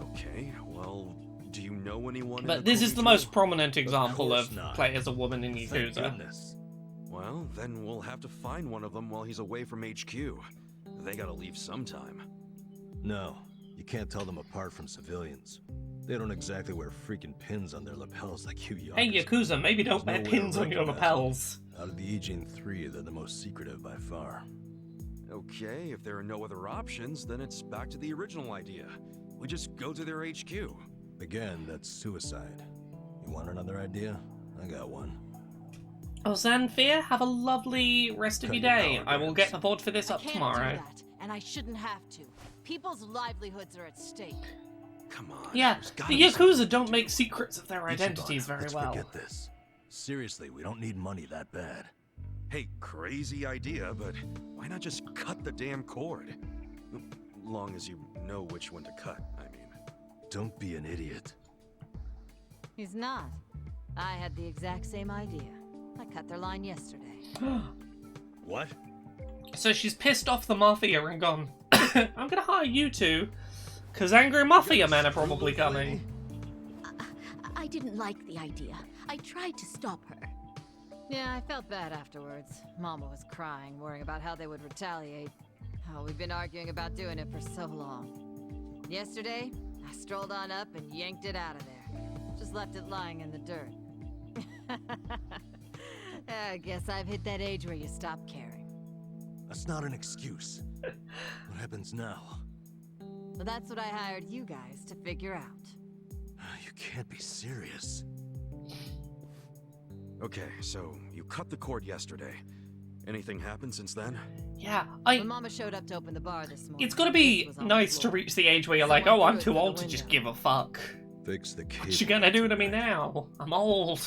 Okay, well, do you know anyone in But the this is Komi the most Jewel? prominent example course of not. play as a woman in Thank Yakuza. goodness. Well, then we'll have to find one of them while he's away from HQ. They gotta leave sometime. No, you can't tell them apart from civilians. They don't exactly wear freaking pins on their lapels like you Yakuza. Hey Yakuza, maybe don't wear There's no way to pins on your recognize lapels. them. Out of the Ijin 3, they're the most secretive by far. Okay, if there are no other options, then it's back to the original idea. We just go to their HQ. Again, that's suicide. You want another idea? I got one. Oh, Zanfir, have a lovely rest of Cut your your day. power I will grids. get the VOD for this I up can't tomorrow. do that, and I shouldn't have to. People's livelihoods are at stake. Come on. Yeah, there's gotta the be some- Yakuza don't make secrets of their Ichiban, identities very let's well. forget this. Seriously, we don't need money that bad. Hey, crazy idea, but why not just cut the damn cord? Long as you know which one to cut, I mean. Don't be an idiot. He's not. I had the exact same idea. I cut their line yesterday. What? So she's pissed off the Mafia and gone, I'm gonna hire you two, because angry Mafia men are probably coming. I didn't like the idea. I tried to stop her. Yeah, I felt bad afterwards. Mama was crying, worrying about how they would retaliate. Oh, we've been arguing about doing it for so long. Yesterday, I strolled on up and yanked it out of there. Just left it lying in the dirt. I guess I've hit that age where you stop caring. That's not an excuse. What happens now? Well, that's what I hired you guys to figure out. You can't be serious. Okay, so you cut the cord yesterday. Anything happened since then? Yeah, When Mama showed up to open the bar this morning, it's gotta be this was on the nice to floor. reach the age where you're like, Someone oh, I'm threw it too through the old to just window. give a fuck. Fix the cable. What you gonna do to me now? I'm old.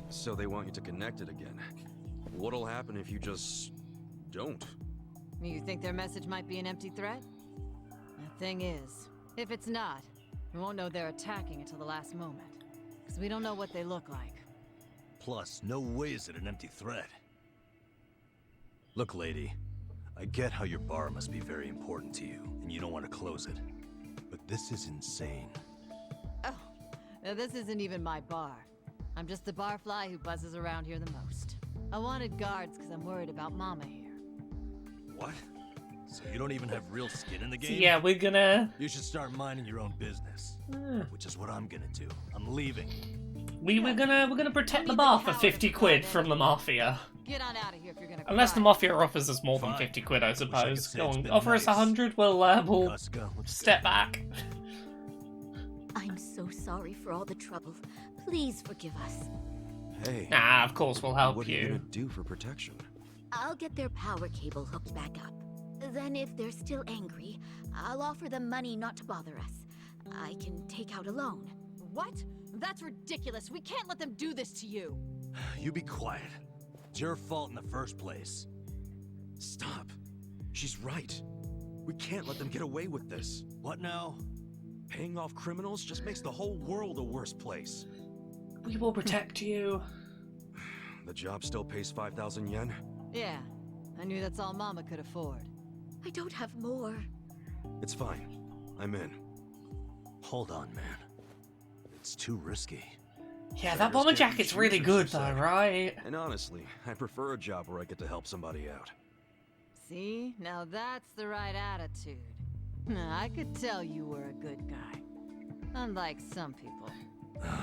So they want you to connect it again. What'll happen if you just don't? You think their message might be an empty threat? The thing is, if it's not, we won't know they're attacking until the last moment. Because we don't know what they look like. Plus, no way is it an empty threat. Look, lady, I get how your bar must be very important to you, and you don't want to close it. But this is insane. Oh, now this isn't even my bar. I'm just the barfly who buzzes around here the most. I wanted guards because I'm worried about Mama here. What? So you don't even have real skin in the So game? yeah, we're gonna... You should start minding your own business. Which is what I'm gonna do. I'm leaving. We're gonna protect the bar for 50 quid from the Mafia. Get on out of here if you're gonna Unless the cry. Mafia offers us more than 50 quid, I I could suppose. say Go it's on, been offer us nice. 100, we'll Yakuza, let's step go. back. I'm so sorry for all the trouble. Please forgive us. Hey. Nah, of course we'll help What are you. you gonna do for protection? I'll get their power cable hooked back up. Then if they're still angry, I'll offer them money not to bother us. I can take out a loan. What? That's ridiculous. We can't let them do this to you. You be quiet. It's your fault in the first place. Stop. She's right. We can't let them get away with this. What now? Paying off criminals just makes the whole world a worse place. We will protect you. The job still pays 5,000 yen? Yeah, I knew that's all Mama could afford. I don't have more. It's fine. I'm in. Hold on, man. It's too risky. Yeah, that bomber jacket's really good though, Excuses, right? And honestly, I prefer a job where I get to help somebody out. See? Now that's the right attitude. I could tell you were a good guy. Unlike some people.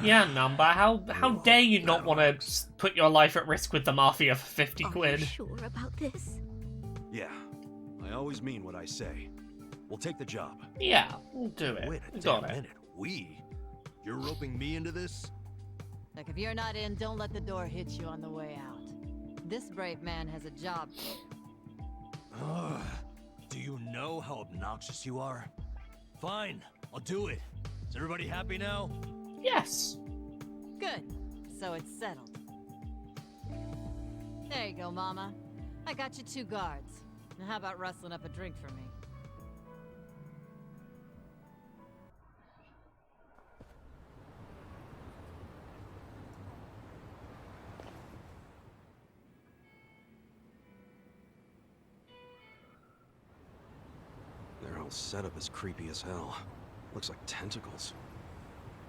Yeah, Number, how dare you not want to put your life at risk with the Mafia for 50 Are quid? you sure about this? Yeah, I always mean what I say. We'll take the job. Yeah, we'll do it. Wait a We damn got it. minute. We? You're roping me into this? Look, if you're not in, don't let the door hit you on the way out. This brave man has a job to do. Ugh. Do you know how obnoxious you are? Fine, I'll do it. Is everybody happy now? Yes. Good. So it's settled. There you go, Mama. I got you 2 guards. Now how about rustling up a drink for me? Their whole setup is creepy as hell. Looks like tentacles.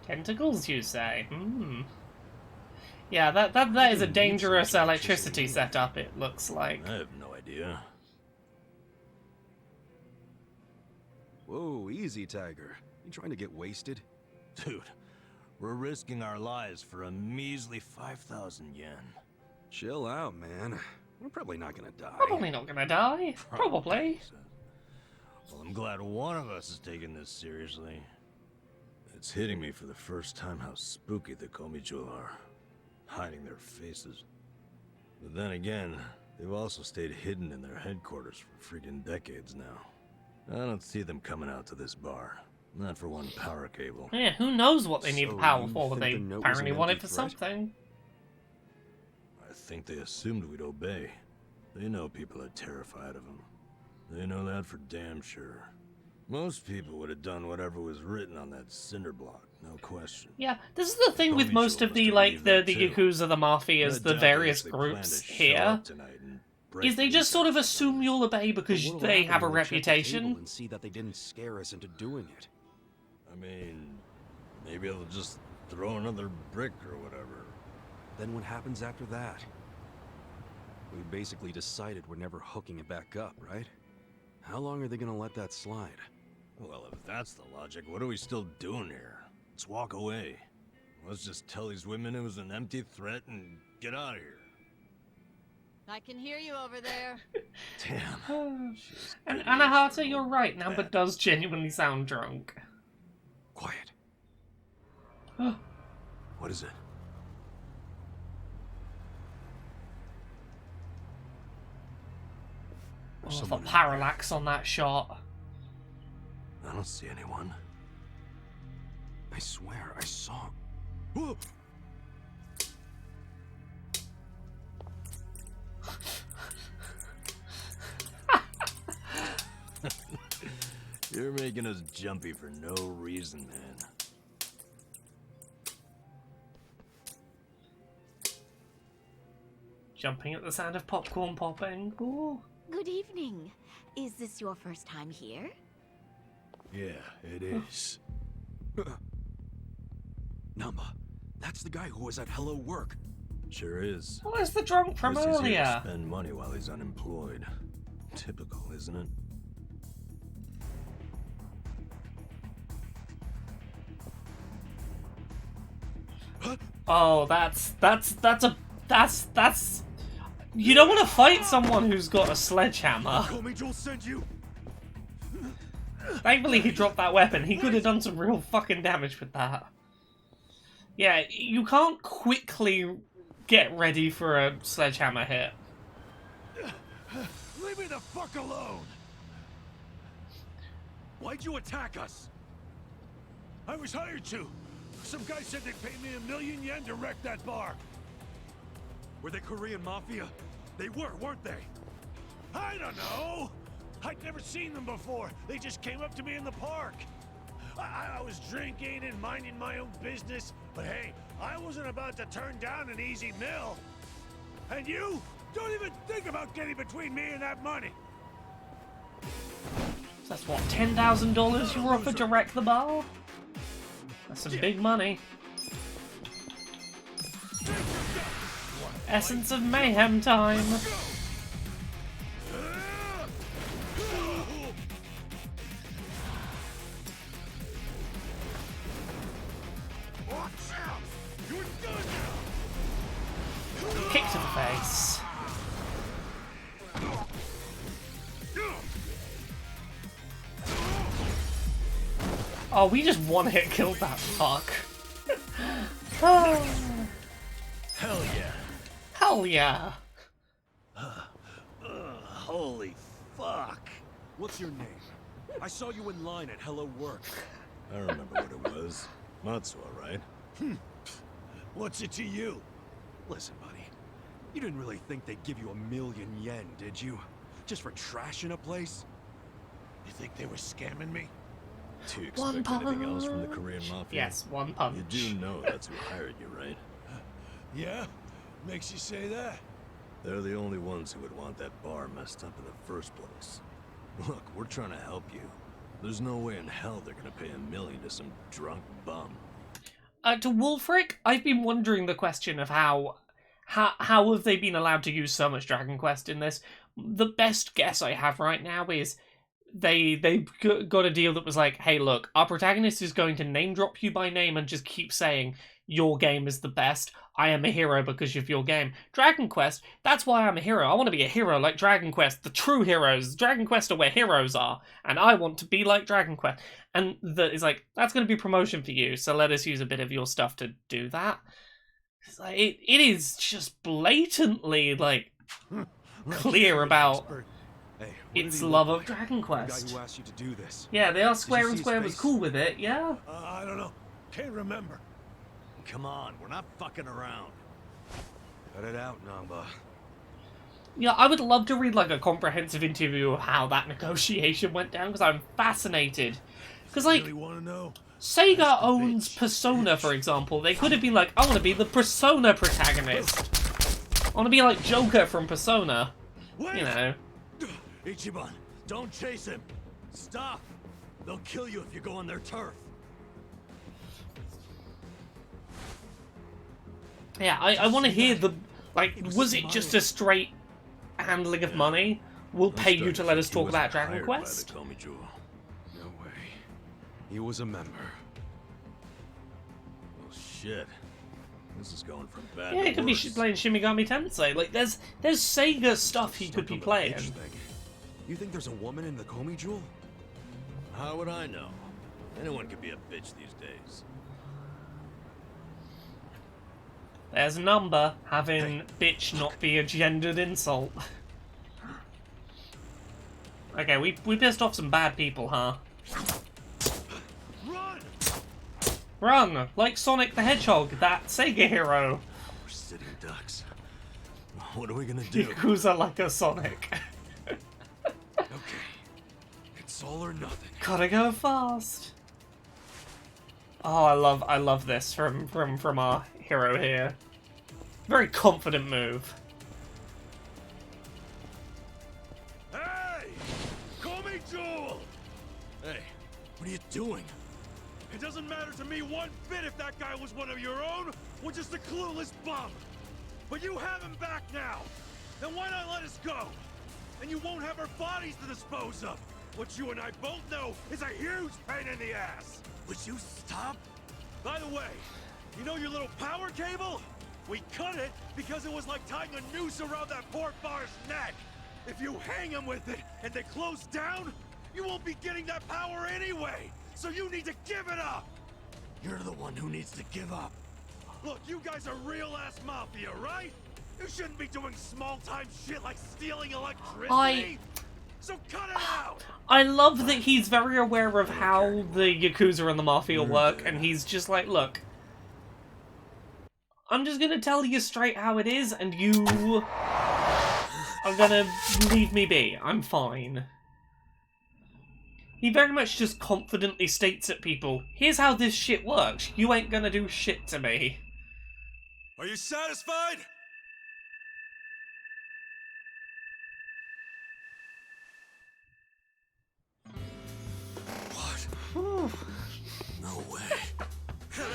Tentacles, you say? Hmm. Yeah, that is a dangerous electricity setup, it looks like. I have no idea. Whoa, easy, Tiger. You trying to get wasted? Dude, we're risking our lives for a measly 5,000 yen. Chill out, man. We're probably not gonna die. Probably not gonna die. Probably. Well, I'm glad one of us is taking this seriously. It's hitting me for the first time how spooky the Komicho are, hiding their faces. But then again, they've also stayed hidden in their headquarters for freaking decades now. I don't see them coming out to this bar. Not for one power cable. Yeah, who knows what they need So the power you for? think They the note was apparently an want it empty for threat? something. I think they assumed we'd obey. They know people are terrified of them. They know that for damn sure. Most people would have done whatever was written on that cinder block, no question. Yeah, this is the thing with most of the, like, the Yakuza, the Mafias, the various groups here, is they just sort of assume you'll obey because What'll they happen have a when we check the table reputation. and see that they didn't scare us into doing it. I mean, maybe they'll just throw another brick or whatever. Then what happens after that? We basically decided we're never hooking it back up, right? How long are they gonna let that slide? Well, if that's the logic, what are we still doing here? Let's walk away. Let's just tell these women it was an empty threat and get out of here. I can hear you over there. Damn. And Anahata, you're right, Namba does genuinely sound drunk. Quiet. What is it? There's Oh, the someone in parallax on that shot. there. I don't see anyone. I swear, I saw... Whoa! You're making us jumpy for no reason, man. Jumping at the sound of popcorn popping. Ooh. Good evening. Is this your first time here? Yeah, it is. Namba, that's the guy who was at Hello Work. Sure is. Oh, it's the drunk from Guess he's here to earlier. spend money while he's unemployed. Typical, isn't it? Oh, that's you don't want to fight someone who's got a sledgehammer. Comey Joel sent you. Thankfully he dropped that weapon. He could have done some real fucking damage with that. Yeah, you can't quickly get ready for a sledgehammer hit. Leave me the fuck alone! Why'd you attack us? I was hired to. Some guy said they'd pay me 1,000,000 yen to wreck that bar. Were they Korean mafia? They were, weren't they? I don't know. I'd never seen them before. They just came up to me in the park. I was drinking and minding my own business, but hey, I wasn't about to turn down an easy meal. And you? Don't even think about getting between me and that money. So that's what, $10,000 you were offered to wreck the bar? That's some big money. Essence of Mayhem time. Kick to the face. Oh, we just one-hit killed that fuck. Oh. Hell yeah. Hell yeah. Holy fuck. What's your name? I saw you in line at Hello Work. I remember what it was. Matsuo, right? What's it to you? Listen, buddy. You didn't really think they'd give you 1,000,000 yen, did you? Just for trashing a place? You think they were scamming me? Do you One expect anything else from the punch. Korean mafia? Yes, one punch. You do know that's who hired you, right? Yeah? Makes you say that? They're the only ones who would want that bar messed up in the first place. Look, we're trying to help you. There's no way in hell they're gonna pay 1,000,000 to some drunk bum. To Wolfric, I've been wondering the question of how have they been allowed to use so much Dragon Quest in this? The best guess I have right now is they got a deal that was like, hey, look, our protagonist is going to name drop you by name and just keep saying your game is the best. I am a hero because of your game. Dragon Quest, that's why I'm a hero. I want to be a hero like Dragon Quest, the true heroes. Dragon Quest are where heroes are, and I want to be like Dragon Quest. And it's like, that's going to be promotion for you, so let us use a bit of your stuff to do that. It's like, it is just blatantly, like, clear about Hey, its love of Dragon The guy Quest. who asked you to do this. Yeah, they are Did Square you and see his Square was face? cool with it, yeah? I don't know. Can't remember. Come on, we're not fucking around. Cut it out, Namba. Yeah, I would love to read like a comprehensive interview of how that negotiation went down, because I'm fascinated. Because, like, Really want to know? Sega owns Persona, for example. They could have been like, I want to be the Persona protagonist. I want to be like Joker from Persona. You know. Ichiban, don't chase him. Stop. They'll kill you if you go on their turf. Yeah, I want to hear the, like, was it just a straight handling of money? We'll pay you to let us talk about Dragon Quest? No way. He was a member. Oh shit. This is going from bad Yeah, to he could be worse. playing Shimigami Tensei. Like, there's Sega stuff he could be playing. Bitch thing. You think there's a woman in the Comey Jewel? How would I know? Anyone could be a bitch these days. There's Number having bitch not be a gendered insult. Okay, we pissed off some bad people, huh? Run! Run! Like Sonic the Hedgehog, that Sega hero. We're sitting ducks. What are we gonna do? Yakuza like a Sonic. Okay. It's all or nothing. Gotta go fast. Oh, I love this from our hero here. Very confident move. Hey! Call me Joel! Hey, what are you doing? It doesn't matter to me one bit if that guy was one of your own or just a clueless bum. But you have him back now. Then why not let us go? And you won't have our bodies to dispose of. What you and I both know is a huge pain in the ass. Would you stop? By the way, you know your little power cable? We cut it because it was like tying a noose around that poor bar's neck. If you hang him with it and they close down, you won't be getting that power anyway. So you need to give it up. You're the one who needs to give up. Look, you guys are real-ass mafia, right? You shouldn't be doing small-time shit like stealing electricity. So cut it out! I love that he's very aware of how the Yakuza and the Mafia work, and he's just like, look, I'm just gonna tell you straight how it is, and you are gonna leave me be. I'm fine. He very much just confidently states at people, here's how this shit works. You ain't gonna do shit to me. Are you satisfied? No way.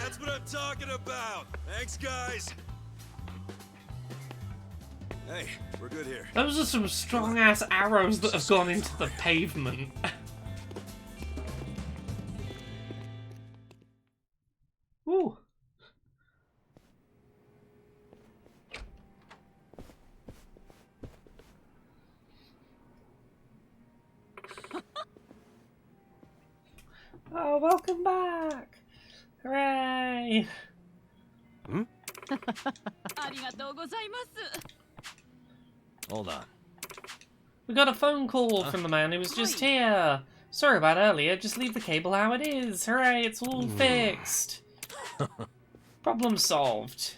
That's what I'm talking about. Thanks, guys. Hey, we're good here. Those are some strong-ass arrows that have gone into the pavement. Ooh. Oh, welcome back! Hooray! Hold on. We got a phone call from the man who was just here. Sorry about earlier, just leave the cable how it is. Hooray, it's all fixed. Problem solved.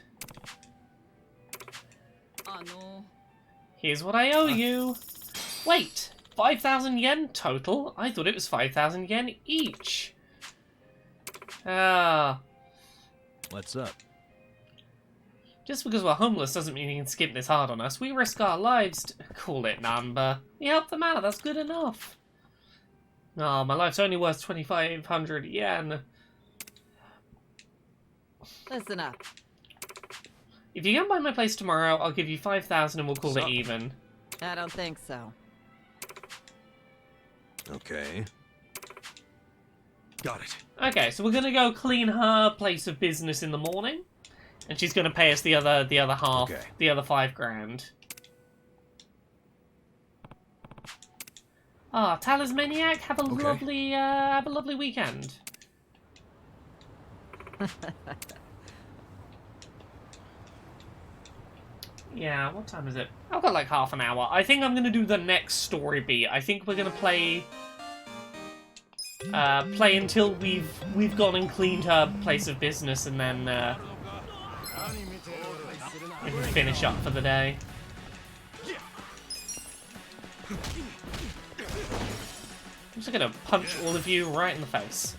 Here's what I owe you. Wait, 5,000 yen total? I thought it was 5,000 yen each. Ah. What's up? Just because we're homeless doesn't mean you can skip this hard on us. We risk our lives to call it number. We help them out, that's good enough. Oh, my life's only worth 2,500 yen. Listen up. If you come by my place tomorrow, I'll give you 5,000 and we'll call it even. I don't think so. Okay. Got it. Okay, so we're gonna go clean her place of business in the morning, and she's gonna pay us the other half, Okay. the other 5 grand. Ah, Talismaniac, have a lovely weekend. Yeah, what time is it? I've got like half an hour. I think I'm gonna do the next story beat. I think we're gonna play until we've gone and cleaned her place of business, and then we can finish up for the day. I'm just gonna punch all of you right in the face.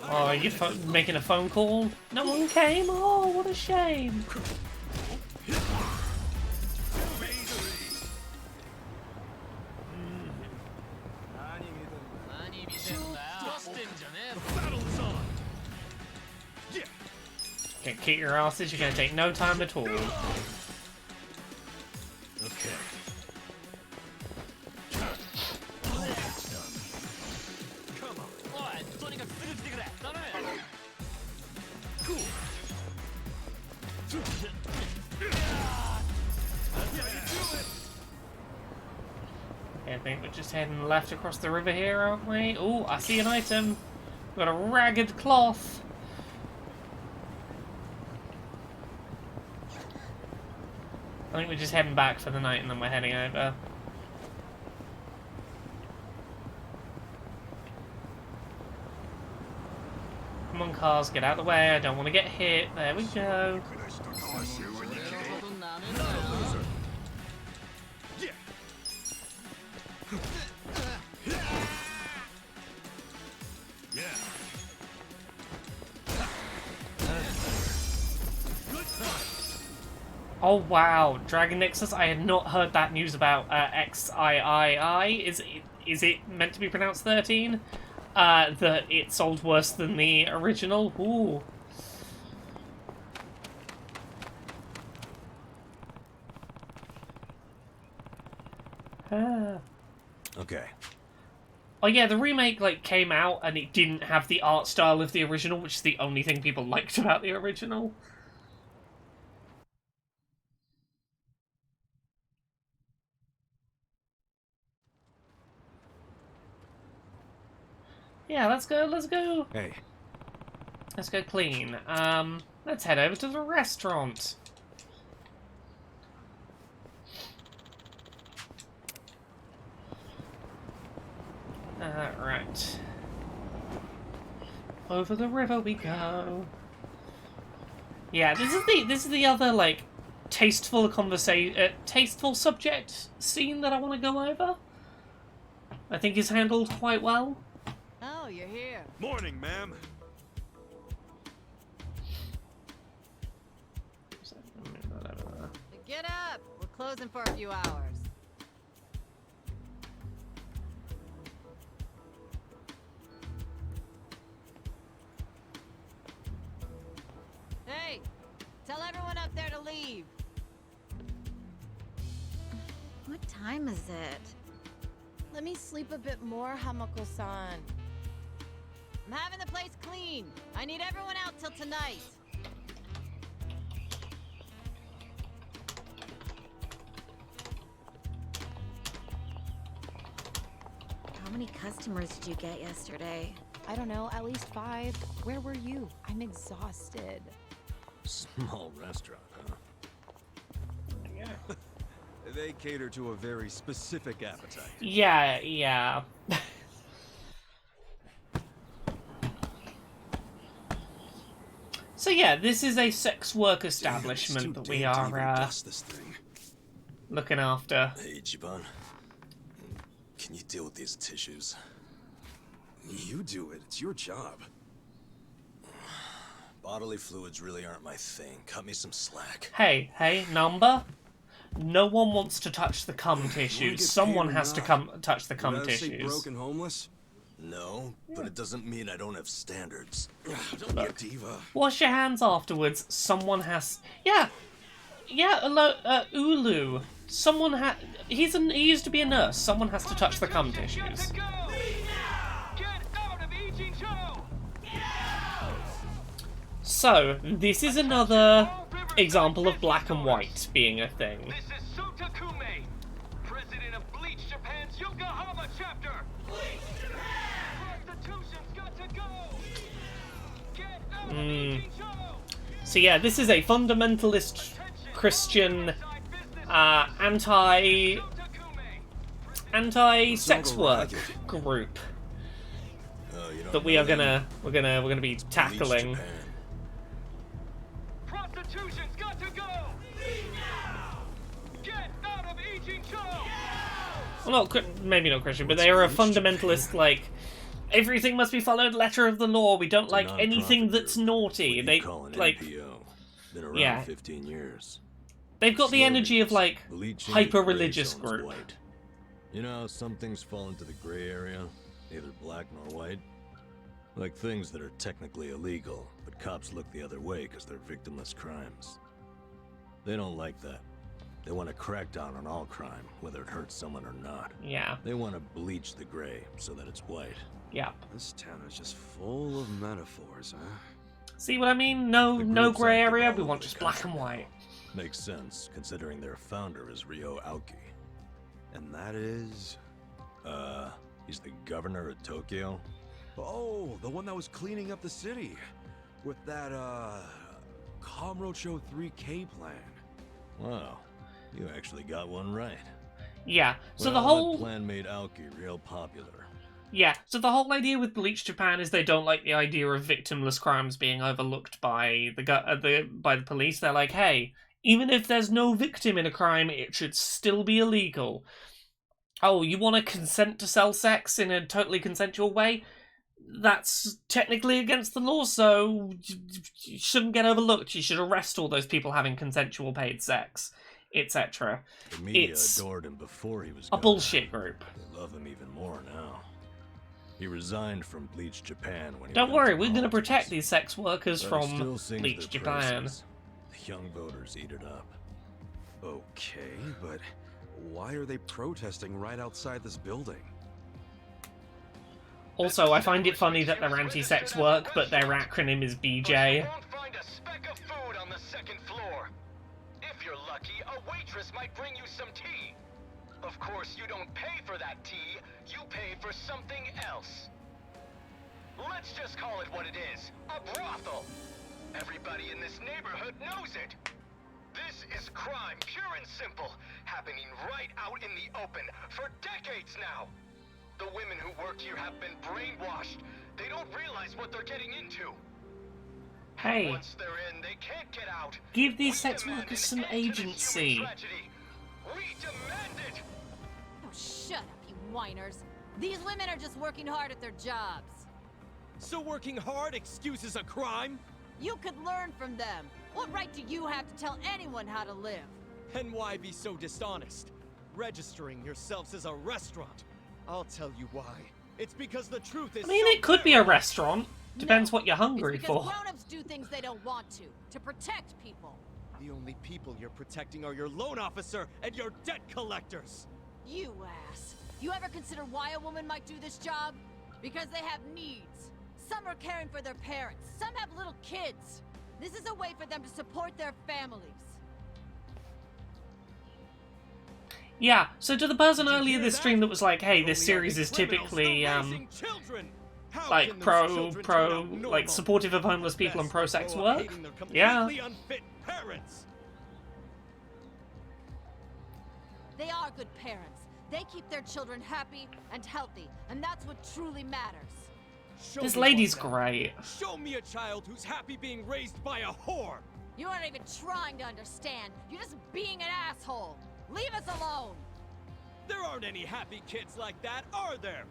Oh, are you making a phone call? No one came? Oh, what a shame. Can't kick your asses, you're gonna take no time at all. Okay. Okay, I think we're just heading left across the river here, aren't we? Oh, I see an item. We've got a ragged cloth. I think we're just heading back for the night and then we're heading over. Come on, cars, get out of the way. I don't want to get hit. There we go. Oh wow, Dragon Nexus! I had not heard that news about XIII. Is it meant to be pronounced 13? That it sold worse than the original? Ooh. Okay. Oh yeah, the remake came out and it didn't have the art style of the original, which is the only thing people liked about the original. Yeah, let's go. Hey. Let's go clean. Let's head over to the restaurant. Right. Over the river we go. Yeah, this is the other tasteful tasteful subject scene that I want to go over. I think is handled quite well. Oh, you're here. Morning, ma'am. Get up. We're closing for a few hours. Hey, tell everyone up there to leave. What time is it? Let me sleep a bit more, Hamako-san. I'm having the place clean. I need everyone out till tonight. How many customers did you get yesterday? I don't know, at least 5. Where were you? I'm exhausted. Small restaurant, huh? Yeah. They cater to a very specific appetite. Yeah. So yeah, this is a sex work establishment that we are looking after. Hey, Ichiban. Can you deal with these tissues? You do it. It's your job. Bodily fluids really aren't my thing. Cut me some slack. Hey, number. No one wants to touch the cum tissues. Someone has to touch the cum tissues. Broke and homeless? No, but it doesn't mean I don't have standards. Don't be a diva. Wash your hands afterwards. Someone has. Yeah. Ulu. Someone he used to be a nurse. Someone has to touch the cum tissues. So this is another example of black and white being a thing. This is Suta Kume, president of Bleach Japan's Yokohama chapter. Bleach Japan! Prostitution's got to go. Get out of Eijin Cho. So yeah, this is a fundamentalist Christian anti-sex work group that we're gonna be tackling. Prostitution's got to go. Get out of Eijin Cho. Well, maybe not Christian, but they are a fundamentalist, everything must be followed letter of the law. We don't like anything that's naughty. They Been around 15 years. They've got the energy of hyper-religious group. You know, some things fall into the gray area, neither black nor white. Like things that are technically illegal, but cops look the other way because they're victimless crimes. They don't like that. They want to crack down on all crime, whether it hurts someone or not. Yeah. They want to bleach the gray so that it's white. Yeah. This town is just full of metaphors, huh? See what I mean? No gray area. We want just black and white. Makes sense, considering their founder is Ryo Aoki. And that is... he's the governor of Tokyo. Oh, the one that was cleaning up the city. With that, Kamurocho 3K plan. Wow. You actually got one right. Yeah, so Well, the whole... that plan made Aoki real popular. Yeah, so the whole idea with Bleach Japan is they don't like the idea of victimless crimes being overlooked by the police. They're like, hey, even if there's no victim in a crime, it should still be illegal. Oh, you want to consent to sell sex in a totally consensual way? That's technically against the law, so you shouldn't get overlooked. You should arrest all those people having consensual paid sex, etc. The media adored him before he was a bullshit group. They love him even more now. He resigned from Bleach Japan when he Don't went worry, to we're going to politics, protect these sex workers but from he still sings Bleach their Japan. praises. The young voters eat it up. Okay, but why are they protesting right outside this building? Also, I find it funny that they're anti-sex work, but their acronym is BJ. Won't find a speck of food on the second floor. If you're lucky, a waitress might bring you some tea. Of course, you don't pay for that tea, you pay for something else. Let's just call it what it is, a brothel. Everybody in this neighborhood knows it. This is crime, pure and simple, happening right out in the open for decades now. The women who work here have been brainwashed. They don't realize what they're getting into. Hey, Once they're in, they can't get out. give these sex workers some agency. We demand it. Oh, shut up, you whiners. These women are just working hard at their jobs. So working hard excuses a crime? You could learn from them. What right do you have to tell anyone how to live? And why be so dishonest? Registering yourselves as a restaurant. I'll tell you why. It's because the truth is I mean, so it could be a very- restaurant. Depends what you're hungry It's because for. grown-ups do things they don't want to protect people. The only people you're protecting are your loan officer and your debt collectors. You ass. You ever consider why a woman might do this job? Because they have needs. Some are caring for their parents. Some have little kids. This is a way for them to support their families. Yeah, so to the person earlier this stream that was like, hey, this series is typically, like, like, supportive of homeless people and pro-sex work? Yeah. They are good parents. They keep their children happy and healthy, and that's what truly matters. This lady's great. Show me a child who's happy being raised by a whore! You aren't even trying to understand. You're just being an asshole. Leave us alone! There aren't any happy kids like that, are there?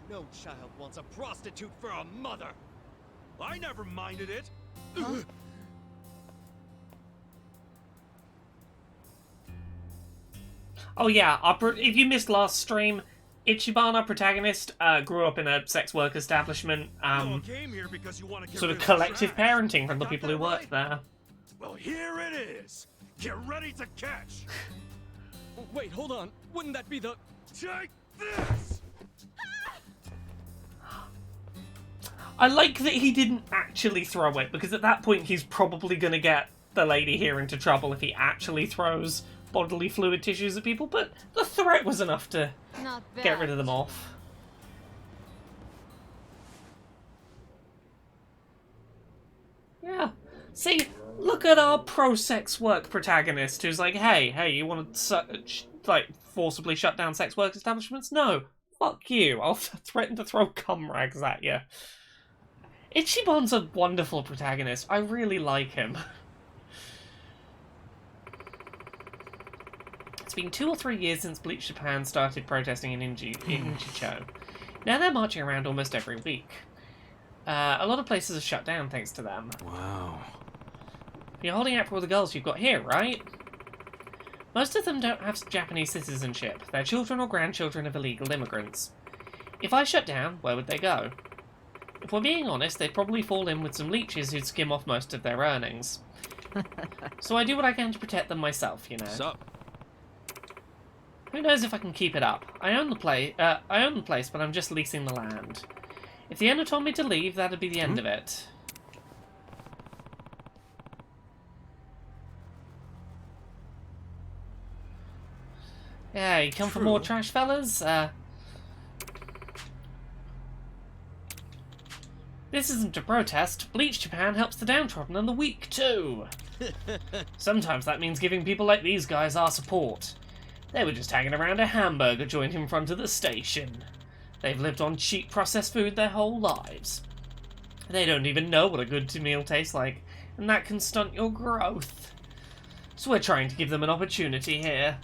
No child wants a prostitute for a mother. I never minded it. Huh? Oh yeah, if you missed last stream, Ichiban, our protagonist, grew up in a sex work establishment, sort of collective parenting from the people who worked there. Well, here it is. Get ready to catch. Wait, hold on. Wouldn't that be the... Take this! I like that he didn't actually throw it, because at that point he's probably going to get the lady here into trouble if he actually throws bodily fluid tissues at people, but the threat was enough to get rid of them off. Yeah. See, look at our pro-sex work protagonist who's like, hey, you want to, like, forcibly shut down sex work establishments? No. Fuck you. I'll threaten to throw cum rags at you. Ichiban's a wonderful protagonist. I really like him. It's been 2 or 3 years since Bleach Japan started protesting in Inchicho. Now they're marching around almost every week. A lot of places are shut down thanks to them. Wow. You're holding out for all the girls you've got here, right? Most of them don't have Japanese citizenship. They're children or grandchildren of illegal immigrants. If I shut down, where would they go? If we're being honest, they'd probably fall in with some leeches who'd skim off most of their earnings. So I do what I can to protect them myself, you know. Sup? Who knows if I can keep it up? I own the place, but I'm just leasing the land. If the owner told me to leave, that'd be the end of it. Yeah, you come for more trash, fellas? This isn't a protest. Bleach Japan helps the downtrodden and the weak, too. Sometimes that means giving people like these guys our support. They were just hanging around a hamburger joint in front of the station. They've lived on cheap processed food their whole lives. They don't even know what a good meal tastes like, and that can stunt your growth. So we're trying to give them an opportunity here.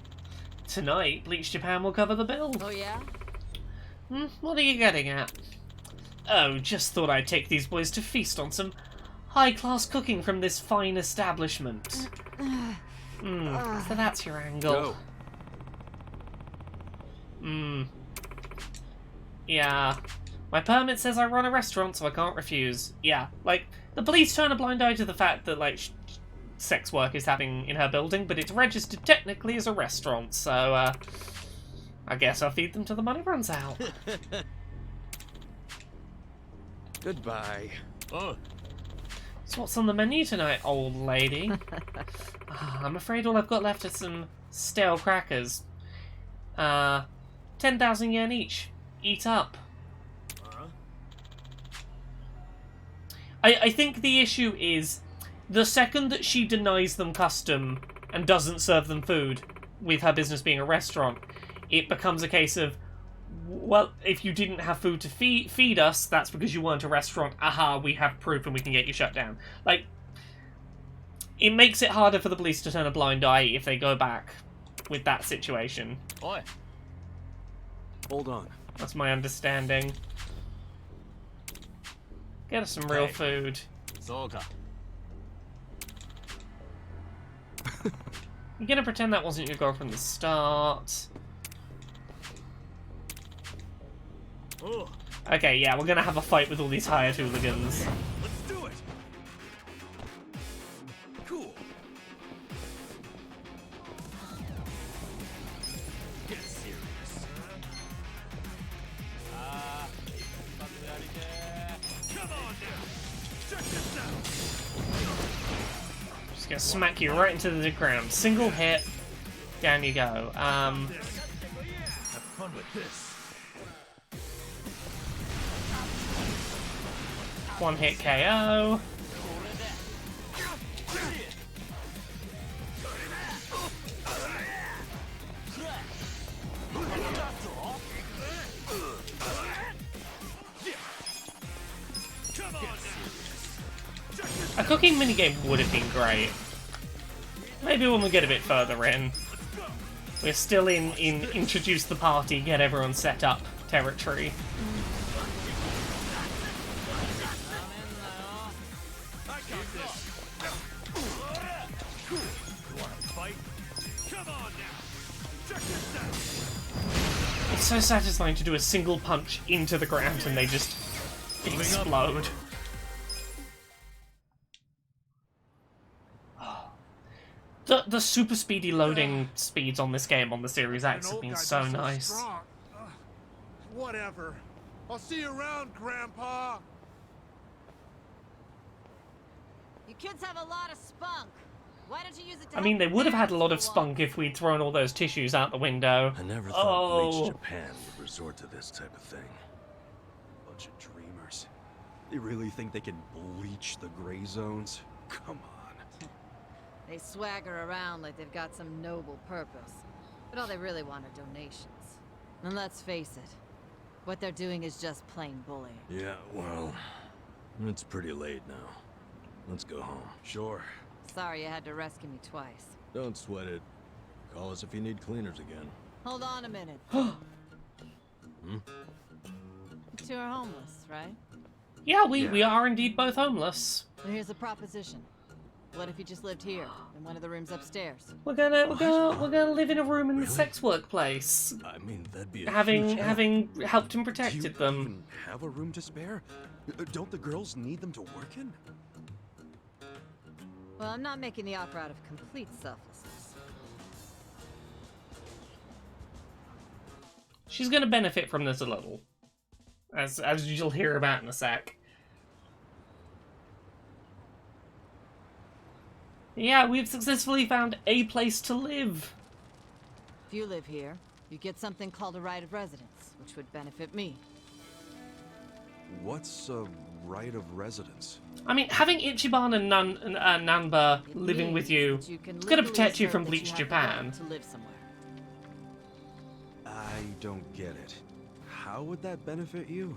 Tonight, Bleach Japan will cover the bill. Oh yeah? What are you getting at? Oh, just thought I'd take these boys to feast on some high-class cooking from this fine establishment. So that's your angle. Yeah. My permit says I run a restaurant, so I can't refuse. Yeah, like, the police turn a blind eye to the fact that, like, sex work is happening in her building, but it's registered technically as a restaurant, so, I guess I'll feed them till the money runs out. Goodbye. Oh. So what's on the menu tonight, old lady? I'm afraid all I've got left are some stale crackers. 10,000 yen each. Eat up. I think the issue is the second that she denies them custom and doesn't serve them food, with her business being a restaurant, it becomes a case of, well, if you didn't have food to feed us, that's because you weren't a restaurant. Aha, we have proof and we can get you shut down. Like, it makes it harder for the police to turn a blind eye if they go back with that situation. Oi. Hold on. That's my understanding. Get us some real food. You're gonna pretend that wasn't your goal from the start. Okay, yeah, we're gonna have a fight with all these hired hooligans. Let's do it. Cool. Get serious. Come on now. Check this out. Just gonna smack you right into the ground. Single hit. Down you go. Have fun with this. One hit KO. A cooking minigame would have been great. Maybe when we get a bit further in. We're still in introduce the party, get everyone set up territory. It's so satisfying to do a single punch into the ground and they just explode. The super speedy loading speeds on this game on the Series X have been so nice. Whatever. I'll see you around, Grandpa. You kids have a lot of spunk. Why don't you use it to I mean, they would have had a lot of spunk if we'd thrown all those tissues out the window. I never thought Bleach Japan would resort to this type of thing. Bunch of dreamers. They really think they can bleach the gray zones? Come on. They swagger around like they've got some noble purpose. But all they really want are donations. And let's face it, what they're doing is just plain bullying. Yeah, well, it's pretty late now. Let's go home. Sure. Sorry you had to rescue me twice. Don't sweat it. Call us if you need cleaners again. Hold on a minute. You two are homeless, right? Yeah, we are indeed both homeless. Well, here's a proposition. What if you just lived here, in one of the rooms upstairs? We're gonna live in a room in the sex workplace. I mean, that'd be a having huge help. helped and protected Do you them. even have a room to spare? Don't the girls need them to work in? Well, I'm not making the offer out of complete selflessness. She's gonna benefit from this a little, as you'll hear about in a sec. Yeah, we've successfully found a place to live. If you live here, you get something called a right of residence, which would benefit me. What's a right of residence? I mean, having Ichiban and Nanba living with you is going to protect you from Bleach Japan. To live somewhere. I don't get it. How would that benefit you?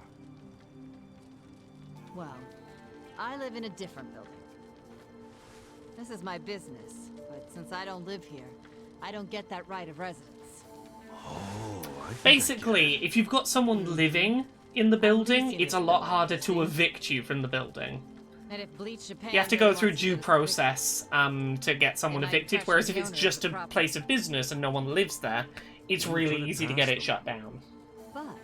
Well, I live in a different building. This is my business, but since I don't live here, I don't get that right of residence. Oh, Basically, if you've got someone living in the building, it's a lot harder to evict you from the building. And if Bleach Japan You have to go through due process to get someone evicted, whereas if it's just a place of business and no one lives there, it's really easy to get it shut down. But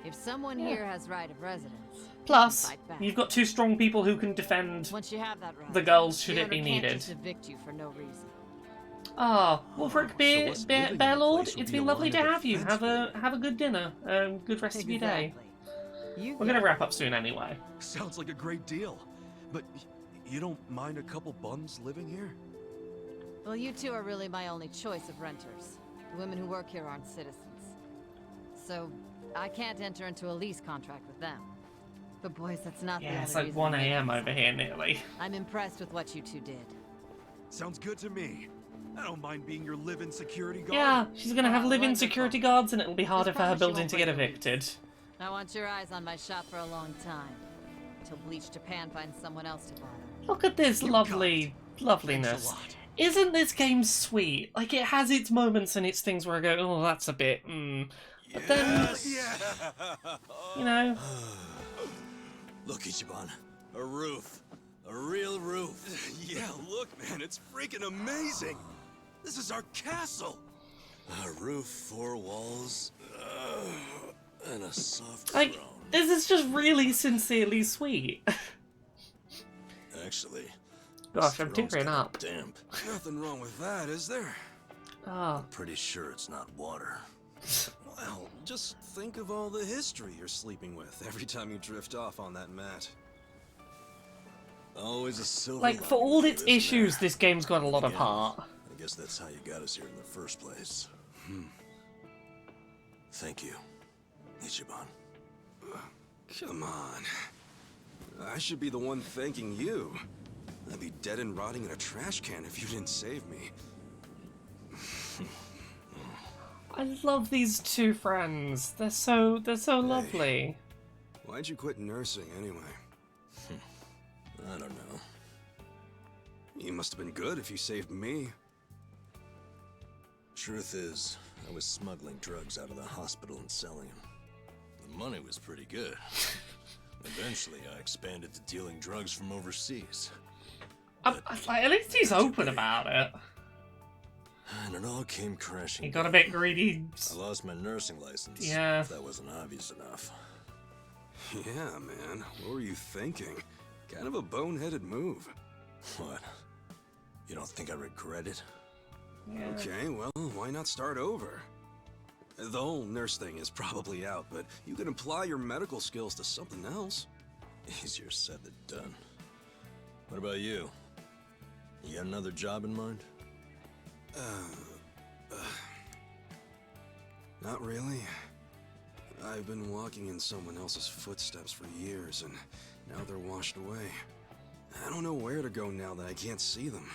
if someone here has right of residence, Plus, you've got two strong people who can defend once you have that right, the girls should the it be owner can't needed. just evict you for no reason. Ah, Wolfric Bear Lord, place would it's be been a lovely to line of have you. defense Have a good dinner. Good rest of your day. You We're gonna wrap up soon anyway. Sounds like a great deal. But you don't mind a couple bums living here? Well, you two are really my only choice of renters. The women who work here aren't citizens. So, I can't enter into a lease contract with them. But boys, that's not the Yeah, only it's like reason 1 I'm making AM this. over here nearly. I'm impressed with what you two did. Sounds good to me. I don't mind being your live-in security guard. Yeah, she's gonna have live-in wonderful. security guards and it'll be harder Just for her promise you building won't to get break the evicted. I want your eyes on my shop for a long time. Until Bleach Japan finds someone else to bother. Look at this loveliness. Isn't this game sweet? Like, it has its moments and its things where I go, oh, that's a bit, But then, you know... Look, Ichiban. A roof. A real roof. Yeah, look, man, it's freaking amazing. This is our castle. A roof, 4 walls, and a soft Like, throne. this is just really sincerely sweet. Actually, Gosh, I'm tinkering up. damp. Nothing wrong with that, is there? Oh. Pretty sure it's not water. Well, just think of all the history you're sleeping with every time you drift off on that mat. Always a silver Like, for lining, all its isn't there? issues, this game's got a lot of Again, heart. I guess that's how you got us here in the first place. Thank you, Ichiban. Come on. I should be the one thanking you. I'd be dead and rotting in a trash can if you didn't save me. I love these two friends. They're so lovely. Why'd you quit nursing anyway? I don't know. You must have been good if you saved me. Truth is, I was smuggling drugs out of the hospital and selling them. The money was pretty good. Eventually, I expanded to dealing drugs from overseas. At least he's open about it. And it all came crashing He got a down. bit greedy. I lost my nursing license. Yeah. If that wasn't obvious enough. Yeah, man. What were you thinking? Kind of a boneheaded move. What? You don't think I regret it? Yeah. Okay, well, why not start over? The whole nurse thing is probably out, but you can apply your medical skills to something else. Easier said than done. What about you? You got another job in mind? Not really. I've been walking in someone else's footsteps for years, and now they're washed away. I don't know where to go now that I can't see them.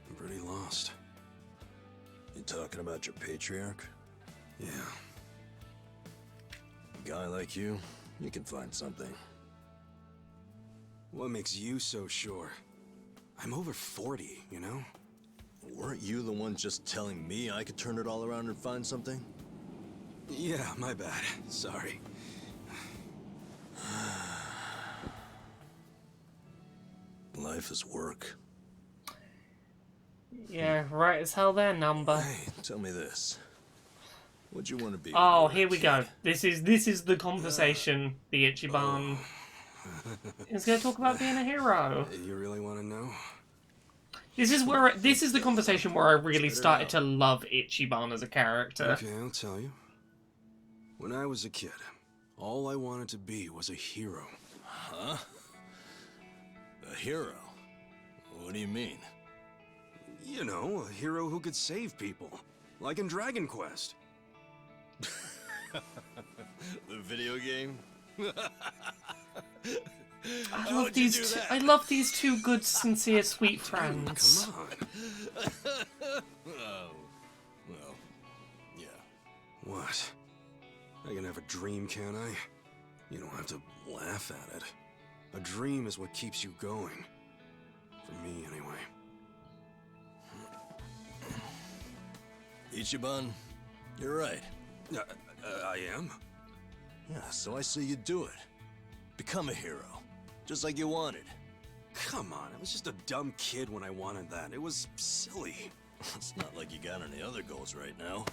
I'm pretty lost. You talking about your patriarch? Yeah. A guy like you can find something. What makes you so sure? I'm over 40, you know? Weren't you the one just telling me I could turn it all around and find something? Yeah, my bad. Sorry. Life is work. Yeah, right as hell there, number. Hey, tell me this. What'd you want to be? Oh, here we go. This is the conversation the Ichiban is going to talk about being a hero. You really want to know? This is the conversation where I really started to love Ichiban as a character. Okay, I'll tell you. When I was a kid, all I wanted to be was a hero. Huh? A hero? What do you mean? You know, a hero who could save people. Like in Dragon Quest. The video game? I love these. I love these two good, sincere, sweet friends. Come on. Oh, well, yeah. What? I can have a dream, can't I? You don't have to laugh at it. A dream is what keeps you going. For me, anyway. Ichiban, you're right. I am? Yeah, so I say you do it. Become a hero. Just like you wanted. Come on, I was just a dumb kid when I wanted that. It was silly. It's not like you got any other goals right now.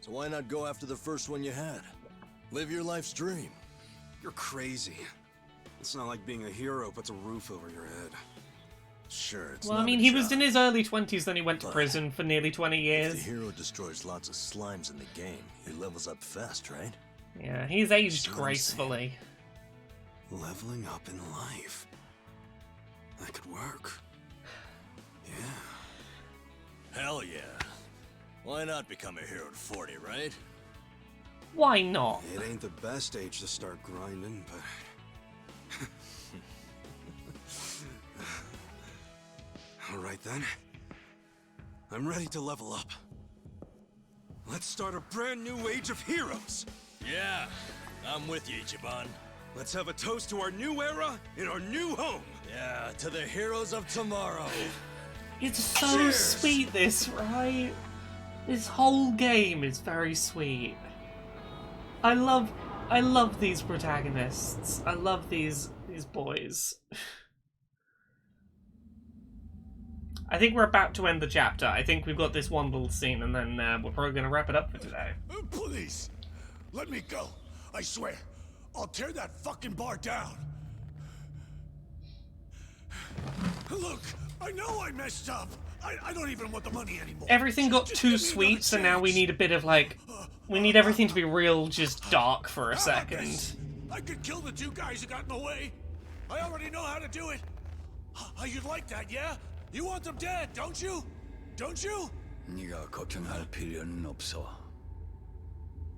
So why not go after the first one you had? Live your life's dream. You're crazy. It's not like being a hero puts a roof over your head. Sure, it's Well, not I mean, a he job, was in his early 20s, then he went to but prison for nearly 20 If years. the hero destroys lots of slimes in the game, he levels up fast, right? Yeah, he's aged See what I'm gracefully. Leveling up in life. That could work. Yeah. Hell yeah. Why not become a hero at 40, right? Why not? It ain't the best age to start grinding, but... Alright then. I'm ready to level up. Let's start a brand new age of heroes! Yeah, I'm with you, Ichiban. Let's have a toast to our new era in our new home! Yeah, to the heroes of tomorrow. It's so Cheers. sweet, this, right? This whole game is very sweet. I love these protagonists. I love these boys. I think we're about to end the chapter. I think we've got this one little scene, and then we're probably going to wrap it up for today. Please, let me go. I swear, I'll tear that fucking bar down. Look, I know I messed up. I don't even want the money anymore. Everything got Just too give me another sweet, so now we chance. need a bit of, like... We need everything to be real, just dark for a How about second. this? I could kill the two guys who got in the way. I already know how to do it. You'd like that, yeah? You want them dead, don't you? Don't you? 네가 걱정할 필요는 없어.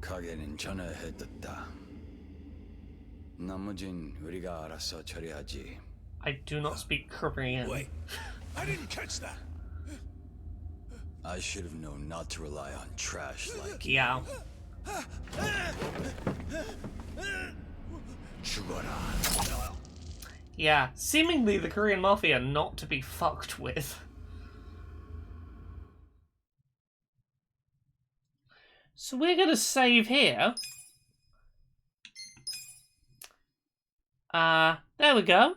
가게는 전화해뒀다. 나머진 우리가 알아서 처리하지. I do not speak Korean. Wait, I didn't catch that. I should have known not to rely on trash like you. Yeah. 죽어라. Yeah, seemingly the Korean Mafia not to be fucked with. So we're gonna save here. There we go.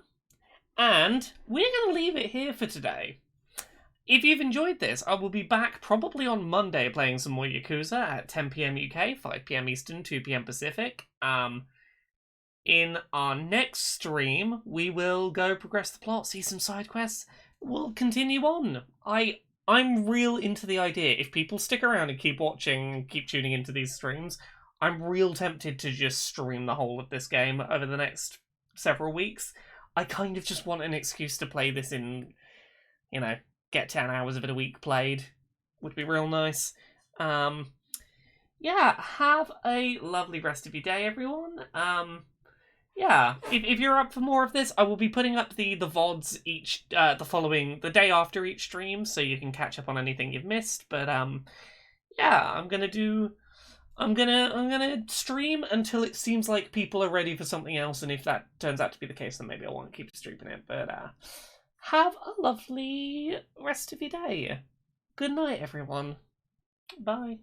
And we're gonna leave it here for today. If you've enjoyed this, I will be back probably on Monday playing some more Yakuza at 10 PM UK, 5 PM Eastern, 2 PM Pacific. In our next stream, we will go progress the plot, see some side quests. We'll continue on. I'm real into the idea. If people stick around and keep watching, keep tuning into these streams, I'm real tempted to just stream the whole of this game over the next several weeks. I kind of just want an excuse to play this in, you know, get 10 hours of it a week played. Would be real nice. Yeah, have a lovely rest of your day, everyone. Yeah, if you're up for more of this, I will be putting up the VODs each, the day after each stream, so you can catch up on anything you've missed. But, yeah, I'm gonna stream until it seems like people are ready for something else, and if that turns out to be the case, then maybe I won't keep streaming it. But, have a lovely rest of your day. Good night, everyone. Bye.